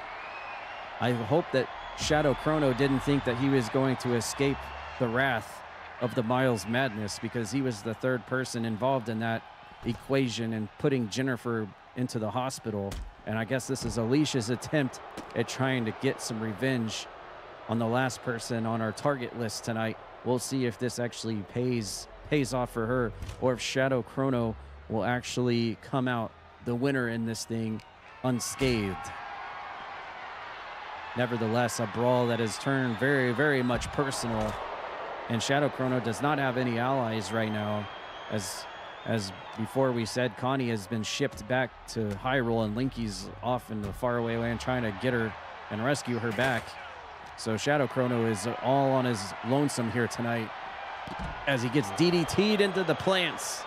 Speaker 3: I hope that Shadow Chrono didn't think that he was going to escape the wrath of the Miles madness, because he was the third person involved in that equation and putting Jennifer into the hospital. And I guess this is Alicia's attempt at trying to get some revenge on the last person on our target list tonight. We'll see if this actually pays off for her, or if Shadow Chrono will actually come out the winner in this thing unscathed. Nevertheless, a brawl that has turned very, very much personal. And Shadow Chrono does not have any allies right now. As before we said, Connie has been shipped back to Hyrule, and Linky's off in the faraway land trying to get her and rescue her back. So Shadow Chrono is all on his lonesome here tonight as he gets DDT'd into the plants.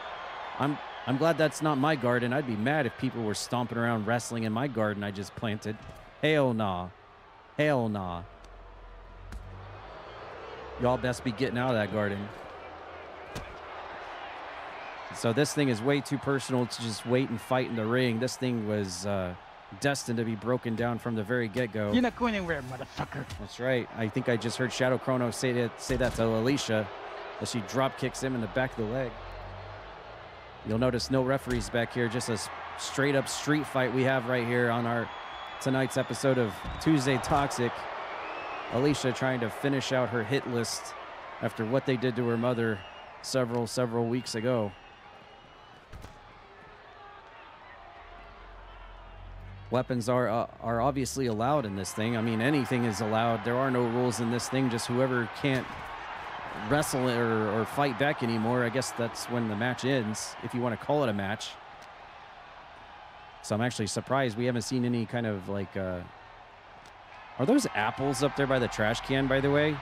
Speaker 3: I'm glad that's not my garden. I'd be mad if people were stomping around wrestling in my garden I just planted. Hell nah. Hell nah. Y'all best be getting out of that garden. So this thing is way too personal to just wait and fight in the ring. This thing was destined to be broken down from the very get-go.
Speaker 8: You're not going anywhere, motherfucker.
Speaker 3: That's right. I think I just heard Shadow Chrono say that to Alicia as she drop kicks him in the back of the leg. You'll notice no referees back here, just a straight-up street fight we have right here on our tonight's episode of Tuesday Toxic. Alicia trying to finish out her hit list after what they did to her mother several weeks ago. Weapons are obviously allowed in this thing. I mean, anything is allowed. There are no rules in this thing. Just whoever can't wrestle or fight back anymore, I guess that's when the match ends, if you want to call it a match. So I'm actually surprised we haven't seen any kind of like... Are those apples up there by the trash can, by the way?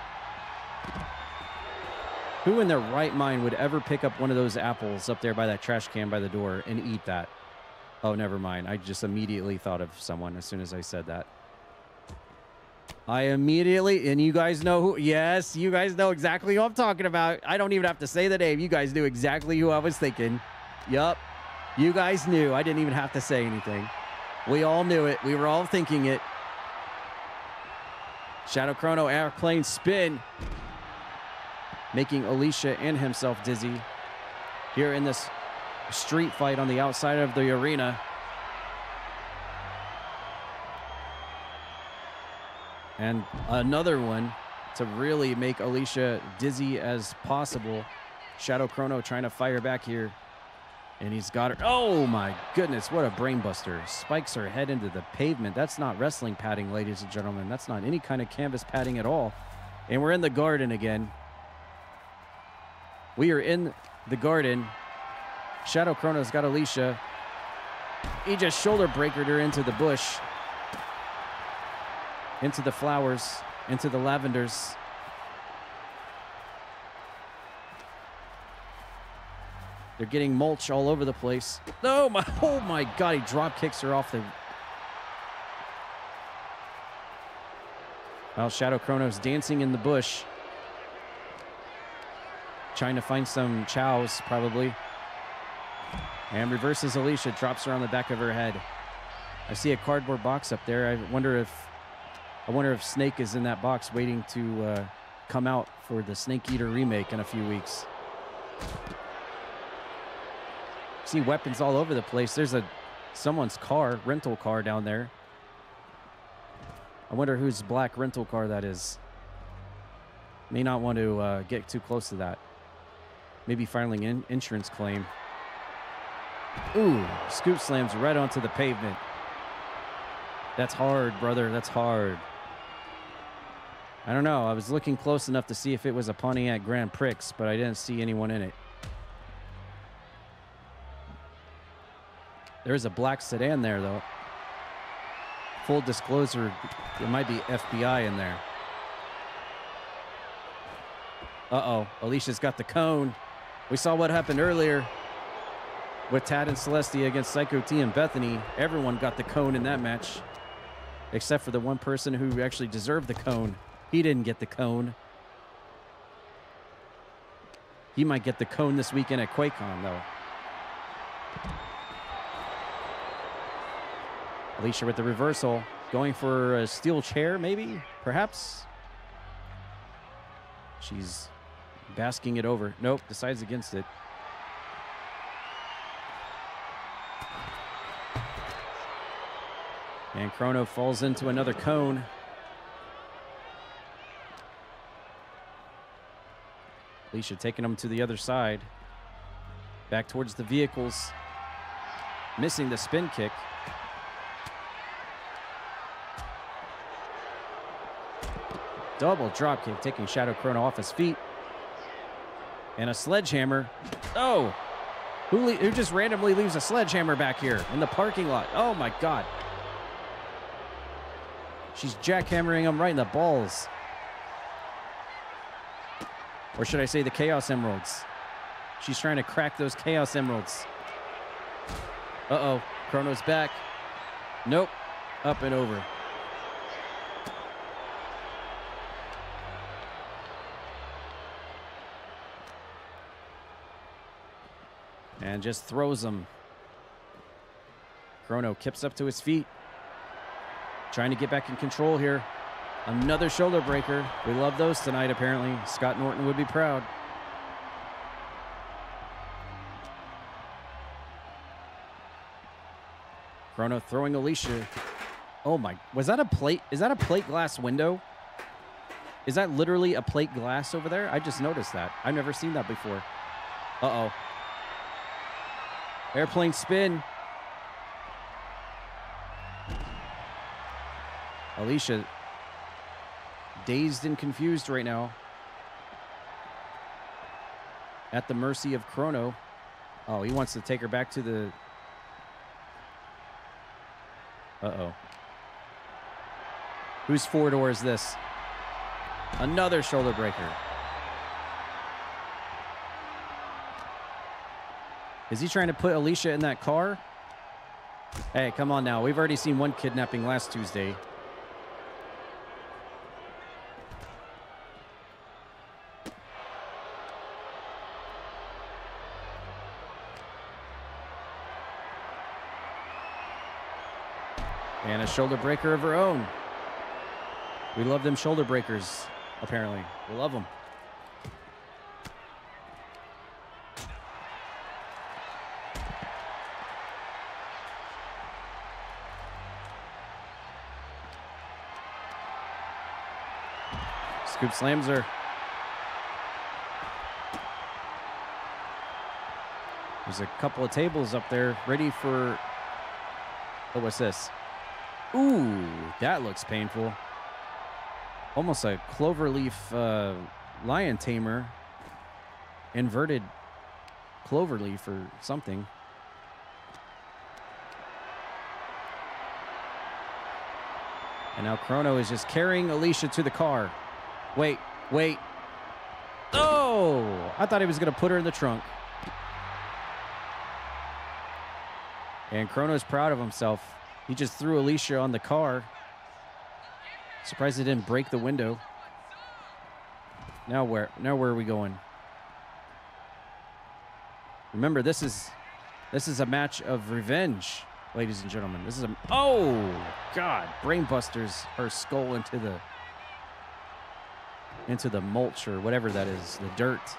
Speaker 3: Who in their right mind would ever pick up one of those apples up there by that trash can by the door and eat that? Oh, never mind. I just immediately thought of someone as soon as I said that. I immediately, and you guys know who, yes, you guys know exactly who I'm talking about. I don't even have to say the name. You guys knew exactly who I was thinking. Yup. You guys knew. I didn't even have to say anything. We all knew it. We were all thinking it. Shadow Chrono airplane spin, making Alicia and himself dizzy here in this street fight on the outside of the arena. And another one to really make Alicia dizzy as possible. Shadow Chrono trying to fire back here. And he's got her. Oh my goodness, what a brainbuster. Spikes her head into the pavement. That's not wrestling padding, ladies and gentlemen. That's not any kind of canvas padding at all. And we're in the garden again. We are in the garden. Shadow Chrono's got Alicia. He just shoulder breakered her into the bush. Into the flowers. Into the lavenders. They're getting mulch all over the place. Oh my God, he drop kicks her off the... Well, Shadow Chrono's dancing in the bush. Trying to find some chows, probably. And reverses Alicia, drops her on the back of her head. I see a cardboard box up there. I wonder if Snake is in that box waiting to come out for the Snake Eater remake in a few weeks. See weapons all over the place. There's someone's car, rental car down there. I wonder whose black rental car that is. May not want to get too close to that. Maybe filing an insurance claim. Ooh, scoop slams right onto the pavement. That's hard, brother. That's hard. I don't know. I was looking close enough to see if it was a Pontiac Grand Prix, but I didn't see anyone in it. There is a black sedan there, though. Full disclosure, there might be FBI in there. Uh-oh, Alicia's got the cone. We saw what happened earlier with Tad and Celestia against Psycho T and Bethany. Everyone got the cone in that match, except for the one person who actually deserved the cone. He didn't get the cone. He might get the cone this weekend at QuakeCon, though. Alicia with the reversal, going for a steel chair, maybe, perhaps. She's basking it over. Nope, decides against it. And Chrono falls into another cone. Alicia taking him to the other side. Back towards the vehicles. Missing the spin kick. double drop kick, taking Shadow Chrono off his feet. And a sledgehammer. Oh, who just randomly leaves a sledgehammer back here in the parking lot? Oh my God. She's jackhammering him right in the balls. Or should I say the Chaos Emeralds? She's trying to crack those Chaos Emeralds. Uh-oh, Chrono's back. Nope, up and over. And just throws him. Chrono kips up to his feet. Trying to get back in control here. Another shoulder breaker. We love those tonight, apparently. Scott Norton would be proud. Chrono throwing Alicia. Oh my, was that a plate? Is that a plate glass window? Is that literally a plate glass over there? I just noticed that. I've never seen that before. Uh-oh. Airplane spin. Alicia, dazed and confused right now. At the mercy of Chrono. Oh, he wants to take her back to the... Uh-oh. Whose four-door is this? Another shoulder breaker. Is he trying to put Alicia in that car? Hey, come on now. We've already seen one kidnapping last Tuesday. And a shoulder breaker of her own. We love them shoulder breakers, apparently. We love them. Scoop slams her. There's a couple of tables up there ready for... Oh, what's this? Ooh, that looks painful. Almost a cloverleaf lion tamer. Inverted cloverleaf or something. And now Chrono is just carrying Alicia to the car. Wait, wait. Oh, I thought he was going to put her in the trunk. And Chrono's proud of himself. He just threw Alicia on the car. Surprised it didn't break the window. Now where are we going? Remember, this is a match of revenge, ladies and gentlemen. This is a... Oh, God. Brainbusters her skull into the mulch or whatever that is, the dirt.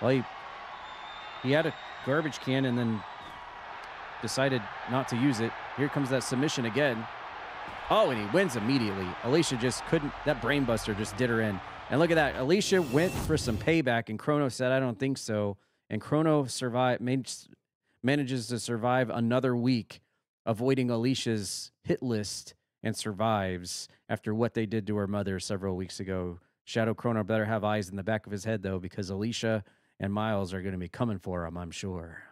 Speaker 3: Well, he had a garbage can and then decided not to use it. Here comes that submission again. Oh, and he wins immediately. Alicia just couldn't... That brainbuster just did her in. And look at that. Alicia went for some payback, and Chrono said, I don't think so. And Chrono manages to survive another week, avoiding Alicia's hit list, and survives after what they did to her mother several weeks ago. Shadow Chrono better have eyes in the back of his head, though, because Alicia and Miles are going to be coming for him, I'm sure.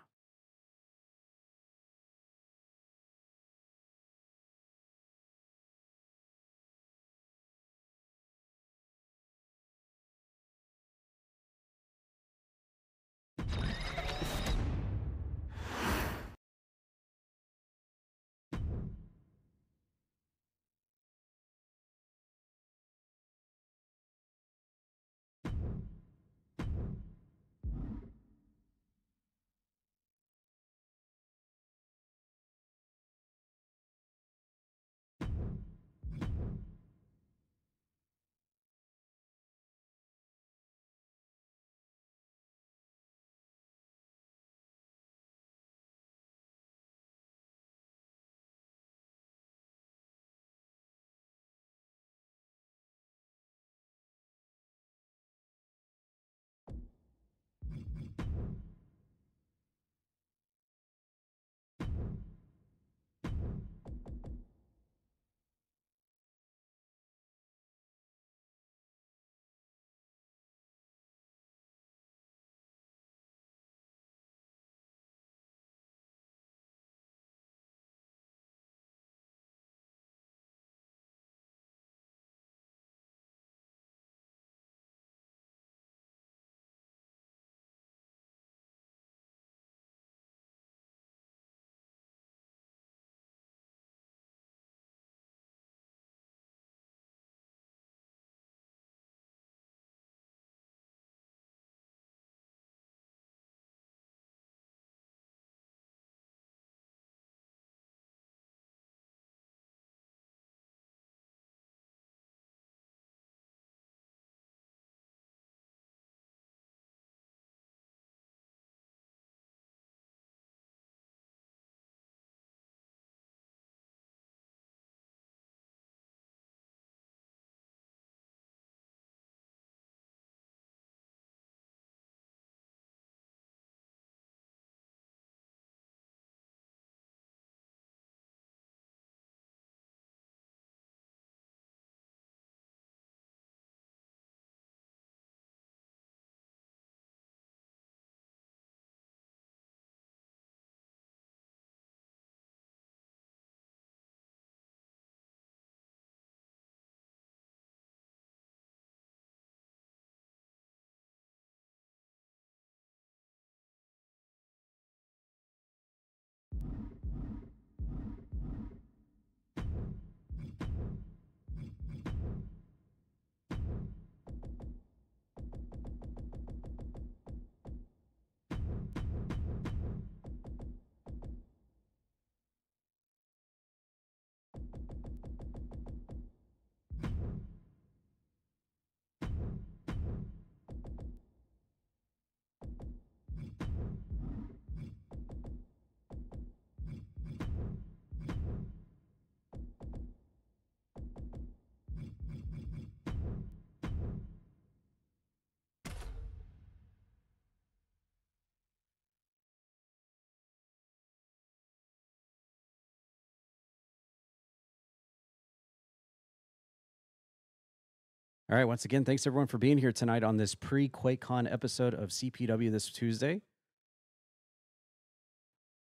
Speaker 3: All right, once again, thanks everyone for being here tonight on this pre-QuakeCon episode of CPW this Tuesday.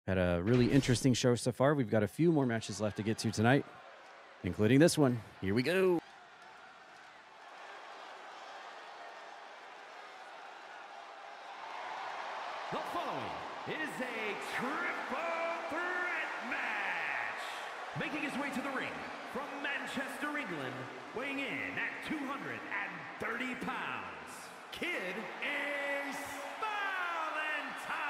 Speaker 3: Had a really interesting show so far. We've got a few more matches left to get to tonight, including this one. Here we go.
Speaker 2: The following is a triple threat match. Making his way to the ring from Manchester, England, weighing in at 230 pounds, Kid is Valentine.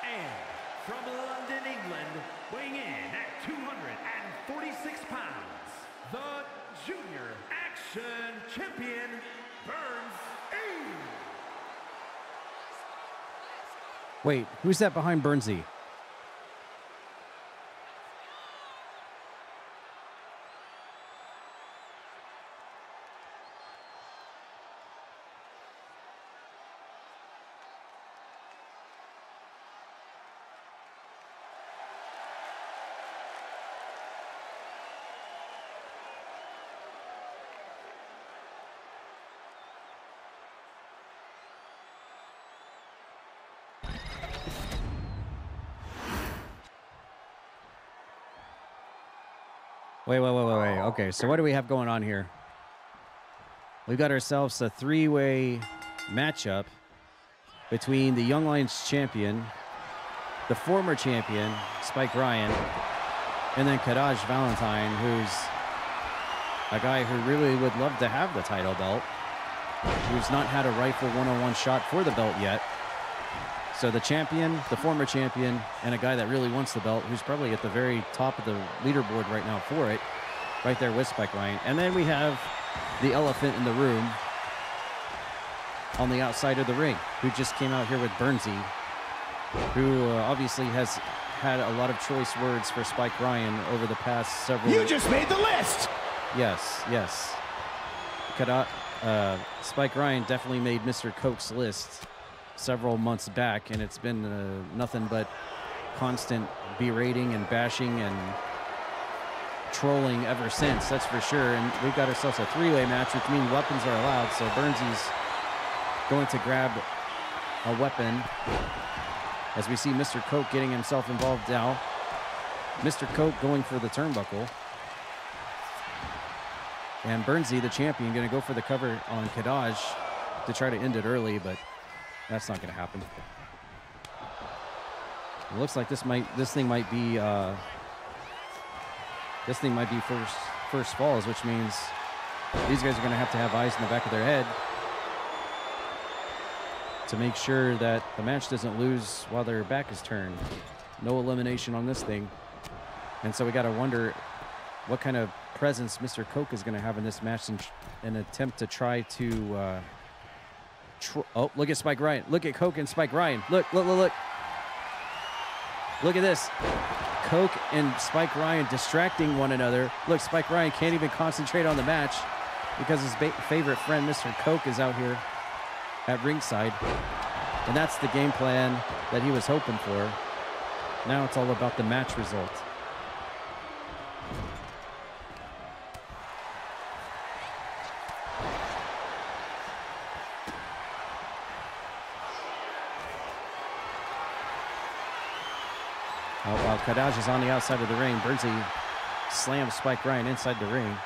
Speaker 2: And from London, England, weighing in at 246 pounds, the Junior Action Champion, Burnsy.
Speaker 3: Wait, who's that behind Burnsy? Wait. Okay, so what do we have going on here? We've got ourselves a three-way matchup between the Young Lions champion, the former champion, Spike Ryan, and then Kadaj Valentine, who's a guy who really would love to have the title belt, who's not had a rightful one-on-one shot for the belt yet. So the champion, the former champion, and a guy that really wants the belt, who's probably at the very top of the leaderboard right now for it, right there with Spike Ryan. And then we have the elephant in the room on the outside of the ring, who just came out here with Burnsy, who obviously has had a lot of choice words for Spike Ryan over the past several...
Speaker 6: You just made the list!
Speaker 3: Yes. Spike Ryan definitely made Mr. Coke's list several months back, and it's been nothing but constant berating and bashing and trolling ever since, that's for sure. And we've got ourselves a three-way match, which means weapons are allowed. So Burnsy's going to grab a weapon as we see Mr. Coke getting himself involved now. Mr. Coke going for the turnbuckle. And Burnsy, the champion, going to go for the cover on Kadaj to try to end it early, but that's not going to happen. It looks like this thing might be first falls, which means these guys are going to have eyes in the back of their head to make sure that the match doesn't lose while their back is turned. No elimination on this thing. And so we got to wonder what kind of presence Mr. Coke is going to have in this match in an attempt to try to... oh, look at Spike Ryan. Look at Coke and Spike Ryan. Look. Look at this. Coke and Spike Ryan distracting one another. Look, Spike Ryan can't even concentrate on the match because his favorite friend, Mr. Coke, is out here at ringside. And that's the game plan that he was hoping for. Now it's all about the match result. While Kadaj is on the outside of the ring, Burnsy slams Spike Ryan inside the ring.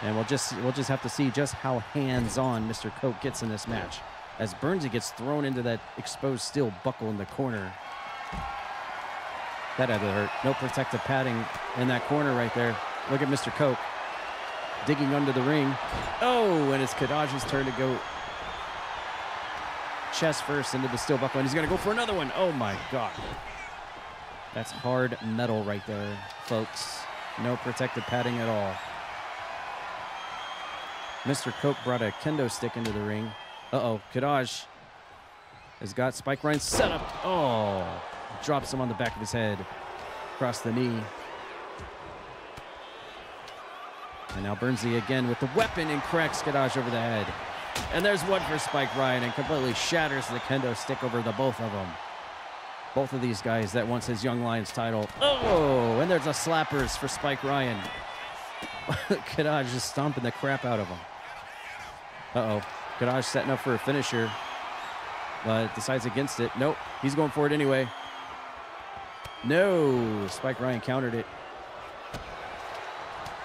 Speaker 3: And we'll just have to see just how hands-on Mr. Coke gets in this match as Burnsy gets thrown into that exposed steel buckle in the corner. That had to hurt. No protective padding in that corner right there. Look at Mr. Coke digging under the ring. Oh, and it's Kadaj's turn to go chest first into the steel buckle, and he's going to go for another one. Oh, my God. That's hard metal right there, folks. No protective padding at all. Mr. Coke brought a kendo stick into the ring. Uh-oh, Kadaj has got Spike Ryan set up. Oh, drops him on the back of his head, across the knee. And now Burnsy again with the weapon and cracks Kadaj over the head. And there's one for Spike Ryan and completely shatters the kendo stick over the both of them. Both of these guys that wants his Young Lions title. Oh, and there's a slappers for Spike Ryan. Kadaj just stomping the crap out of him. Uh-oh. Kadaj setting up for a finisher, but decides against it. Nope, he's going for it anyway. No, Spike Ryan countered it.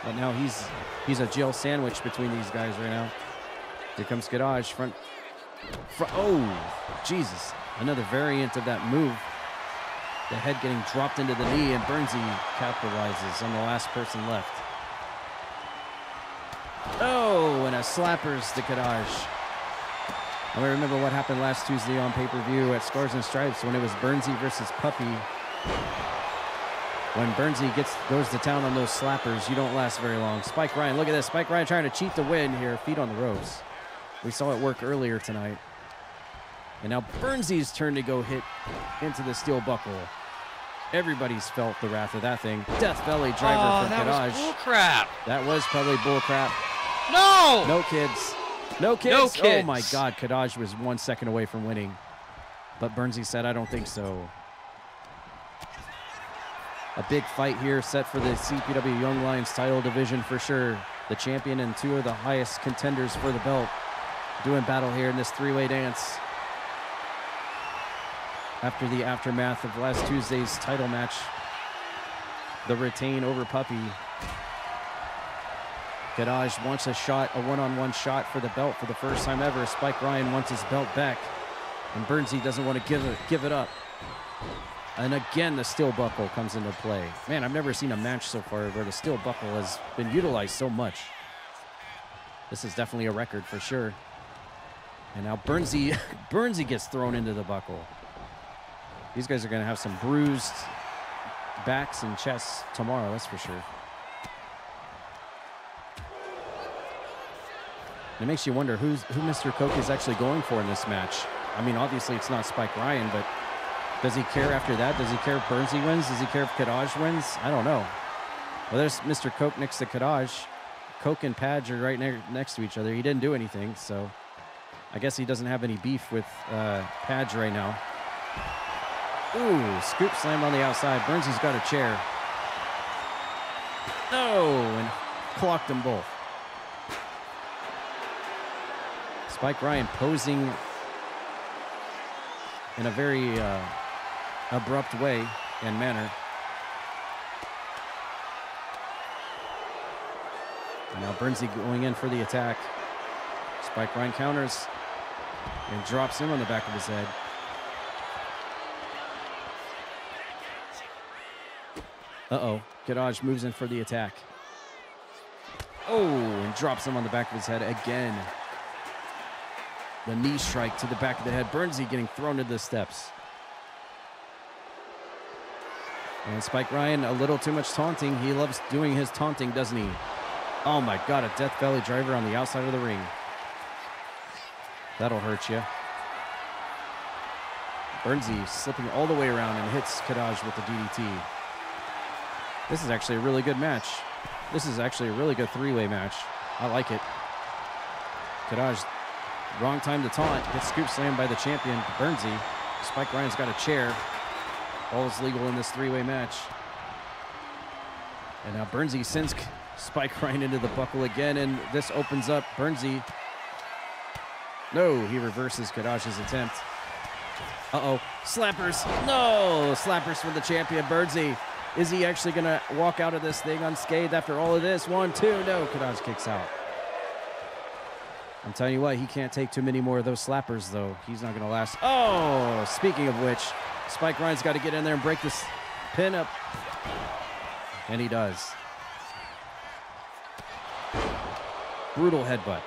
Speaker 3: But now he's a jail sandwich between these guys right now. Here comes Kadaj, front. Oh, Jesus. Another variant of that move. The head getting dropped into the knee, and Burnsy capitalizes on the last person left. Oh, and a slappers to Kadaj. I remember what happened last Tuesday on pay-per-view at Scars and Stripes when it was Burnsy versus Puppy. When Burnsy goes to town on those slappers, you don't last very long. Spike Ryan, look at this. Spike Ryan trying to cheat the win here. Feet on the ropes. We saw it work earlier tonight. And now Burnsy's turn to go hit into the steel buckle. Everybody's felt the wrath of that thing. Death Belly driver from Kadaj.
Speaker 1: That was bullcrap.
Speaker 3: That was probably bullcrap.
Speaker 1: No!
Speaker 3: No kids. No kids.
Speaker 1: No kids.
Speaker 3: Oh my God, Kadaj was 1 second away from winning. But Burnsy said, I don't think so. A big fight here set for the CPW Young Lions title division for sure. The champion and two of the highest contenders for the belt doing battle here in this three-way dance. After the aftermath of last Tuesday's title match, the Retain over Puppy. Kadaj wants a shot, a one-on-one shot for the belt for the first time ever. Spike Ryan wants his belt back, and Burnsy doesn't want to give it up. And again, the steel buckle comes into play. Man, I've never seen a match so far where the steel buckle has been utilized so much. This is definitely a record for sure. And now Burnsy gets thrown into the buckle. These guys are going to have some bruised backs and chests tomorrow, that's for sure. It makes you wonder who Mr. Coke is actually going for in this match. I mean, obviously it's not Spike Ryan, but does he care after that? Does he care if Burnsy wins? Does he care if Kadaj wins? I don't know. Well, there's Mr. Coke next to Kadaj. Coke and Padge are right next to each other. He didn't do anything, so I guess he doesn't have any beef with Padge right now. Ooh, scoop slammed on the outside. Burnsy's got a chair. No, and clocked them both. Spike Ryan posing in a very abrupt way and manner. And now Burnsy going in for the attack. Spike Ryan counters and drops him on the back of his head. Uh-oh. Kadaj moves in for the attack. Oh, and drops him on the back of his head again. The knee strike to the back of the head. Burnsy getting thrown to the steps. And Spike Ryan, a little too much taunting. He loves doing his taunting, doesn't he? Oh my God, a Death Valley driver on the outside of the ring. That'll hurt you. Burnsy slipping all the way around and hits Kadaj with the DDT. This is actually a really good match. This is actually a really good three-way match. I like it. Kadaj, wrong time to taunt. Gets scoop slammed by the champion, Burnsy. Spike Ryan's got a chair. All is legal in this three-way match. And now Burnsy sends Spike Ryan into the buckle again, and this opens up Burnsy. No, he reverses Kadaj's attempt. Uh-oh, slappers. No, slappers for the champion, Burnsy. Is he actually going to walk out of this thing unscathed after all of this? 1, 2, no, Kadaj kicks out. I'm telling you what, he can't take too many more of those slappers, though. He's not going to last. Oh, speaking of which, Spike Ryan's got to get in there and break this pin up. And he does. Brutal headbutt.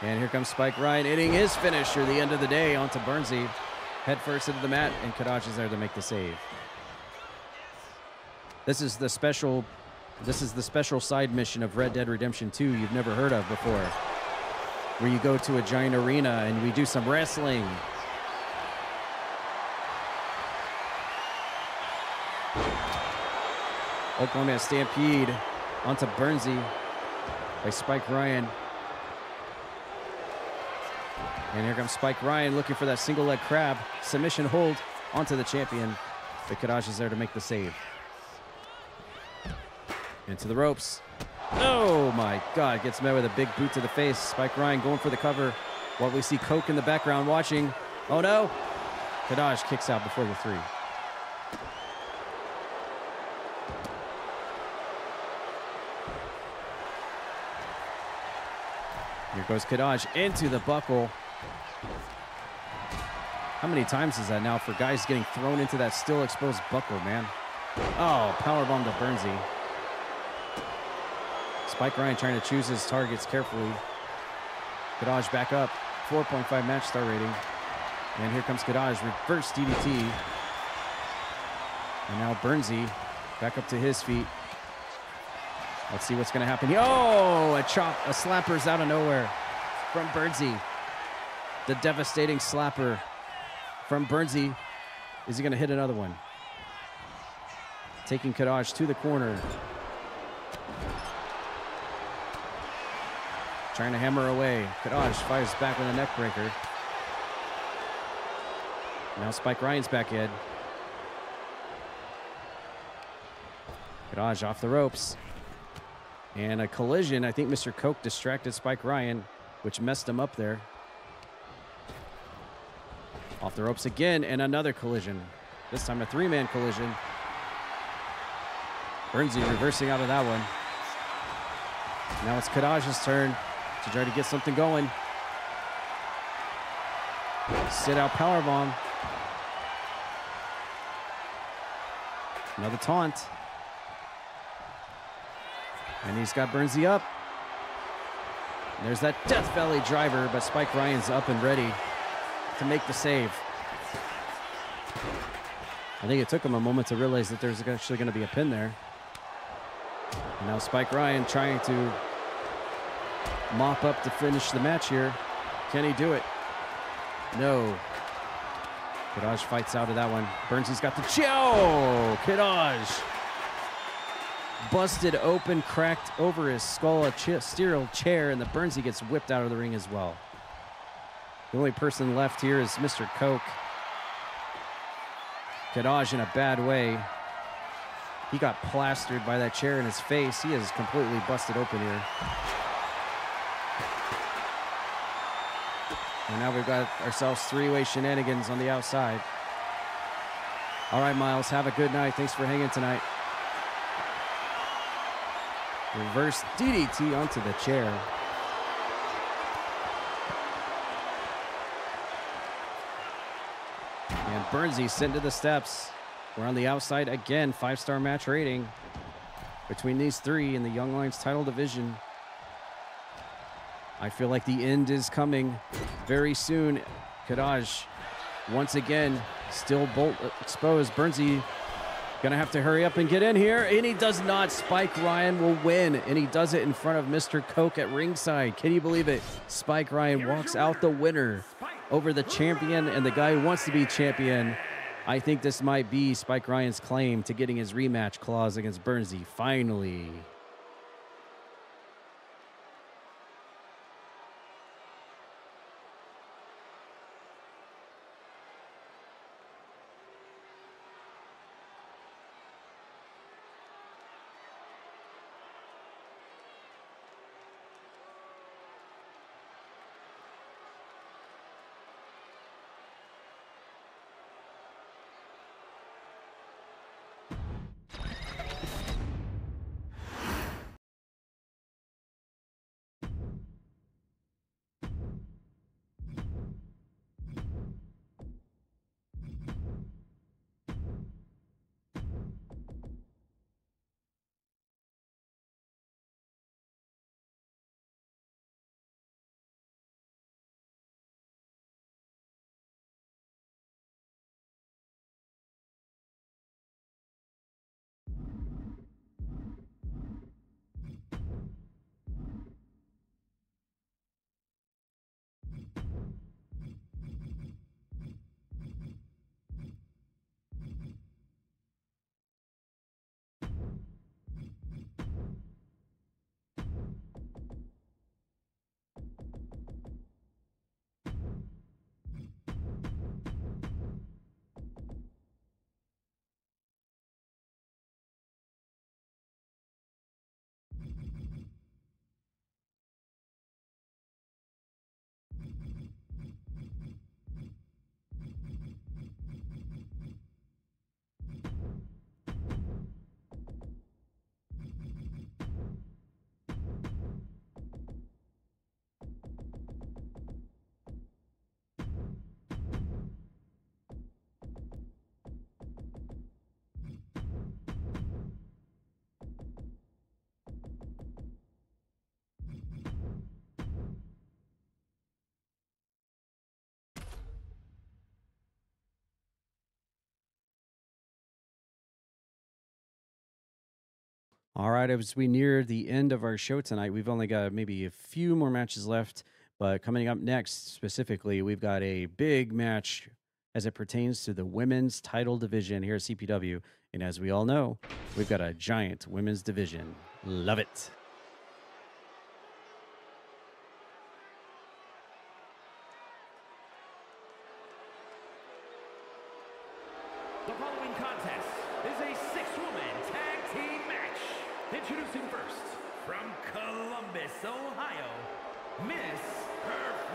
Speaker 3: And here comes Spike Ryan hitting his finisher, the end of the day, onto Burnsy. Head first into the mat, and Kadaj is there to make the save. This is the special side mission of Red Dead Redemption 2 you've never heard of before, where you go to a giant arena and we do some wrestling. Oklahoma Stampede onto Burnsy by Spike Ryan. And here comes Spike Ryan looking for that single leg crab. Submission hold onto the champion. But Kadaj is there to make the save. Into the ropes. Oh my God, gets met with a big boot to the face. Spike Ryan going for the cover while we see Coke in the background watching. Oh no. Kadaj kicks out before the 3. Here goes Kadaj into the buckle. How many times is that now for guys getting thrown into that still exposed buckle, man? Oh, powerbomb to Burnsy. Spike Ryan trying to choose his targets carefully. Kadaj back up. 4.5 match star rating. And here comes Kadaj, reverse DDT. And now Burnsy back up to his feet. Let's see what's going to happen. Oh, a chop, a slapper's out of nowhere from Burnsy. The devastating slapper from Burnsy. Is he going to hit another one? Taking Kadaj to the corner. Trying to hammer away. Kadaj fires back with a neck breaker. Now Spike Ryan's back in. Kadaj off the ropes. And a collision. I think Mr. Coke distracted Spike Ryan, which messed him up there. Off the ropes again, and another collision. This time a 3-man collision. Burnsy reversing out of that one. Now it's Kadaj's turn to try to get something going. Sit out powerbomb. Another taunt. And he's got Burnsy up. And there's that Death Valley driver, but Spike Ryan's up and ready to make the save. I think it took him a moment to realize that there's actually going to be a pin there. And now Spike Ryan trying to mop up to finish the match here. Can he do it? No. Kadaj fights out of that one. Burnsy's got the chill. Kadaj busted open, cracked over his skull, a steel chair, and the Burnsy gets whipped out of the ring as well. The only person left here is Mr. Coke. Kadaj in a bad way. He got plastered by that chair in his face. He is completely busted open here. And now we've got ourselves three-way shenanigans on the outside. All right, Miles, have a good night. Thanks for hanging tonight. Reverse DDT onto the chair. And Burnsy sent to the steps. We're on the outside again. 5-star match rating between these three in the Young Lions title division. I feel like the end is coming very soon. Kadaj, once again, still bolt exposed. Burnsy gonna have to hurry up and get in here, and he does not. Spike Ryan will win, and he does it in front of Mr. Coke at ringside. Can you believe it? Spike Ryan walks out the winner over the champion and the guy who wants to be champion. I think this might be Spike Ryan's claim to getting his rematch clause against Burnsy, finally. All right, as we near the end of our show tonight, we've only got maybe a few more matches left, but coming up next, specifically, we've got a big match as it pertains to the women's title division here at CPW. And as we all know, we've got a giant women's division. Love it.
Speaker 2: The following contest is a 6-woman tag team match. Introducing first, from Columbus, Ohio, Miss Perfect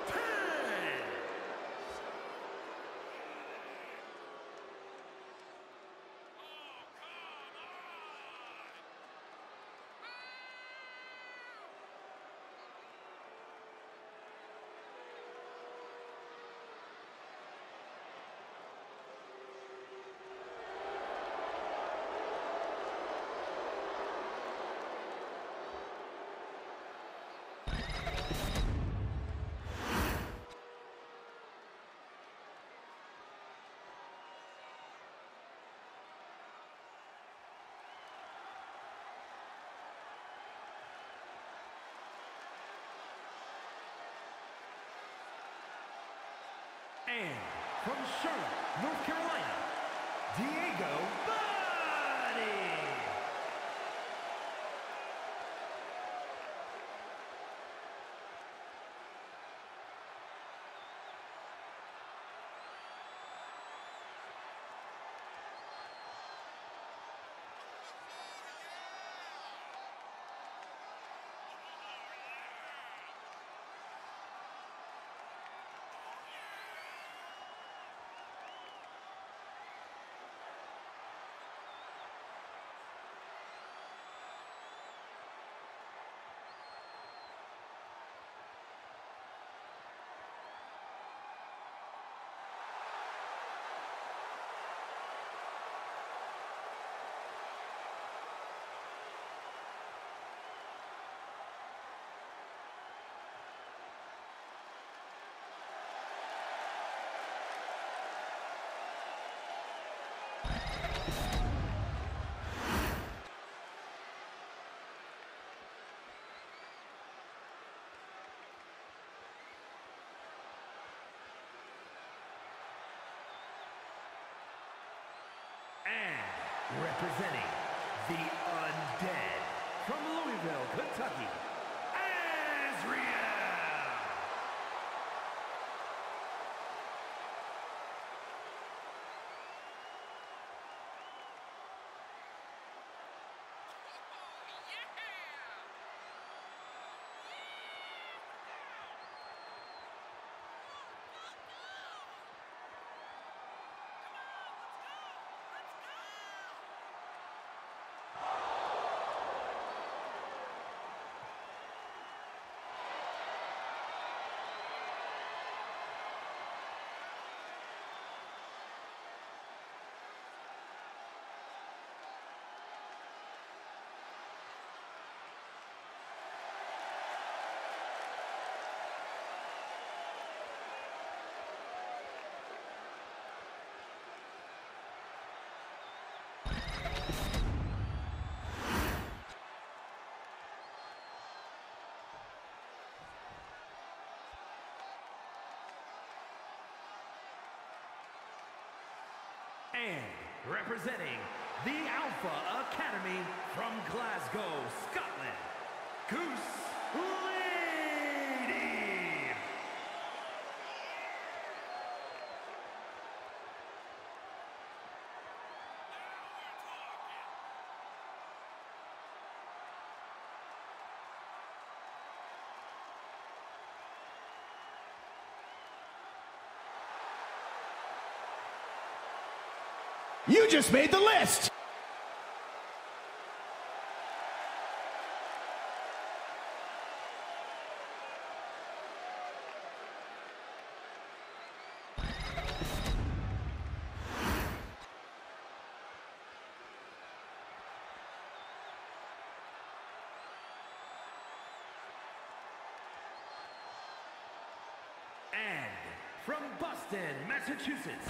Speaker 2: 10. And from Charlotte, North Carolina, Discobnny. And representing the Undead from Louisville, Kentucky, Ashterial. And representing the Alpha Academy from Glasgow, Scotland, Goose Lady.
Speaker 6: You just made the list!
Speaker 2: And from Boston, Massachusetts,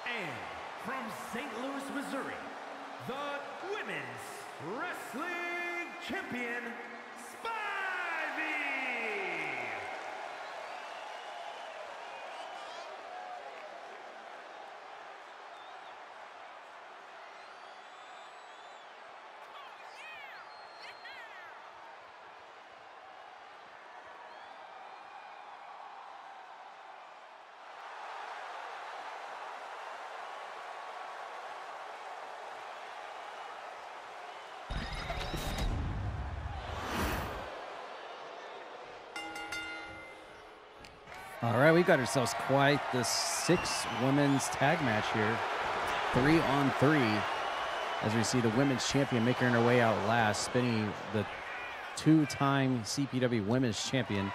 Speaker 2: and from St. Louis, Missouri, the Women's Wrestling Champion, Spivey!
Speaker 3: All right, we've got ourselves quite the 6 women's tag match here. 3-on-3. As we see the women's champion making her way out last. Spinny, the 2-time CPW women's champion.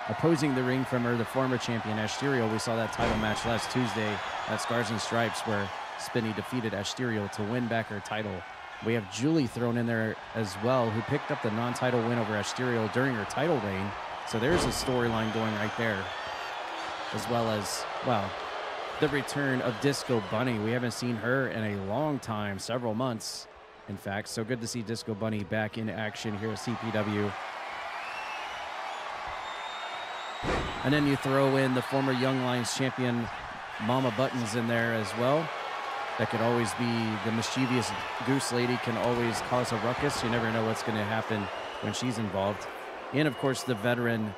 Speaker 3: Opposing the ring from her, the former champion, Ashterial. We saw that title match last Tuesday at Scars and Stripes where Spinny defeated Ashterial to win back her title. We have Julie thrown in there as well, who picked up the non-title win over Ashterial during her title reign. So there's a storyline going right there. As well as, well, the return of Discobnny. We haven't seen her in a long time, several months, in fact. So good to see Discobnny back in action here at CPW. And then you throw in the former Young Lions champion, Mama Buttons, in there as well. That could always be the mischievous goose lady, can always cause a ruckus. You never know what's going to happen when she's involved. And, of course, the veteran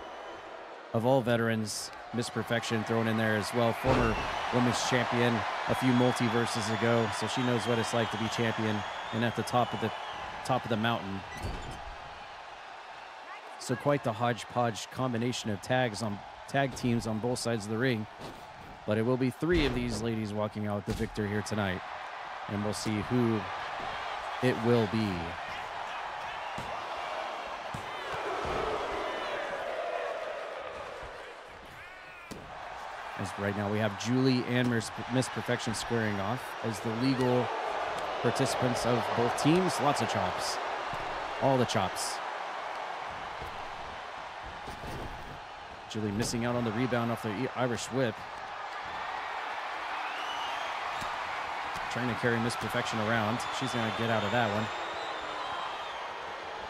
Speaker 3: of all veterans, Miss Perfection, thrown in there as well. Former women's champion a few multiverses ago, so she knows what it's like to be champion and at the top of the mountain. So quite the hodgepodge combination of tag teams on both sides of the ring. But it will be 3 of these ladies walking out with the victor here tonight. And we'll see who it will be. As right now we have Julie and Miss Perfection squaring off as the legal participants of both teams. Lots of chops. All the chops. Julie missing out on the rebound off the Irish whip. Trying to carry Miss Perfection around. She's going to get out of that one.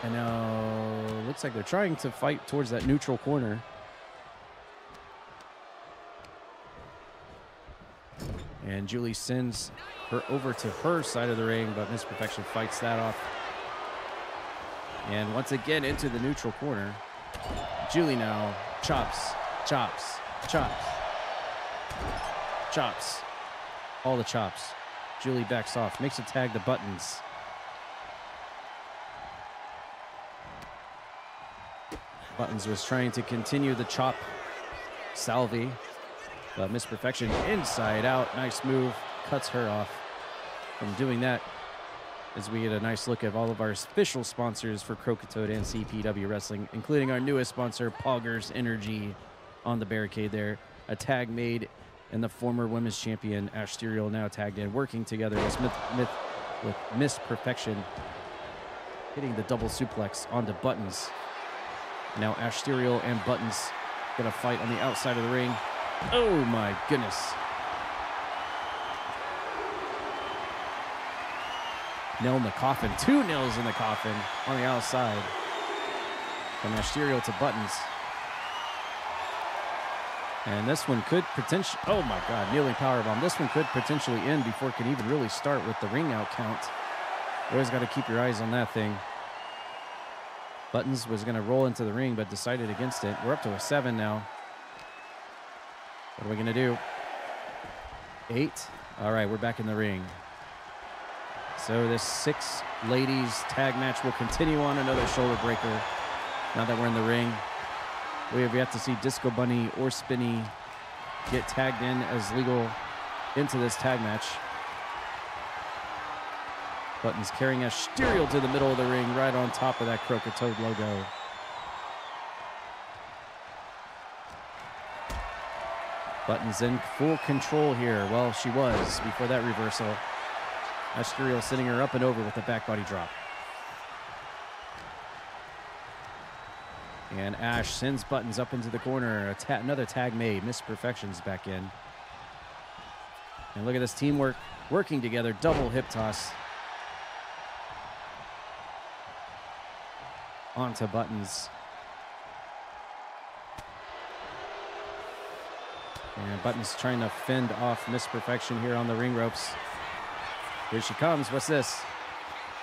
Speaker 3: And now looks like they're trying to fight towards that neutral corner. And Julie sends her over to her side of the ring, but Miss Perfection fights that off. And once again into the neutral corner. Julie now chops, chops, chops, chops. All the chops. Julie backs off, makes a tag to Buttons. Buttons was trying to continue the chop salve, but Miss Perfection inside out. Nice move, cuts her off from doing that. As we get a nice look at all of our official sponsors for Croakitoad and CPW Wrestling, including our newest sponsor, Poggers Energy, on the barricade there. A tag made, and the former women's champion, Ashterial, now tagged in, working together with Miss Perfection, hitting the double suplex onto Buttons. Now Ashterial and Buttons gonna fight on the outside of the ring. Oh my goodness. Nail in the coffin. 2 nails in the coffin on the outside. From Ashterial to Buttons. And this one could potentially, oh my God, kneeling powerbomb. This one could potentially end before it can even really start with the ring out count. You always got to keep your eyes on that thing. Buttons was going to roll into the ring, but decided against it. We're up to a 7 now. What are we going to do? 8. All right, we're back in the ring. So this 6 ladies tag match will continue on. Another shoulder breaker now that we're in the ring. We have yet to see Discobnny or Spinny get tagged in as legal into this tag match. Buttons carrying Ashterial to the middle of the ring, right on top of that Croakitoad logo. Buttons in full control here. Well, she was before that reversal. Ashterial sitting her up and over with a back body drop. And Ash sends Buttons up into the corner. Another tag made. Miss Perfection's back in. And look at this teamwork working together. Double hip toss. Onto Buttons. And Buttons trying to fend off Miss Perfection here on the ring ropes. Here she comes. What's this?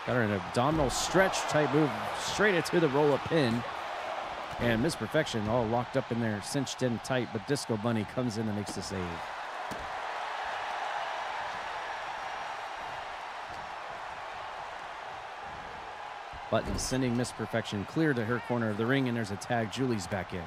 Speaker 3: Got her an abdominal stretch type move straight into the roll-up pin. And Miss Perfection all locked up in there, cinched in tight, but Discobnny comes in and makes the save. Buttons sending Miss Perfection clear to her corner of the ring, and there's a tag. Julie's back in.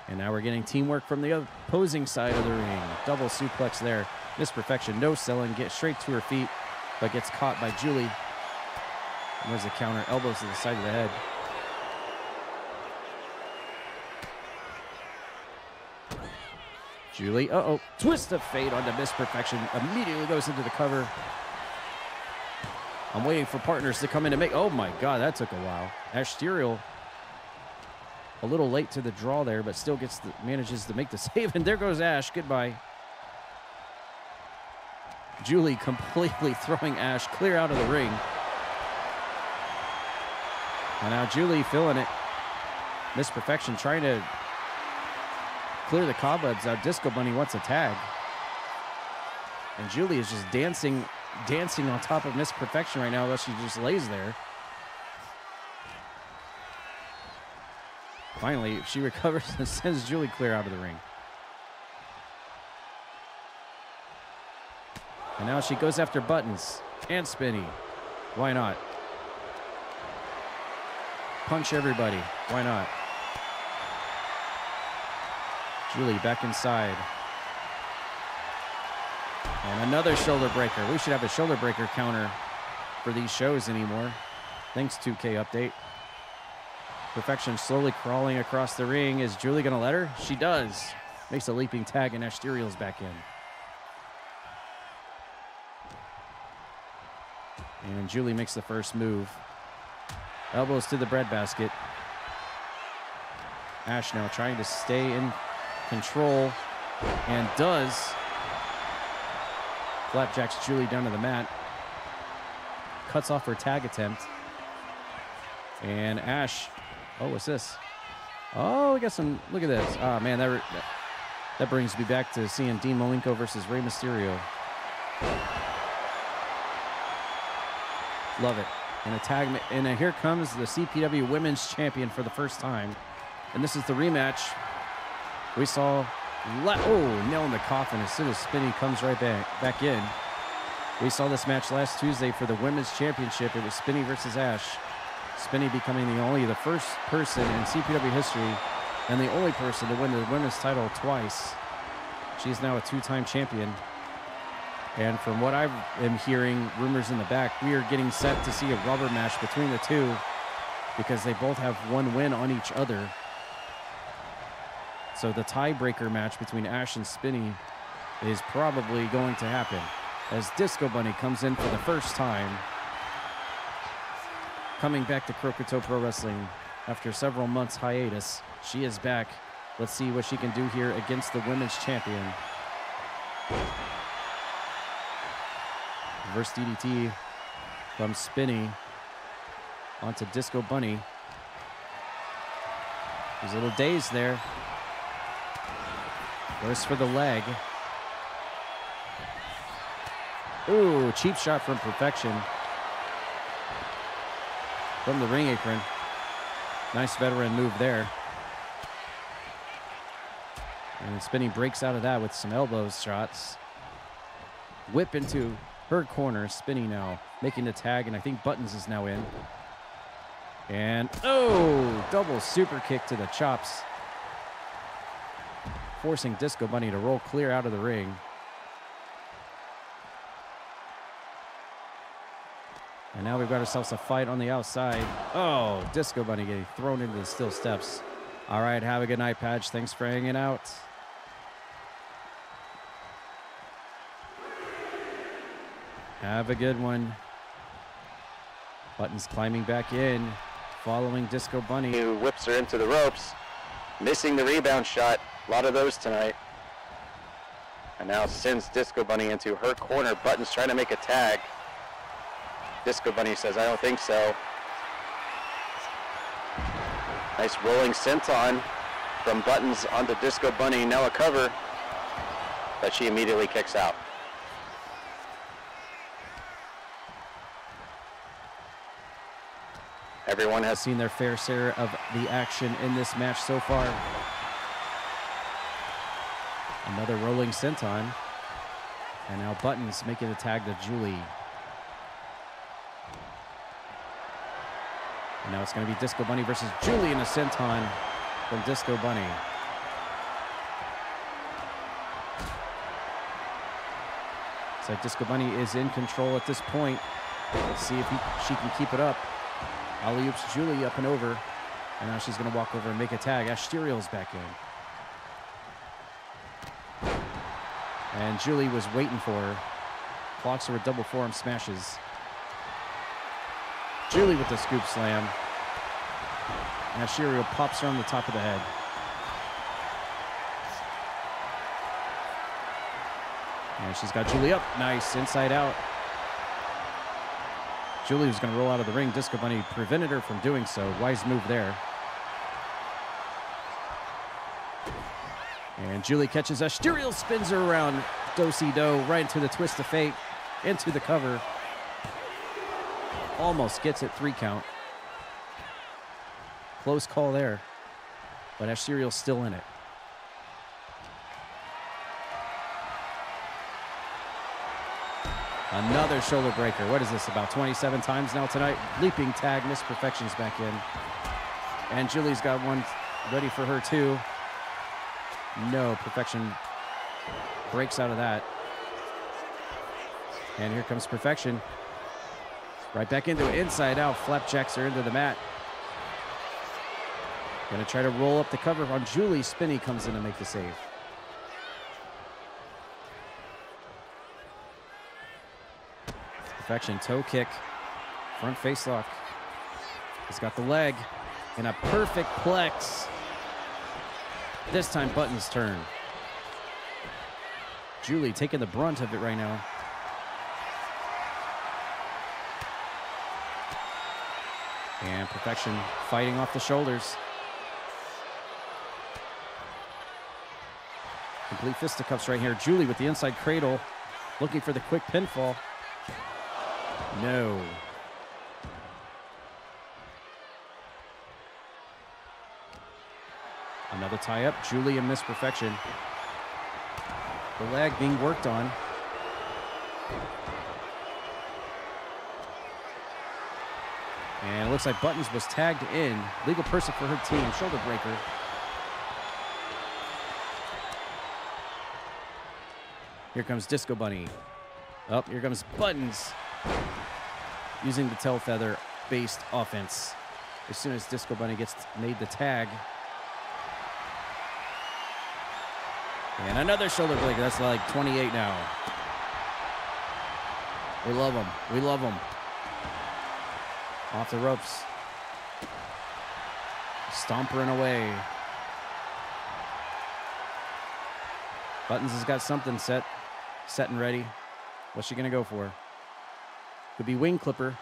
Speaker 3: And now we're getting teamwork from the opposing side of the ring. Double suplex there. Miss Perfection, no selling, gets straight to her feet, but gets caught by Julie. And there's a counter, elbows to the side of the head. Julie, twist of fate onto Miss Perfection. Immediately goes into the cover. I'm waiting for partners to come in and make, oh my God, that took a while. Ashterial, a little late to the draw there, but still manages to make the save. And there goes Ash, goodbye. Julie completely throwing Ash clear out of the ring. And now Julie feeling it. Miss Perfection trying to clear the cobwebs out. Discobnny wants a tag. And Julie is just dancing on top of Miss Perfection right now, unless she just lays there. Finally, she recovers and sends Julie clear out of the ring. And now she goes after Buttons and Spinny. Why not? Punch everybody. Why not? Julie back inside. And another shoulder breaker. We should have a shoulder breaker counter for these shows anymore. Thanks, 2K Update. Perfection slowly crawling across the ring. Is Julie going to let her? She does. Makes a leaping tag, and Ashterial's back in. And Julie makes the first move. Elbows to the breadbasket. Ash now trying to stay in control, and does. Flapjacks Julie down to the mat. Cuts off her tag attempt. And Ash, oh, what's this? Oh, we got some, look at this. Oh, man, that brings me back to seeing Dean Malenko versus Rey Mysterio. Love it. And a tag, and here comes the CPW Women's Champion for the first time. And this is the rematch. We saw, nail in the coffin as soon as Spinny comes right back in. We saw this match last Tuesday for the Women's Championship. It was Spinny versus Ash. Spinny becoming the first person in CPW history and the only person to win the women's title twice. She's now a two-time champion. And from what I am hearing, rumors in the back, we are getting set to see a rubber match between the two because they both have one win on each other. So the tiebreaker match between Ash and Spinny is probably going to happen as Discobnny comes in for the first time. Coming back to Croakitoad Pro Wrestling after several months hiatus. She is back. Let's see what she can do here against the women's champion. Reverse DDT from Spinny onto Discobnny. He's a little dazed there. Goes for the leg. Ooh, cheap shot from Perfection. From the ring apron. Nice veteran move there. And Spinny breaks out of that with some elbows shots. Whip into her corner. Spinny now making the tag, and I think Buttons is now in. And, double super kick to the chops. Forcing Discobnny to roll clear out of the ring. And now we've got ourselves a fight on the outside. Oh, Discobnny getting thrown into the steel steps. All right, have a good night, Patch. Thanks for hanging out. Have a good one. Buttons climbing back in, following Discobnny.
Speaker 8: Who whips her into the ropes, missing the rebound shot. A lot of those tonight. And now sends Discobnny into her corner. Buttons trying to make a tag. Discobnny says, I don't think so. Nice rolling senton from Buttons onto Discobnny. Now a cover, but she immediately kicks out. Everyone has
Speaker 3: seen their fair share of the action in this match so far. Another rolling senton. And now Buttons making a tag to Julie. And now it's going to be Discobnny versus Julie in a senton from Discobnny. So Discobnny is in control at this point. Let's see if she can keep it up. Alley-oops Julie up and over. And now she's going to walk over and make a tag. Ashterial's back in. And Julie was waiting for her. Clocks her with double forearm smashes. Julie with the scoop slam. And Ashterial pops her on the top of the head. And she's got Julie up. Nice. Inside out. Julie was going to roll out of the ring. Discobnny prevented her from doing so. Wise move there. And Julie catches Ashterial, spins her around. Do-si-do, right into the twist of fate. Into the cover. Almost gets it 3 count. Close call there. But Ashterial's still in it. Another shoulder breaker. What is this, about 27 times now tonight? Leaping tag, Miss Perfection's back in. And Julie's got one ready for her too. No, Perfection breaks out of that. And here comes Perfection. Right back into it, inside out, flapjacks her into the mat. Gonna try to roll up the cover on Julie. Spinny comes in to make the save. Perfection, toe kick, front face lock. He's got the leg and a perfect plex. This time Button's turn. Julie taking the brunt of it right now. And Perfection fighting off the shoulders. Complete fisticuffs right here. Julie with the inside cradle, looking for the quick pinfall. No. Another tie-up. Julie and Miss Perfection. The leg being worked on. And it looks like Buttons was tagged in. Legal person for her team. Shoulder breaker. Here comes Discobnny. Oh, here comes Buttons. Using the tail feather based offense. As soon as Discobnny gets made the tag. And another shoulder breaker. That's like 28 now. We love them. We love them. Off the ropes. Stompering away. Buttons has got something set and ready. What's she gonna go for? Could be wing clipper.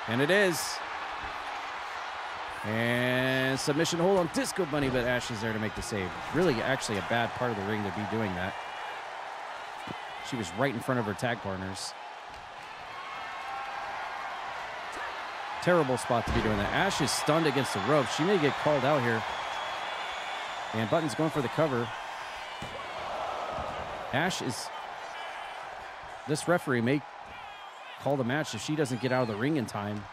Speaker 3: And it is. And submission hold on Discobnny, but Ash is there to make the save. Really, actually a bad part of the ring to be doing that. She was right in front of her tag partners. Terrible spot to be doing that. Ash is stunned against the ropes. She may get called out here. And Button's going for the cover. Ash is... This referee may call the match if she doesn't get out of the ring in time.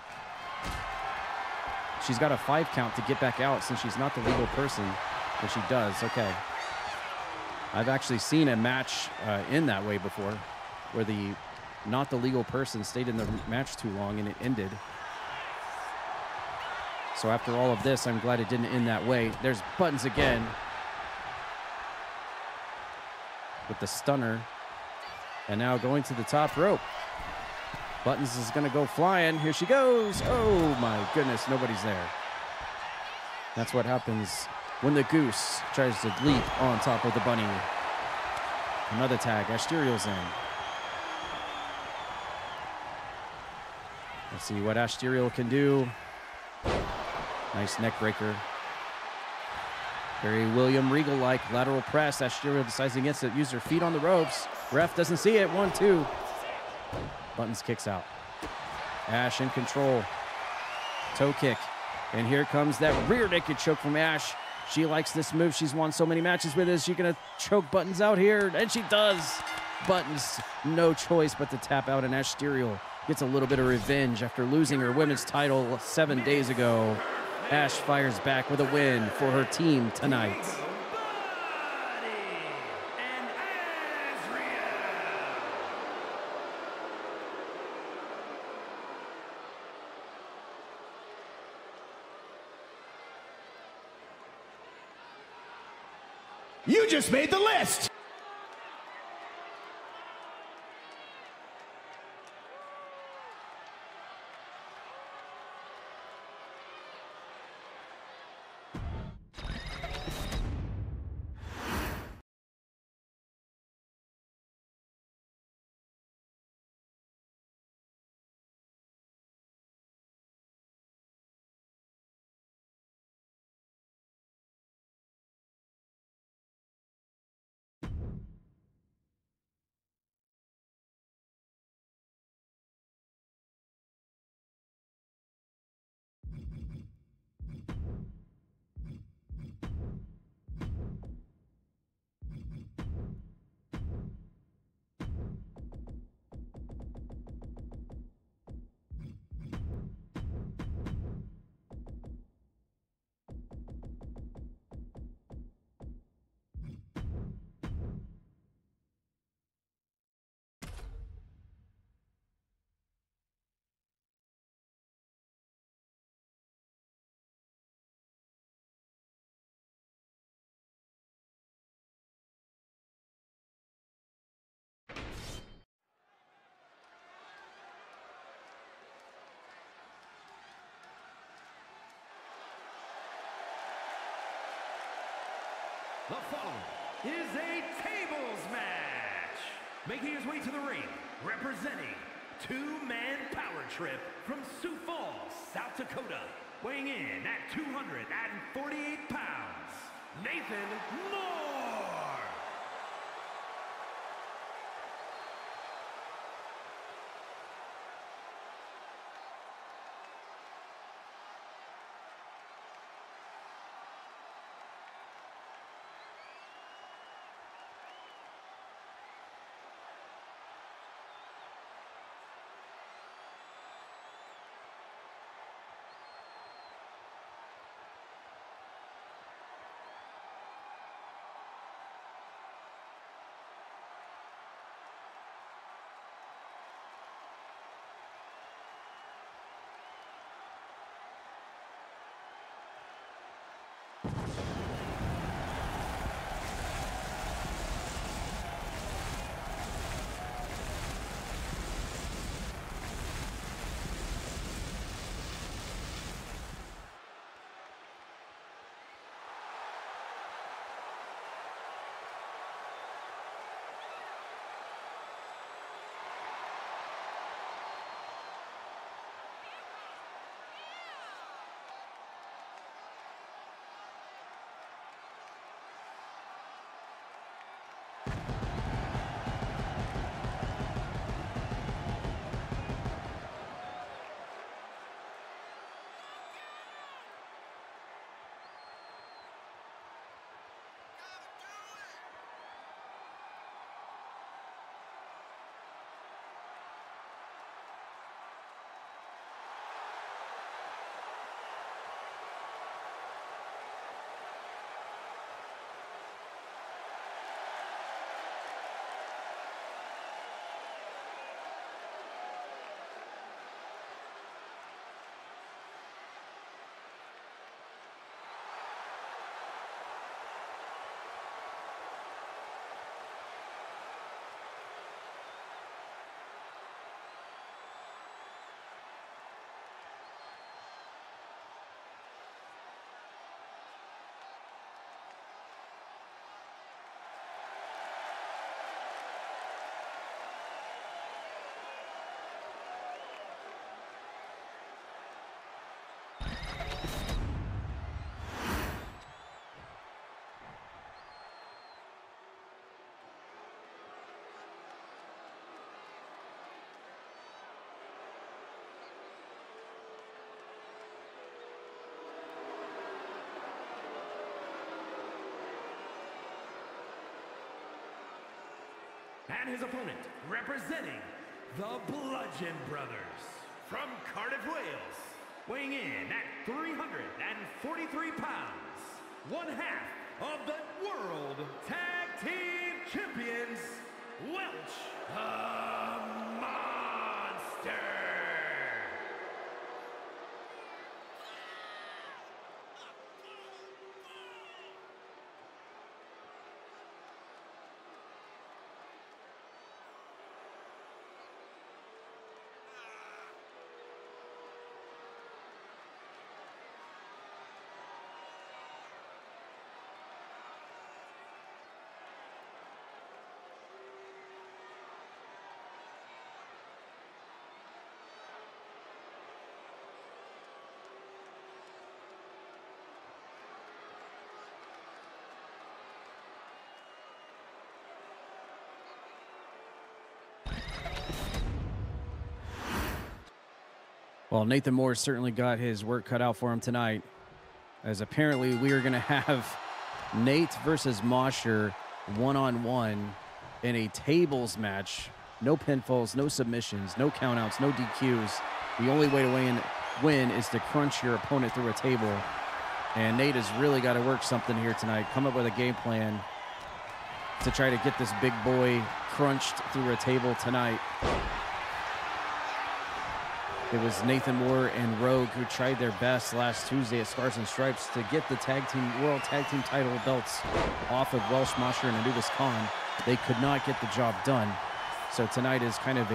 Speaker 3: She's got a 5 count to get back out since she's not the legal person, but she does. Okay. I've actually seen a match in that way before, where the not the legal person stayed in the match too long and it ended. So after all of this, I'm glad it didn't end that way. There's Buttons again with the stunner. And now going to the top rope. Buttons is going to go flying. Here she goes. Oh, my goodness. Nobody's there. That's what happens when the goose tries to leap on top of the bunny. Another tag. Ashterial's in. Let's see what Ashterial can do. Nice neck breaker. Very William Regal-like lateral press. Ashterial decides against it. Use her feet on the ropes. Ref doesn't see it. 1, 2. Buttons kicks out. Ash in control. Toe kick. And here comes that rear naked choke from Ash. She likes this move. She's won so many matches with it. Is she going to choke Buttons out here? And she does. Buttons, no choice but to tap out. And Ashterial gets a little bit of revenge after losing her women's title 7 days ago. Ash fires back with a win for her team tonight.
Speaker 6: You just made the list!
Speaker 2: The following is a tables match. Making his way to the ring, representing two-man power trip from Sioux Falls, South Dakota. Weighing in at 248 pounds, Nathan Moore. And his opponent, representing the Bludgeon Brothers, from Cardiff, Wales, weighing in at 343 pounds, one half of the World Tag Team Champions, Welsh the Monster.
Speaker 3: Well, Nathan Moore certainly got his work cut out for him tonight, as apparently we are going to have Nate versus Mosher one-on-one in a tables match. No pinfalls, no submissions, no countouts, no DQs. The only way to win is to crunch your opponent through a table. And Nate has really got to work something here tonight, come up with a game plan to try to get this big boy crunched through a table tonight. It was Nathan Moore and Rogue who tried their best last Tuesday at Scars and Stripes to get the World Tag Team title belts off of Welsh, Mosher, and Anubis Khan. They could not get the job done. So tonight is kind of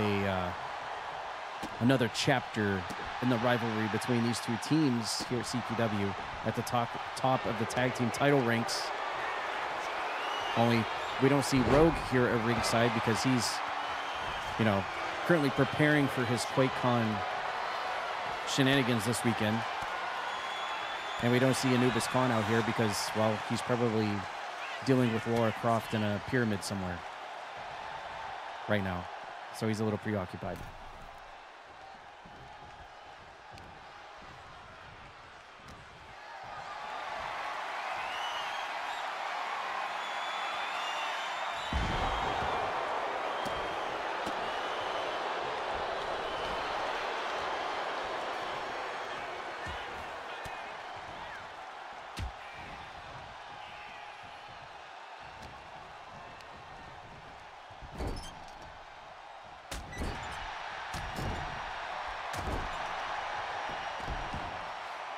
Speaker 3: another chapter in the rivalry between these two teams here at CPW at the top of the tag team title ranks. Only we don't see Rogue here at ringside because he's, currently preparing for his QuakeCon shenanigans this weekend. And we don't see Anubis Khan out here because, well, he's probably dealing with Laura Croft in a pyramid somewhere right now. So he's a little preoccupied.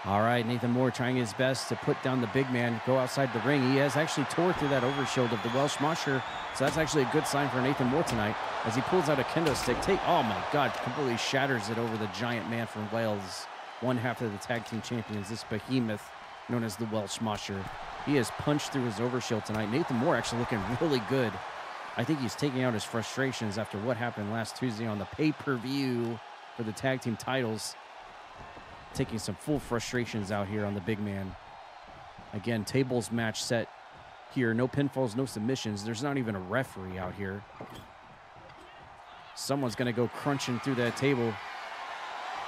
Speaker 3: All right, Nathan Moore trying his best to put down the big man, go outside the ring. He has actually tore through that overshield of the Welsh Mosher, so that's actually a good sign for Nathan Moore tonight as he pulls out a kendo stick. Oh my God, completely shatters it over the giant man from Wales, one half of the tag team champions, this behemoth known as the Welsh Mosher. He has punched through his overshield tonight. Nathan Moore actually looking really good. I think he's taking out his frustrations after what happened last Tuesday on the pay-per-view for the tag team titles. Taking some full frustrations out here on the big man. Again, tables match set here. No pinfalls, no submissions. There's not even a referee out here. Someone's going to go crunching through that table.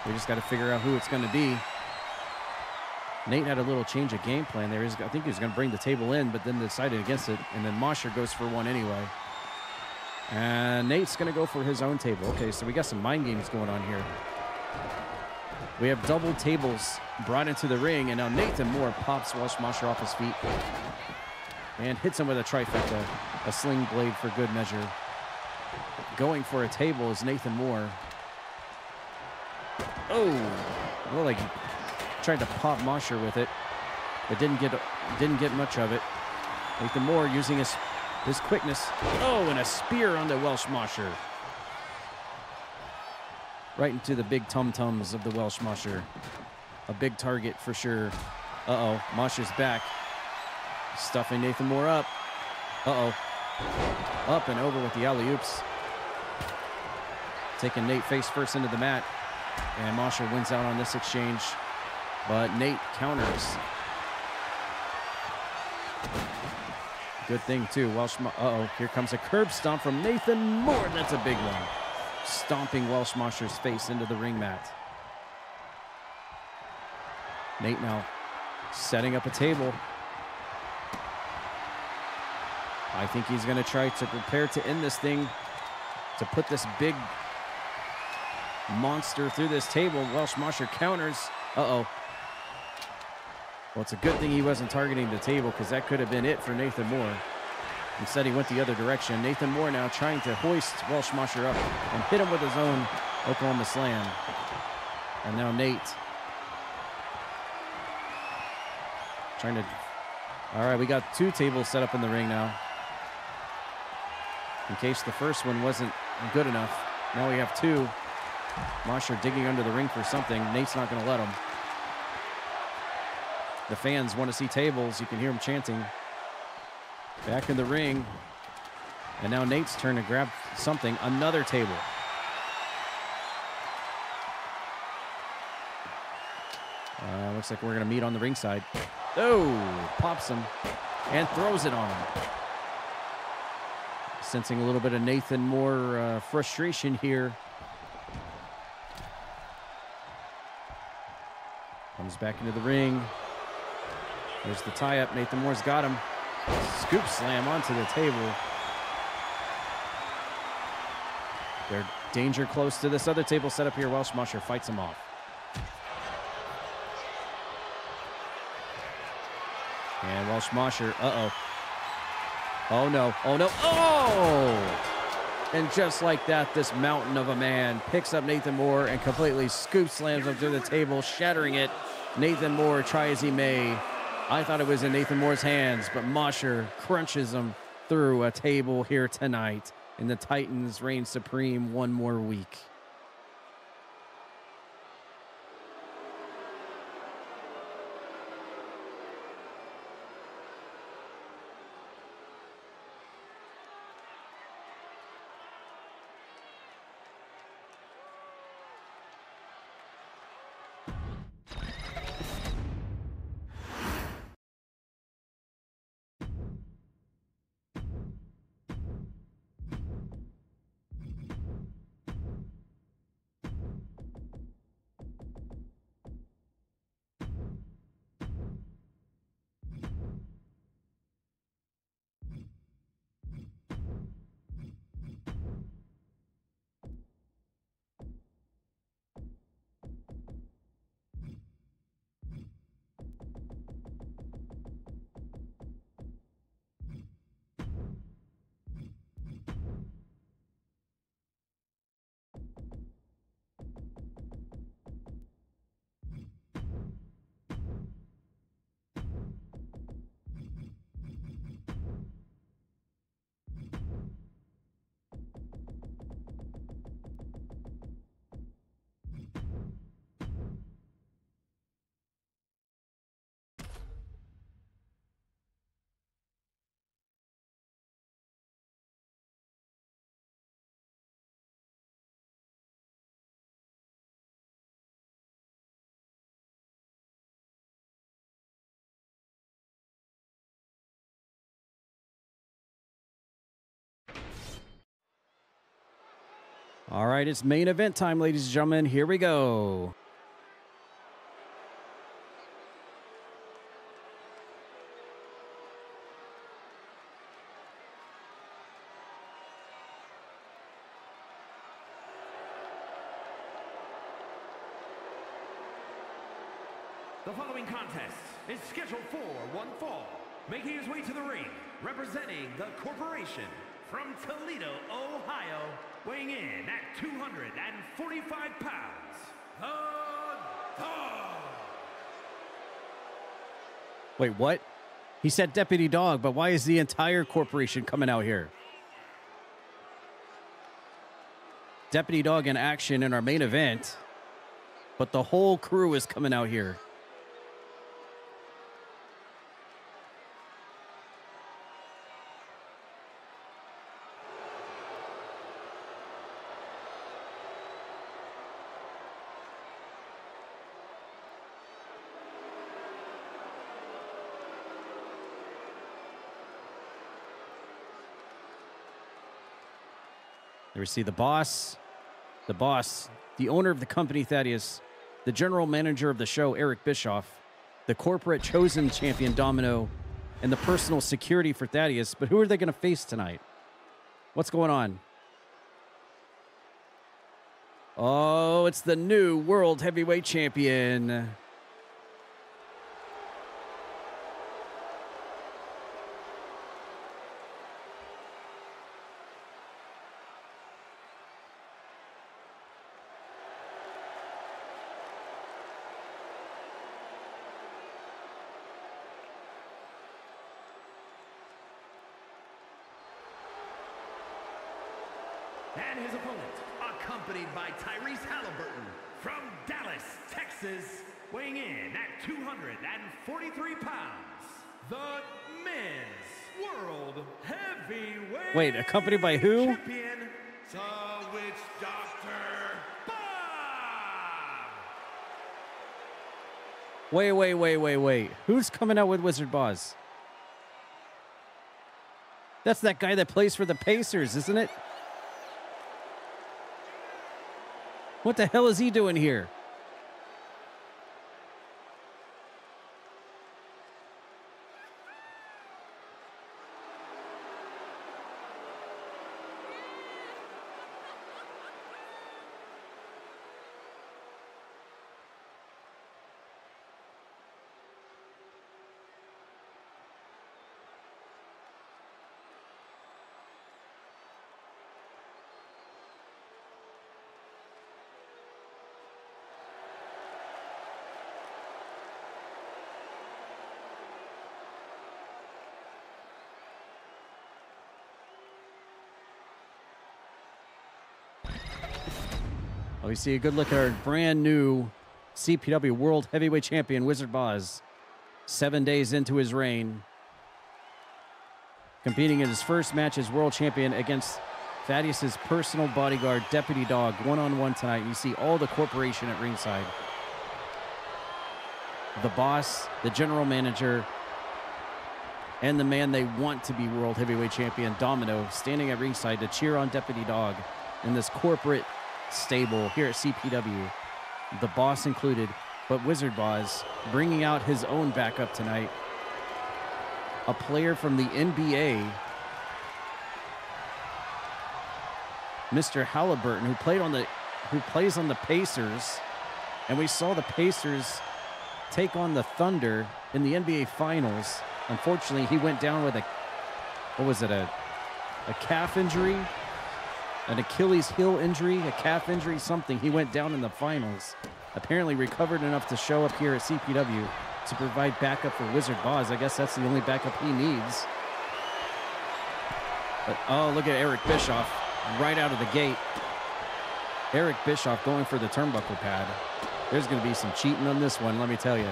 Speaker 3: We just got to figure out who it's going to be. Nate had a little change of game plan there. I think he was going to bring the table in, but then decided against it. And then Mosher goes for one anyway. And Nate's going to go for his own table. Okay, so we got some mind games going on here. We have double tables brought into the ring, and now Nathan Moore pops Welsh Mosher off his feet and hits him with a trifecta, a sling blade for good measure. Going for a table is Nathan Moore. Oh, well, like tried to pop Mosher with it, but didn't get much of it. Nathan Moore using his quickness. Oh, and a spear on the Welsh Mosher. Right into the big tum-tums of the Welsh Mosher. A big target for sure. Uh-oh, Mosher's back. Stuffing Nathan Moore up. Uh-oh. Up and over with the alley-oops. Taking Nate face first into the mat. And Mosher wins out on this exchange. But Nate counters. Good thing, too. Uh-oh, here comes a curb stomp from Nathan Moore. That's a big one. Stomping Welsh Mosher's face into the ring mat. Nate now setting up a table. I think he's going to try to prepare to end this thing, to put this big monster through this table. Welsh Mosher counters. Uh-oh. Well, it's a good thing he wasn't targeting the table because that could have been it for Nathan Moore. Instead, he went the other direction. Nathan Moore now trying to hoist Welsh Mosher up and hit him with his own Oklahoma Slam. And now Nate trying to... All right, we got two tables set up in the ring now. In case the first one wasn't good enough. Now we have two. Mosher digging under the ring for something. Nate's not going to let him. The fans want to see tables. You can hear them chanting. Back in the ring. And now Nate's turn to grab something. Another table. Looks like we're going to meet on the ringside. Oh, pops him and throws it on him. Sensing a little bit of Nathan Moore frustration here. Comes back into the ring. There's the tie-up. Nathan Moore's got him. Scoop slam onto the table. They're danger close to this other table set up here. Welsh Mosher fights him off. And Welsh Mosher, oh no, oh no, oh! And just like that, this mountain of a man picks up Nathan Moore and completely scoop slams him through the table, shattering it. Nathan Moore, try as he may. I thought it was in Nathan Moore's hands, but Mosher crunches him through a table here tonight. And the Titans reign supreme one more week. All right, it's main event time, ladies and gentlemen. Here we go.
Speaker 2: The following contest is scheduled for one fall. Making his way to the ring, representing the corporation from Toledo, Ohio, weighing in at 245 pounds, the Dog.
Speaker 3: Wait, what? He said Deputy Dog, but why is the entire corporation coming out here? Deputy Dog in action in our main event, but the whole crew is coming out here. There we see the boss, the owner of the company, Thaddeus, the general manager of the show, Eric Bischoff, the corporate chosen champion, Domino, and the personal security for Thaddeus. But who are they going to face tonight? What's going on? Oh, it's the new World Heavyweight Champion.
Speaker 2: And his opponent, accompanied by Tyrese Halliburton from Dallas, Texas, weighing in at 243 pounds, the men's World Heavyweight
Speaker 3: Wait, accompanied by who?
Speaker 2: Champion, the Witch Doctor Bob.
Speaker 3: Wait. Who's coming out with Wizard Boz? That's that guy that plays for the Pacers, isn't it? What the hell is he doing here? Well, we see a good look at our brand new CPW World Heavyweight Champion, Wizard Boz. 7 days into his reign. Competing in his first match as world champion against Thaddeus's personal bodyguard, Deputy Dog, one-on-one tonight. You see all the corporation at ringside. The boss, the general manager, and the man they want to be World Heavyweight Champion, Domino, standing at ringside to cheer on Deputy Dog in this corporate stable here at CPW. The boss included, but Wizard Boz bringing out his own backup tonight. A player from the NBA, Mr. Halliburton, who plays on the Pacers, and we saw the Pacers take on the Thunder in the NBA Finals. Unfortunately, he went down with a calf injury, an Achilles heel injury, a calf injury, something. He went down in the finals. Apparently recovered enough to show up here at CPW to provide backup for Wizard Boz. I guess that's the only backup he needs. But, oh, look at Eric Bischoff right out of the gate. Eric Bischoff going for the turnbuckle pad. There's going to be some cheating on this one, let me tell you.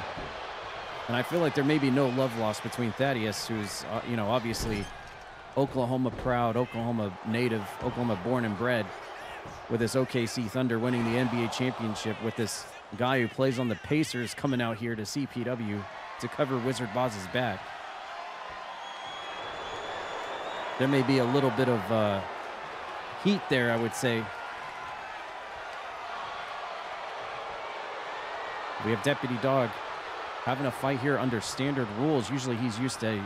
Speaker 3: And I feel like there may be no love lost between Thaddeus, who's, obviously Oklahoma proud, Oklahoma native, Oklahoma born and bred, with this OKC Thunder winning the NBA championship, with this guy who plays on the Pacers coming out here to CPW to cover Wizard Boz's back. There may be a little bit of heat there, I would say. We have Deputy Dog having a fight here under standard rules. Usually he's used to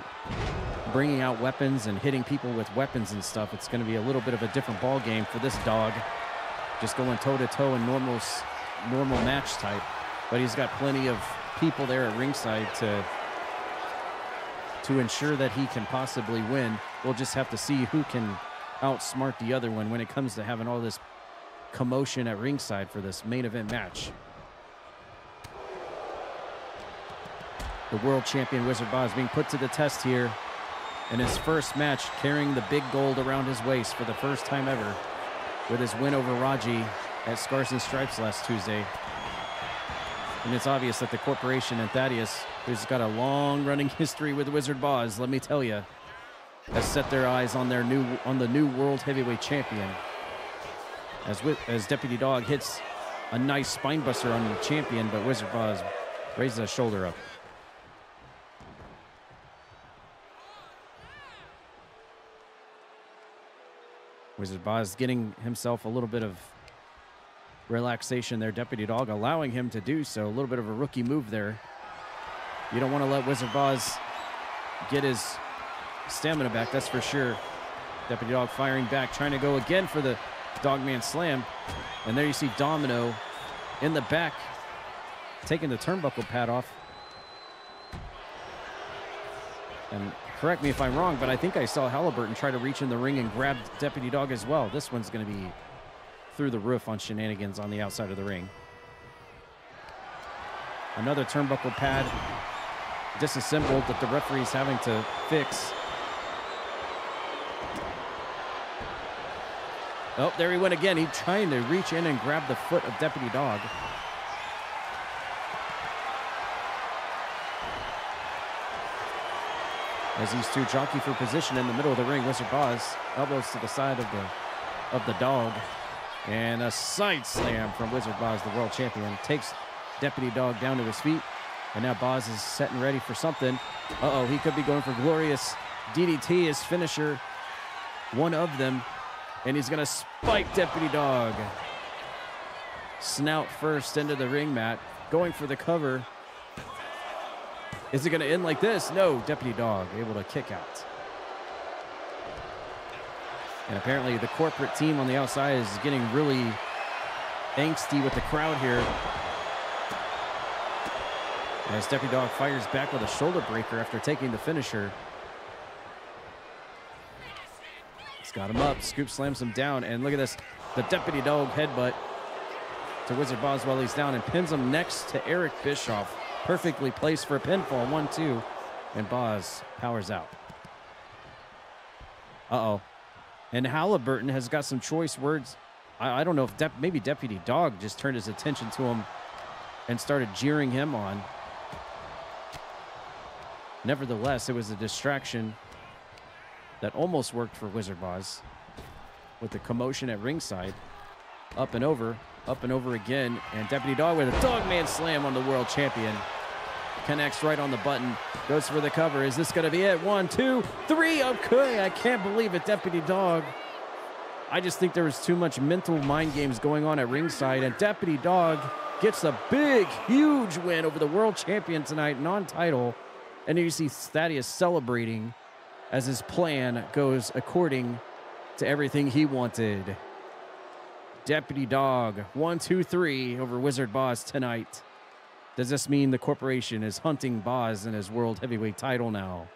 Speaker 3: bringing out weapons and hitting people with weapons and stuff. It's going to be a little bit of a different ball game for this dog. Just going toe-to-toe in normal match type. But he's got plenty of people there at ringside to ensure that he can possibly win. We'll just have to see who can outsmart the other one when it comes to having all this commotion at ringside for this main event match. The world champion Wizard Boz being put to the test here in his first match, carrying the big gold around his waist for the first time ever with his win over RAJI at Scars and Stripes last Tuesday. And it's obvious that the corporation and Thaddeus, who's got a long-running history with Wizard Boz, let me tell you, has set their eyes on the new world heavyweight champion. As Deputy Dog hits a nice spine buster on the champion, but Wizard Boz raises a shoulder up. Wizard Boz getting himself a little bit of relaxation there. Deputy Dog allowing him to do so. A little bit of a rookie move there. You don't want to let Wizard Boz get his stamina back, that's for sure. Deputy Dog firing back, trying to go again for the Dogman Slam. And there you see Domino in the back, taking the turnbuckle pad off. And correct me if I'm wrong, but I think I saw Halliburton try to reach in the ring and grab Deputy Dog as well. This one's going to be through the roof on shenanigans on the outside of the ring. Another turnbuckle pad disassembled that the referee's having to fix. Oh, there he went again. He's trying to reach in and grab the foot of Deputy Dog. As these two jockey for position in the middle of the ring, Wizard Boz elbows to the side of the dog. And a side slam from Wizard Boz, the world champion, takes Deputy Dog down to his feet. And now Boz is set and ready for something. Uh-oh, he could be going for glorious DDT, his finisher, one of them. And he's going to spike Deputy Dog. Snout first into the ring mat, going for the cover. Is it going to end like this? No, Deputy Dog able to kick out. And apparently the corporate team on the outside is getting really angsty with the crowd here. As Deputy Dog fires back with a shoulder breaker after taking the finisher. He's got him up, scoop slams him down, and look at this. The Deputy Dog headbutt to Wizard Boz while he's down and pins him next to Eric Bischoff. Perfectly placed for a pinfall, 1-2, and Boz powers out. Uh-oh. And Halliburton has got some choice words I don't know if maybe Deputy Dog just turned his attention to him and started jeering him on. Nevertheless, it was a distraction that almost worked for Wizard Boss with the commotion at ringside. Up and over again. And Deputy Dog with a Dogman Slam on the world champion. Connects right on the button. Goes for the cover. Is this going to be it? 1, 2, 3. Okay, I can't believe it, Deputy Dog. I just think there was too much mental mind games going on at ringside. And Deputy Dog gets a big, huge win over the world champion tonight, non-title. And you see Thaddeus celebrating as his plan goes according to everything he wanted. Deputy Dog, 1, 2, 3 over Wizard Boss tonight. Does this mean the corporation is hunting Boz in his world heavyweight title now?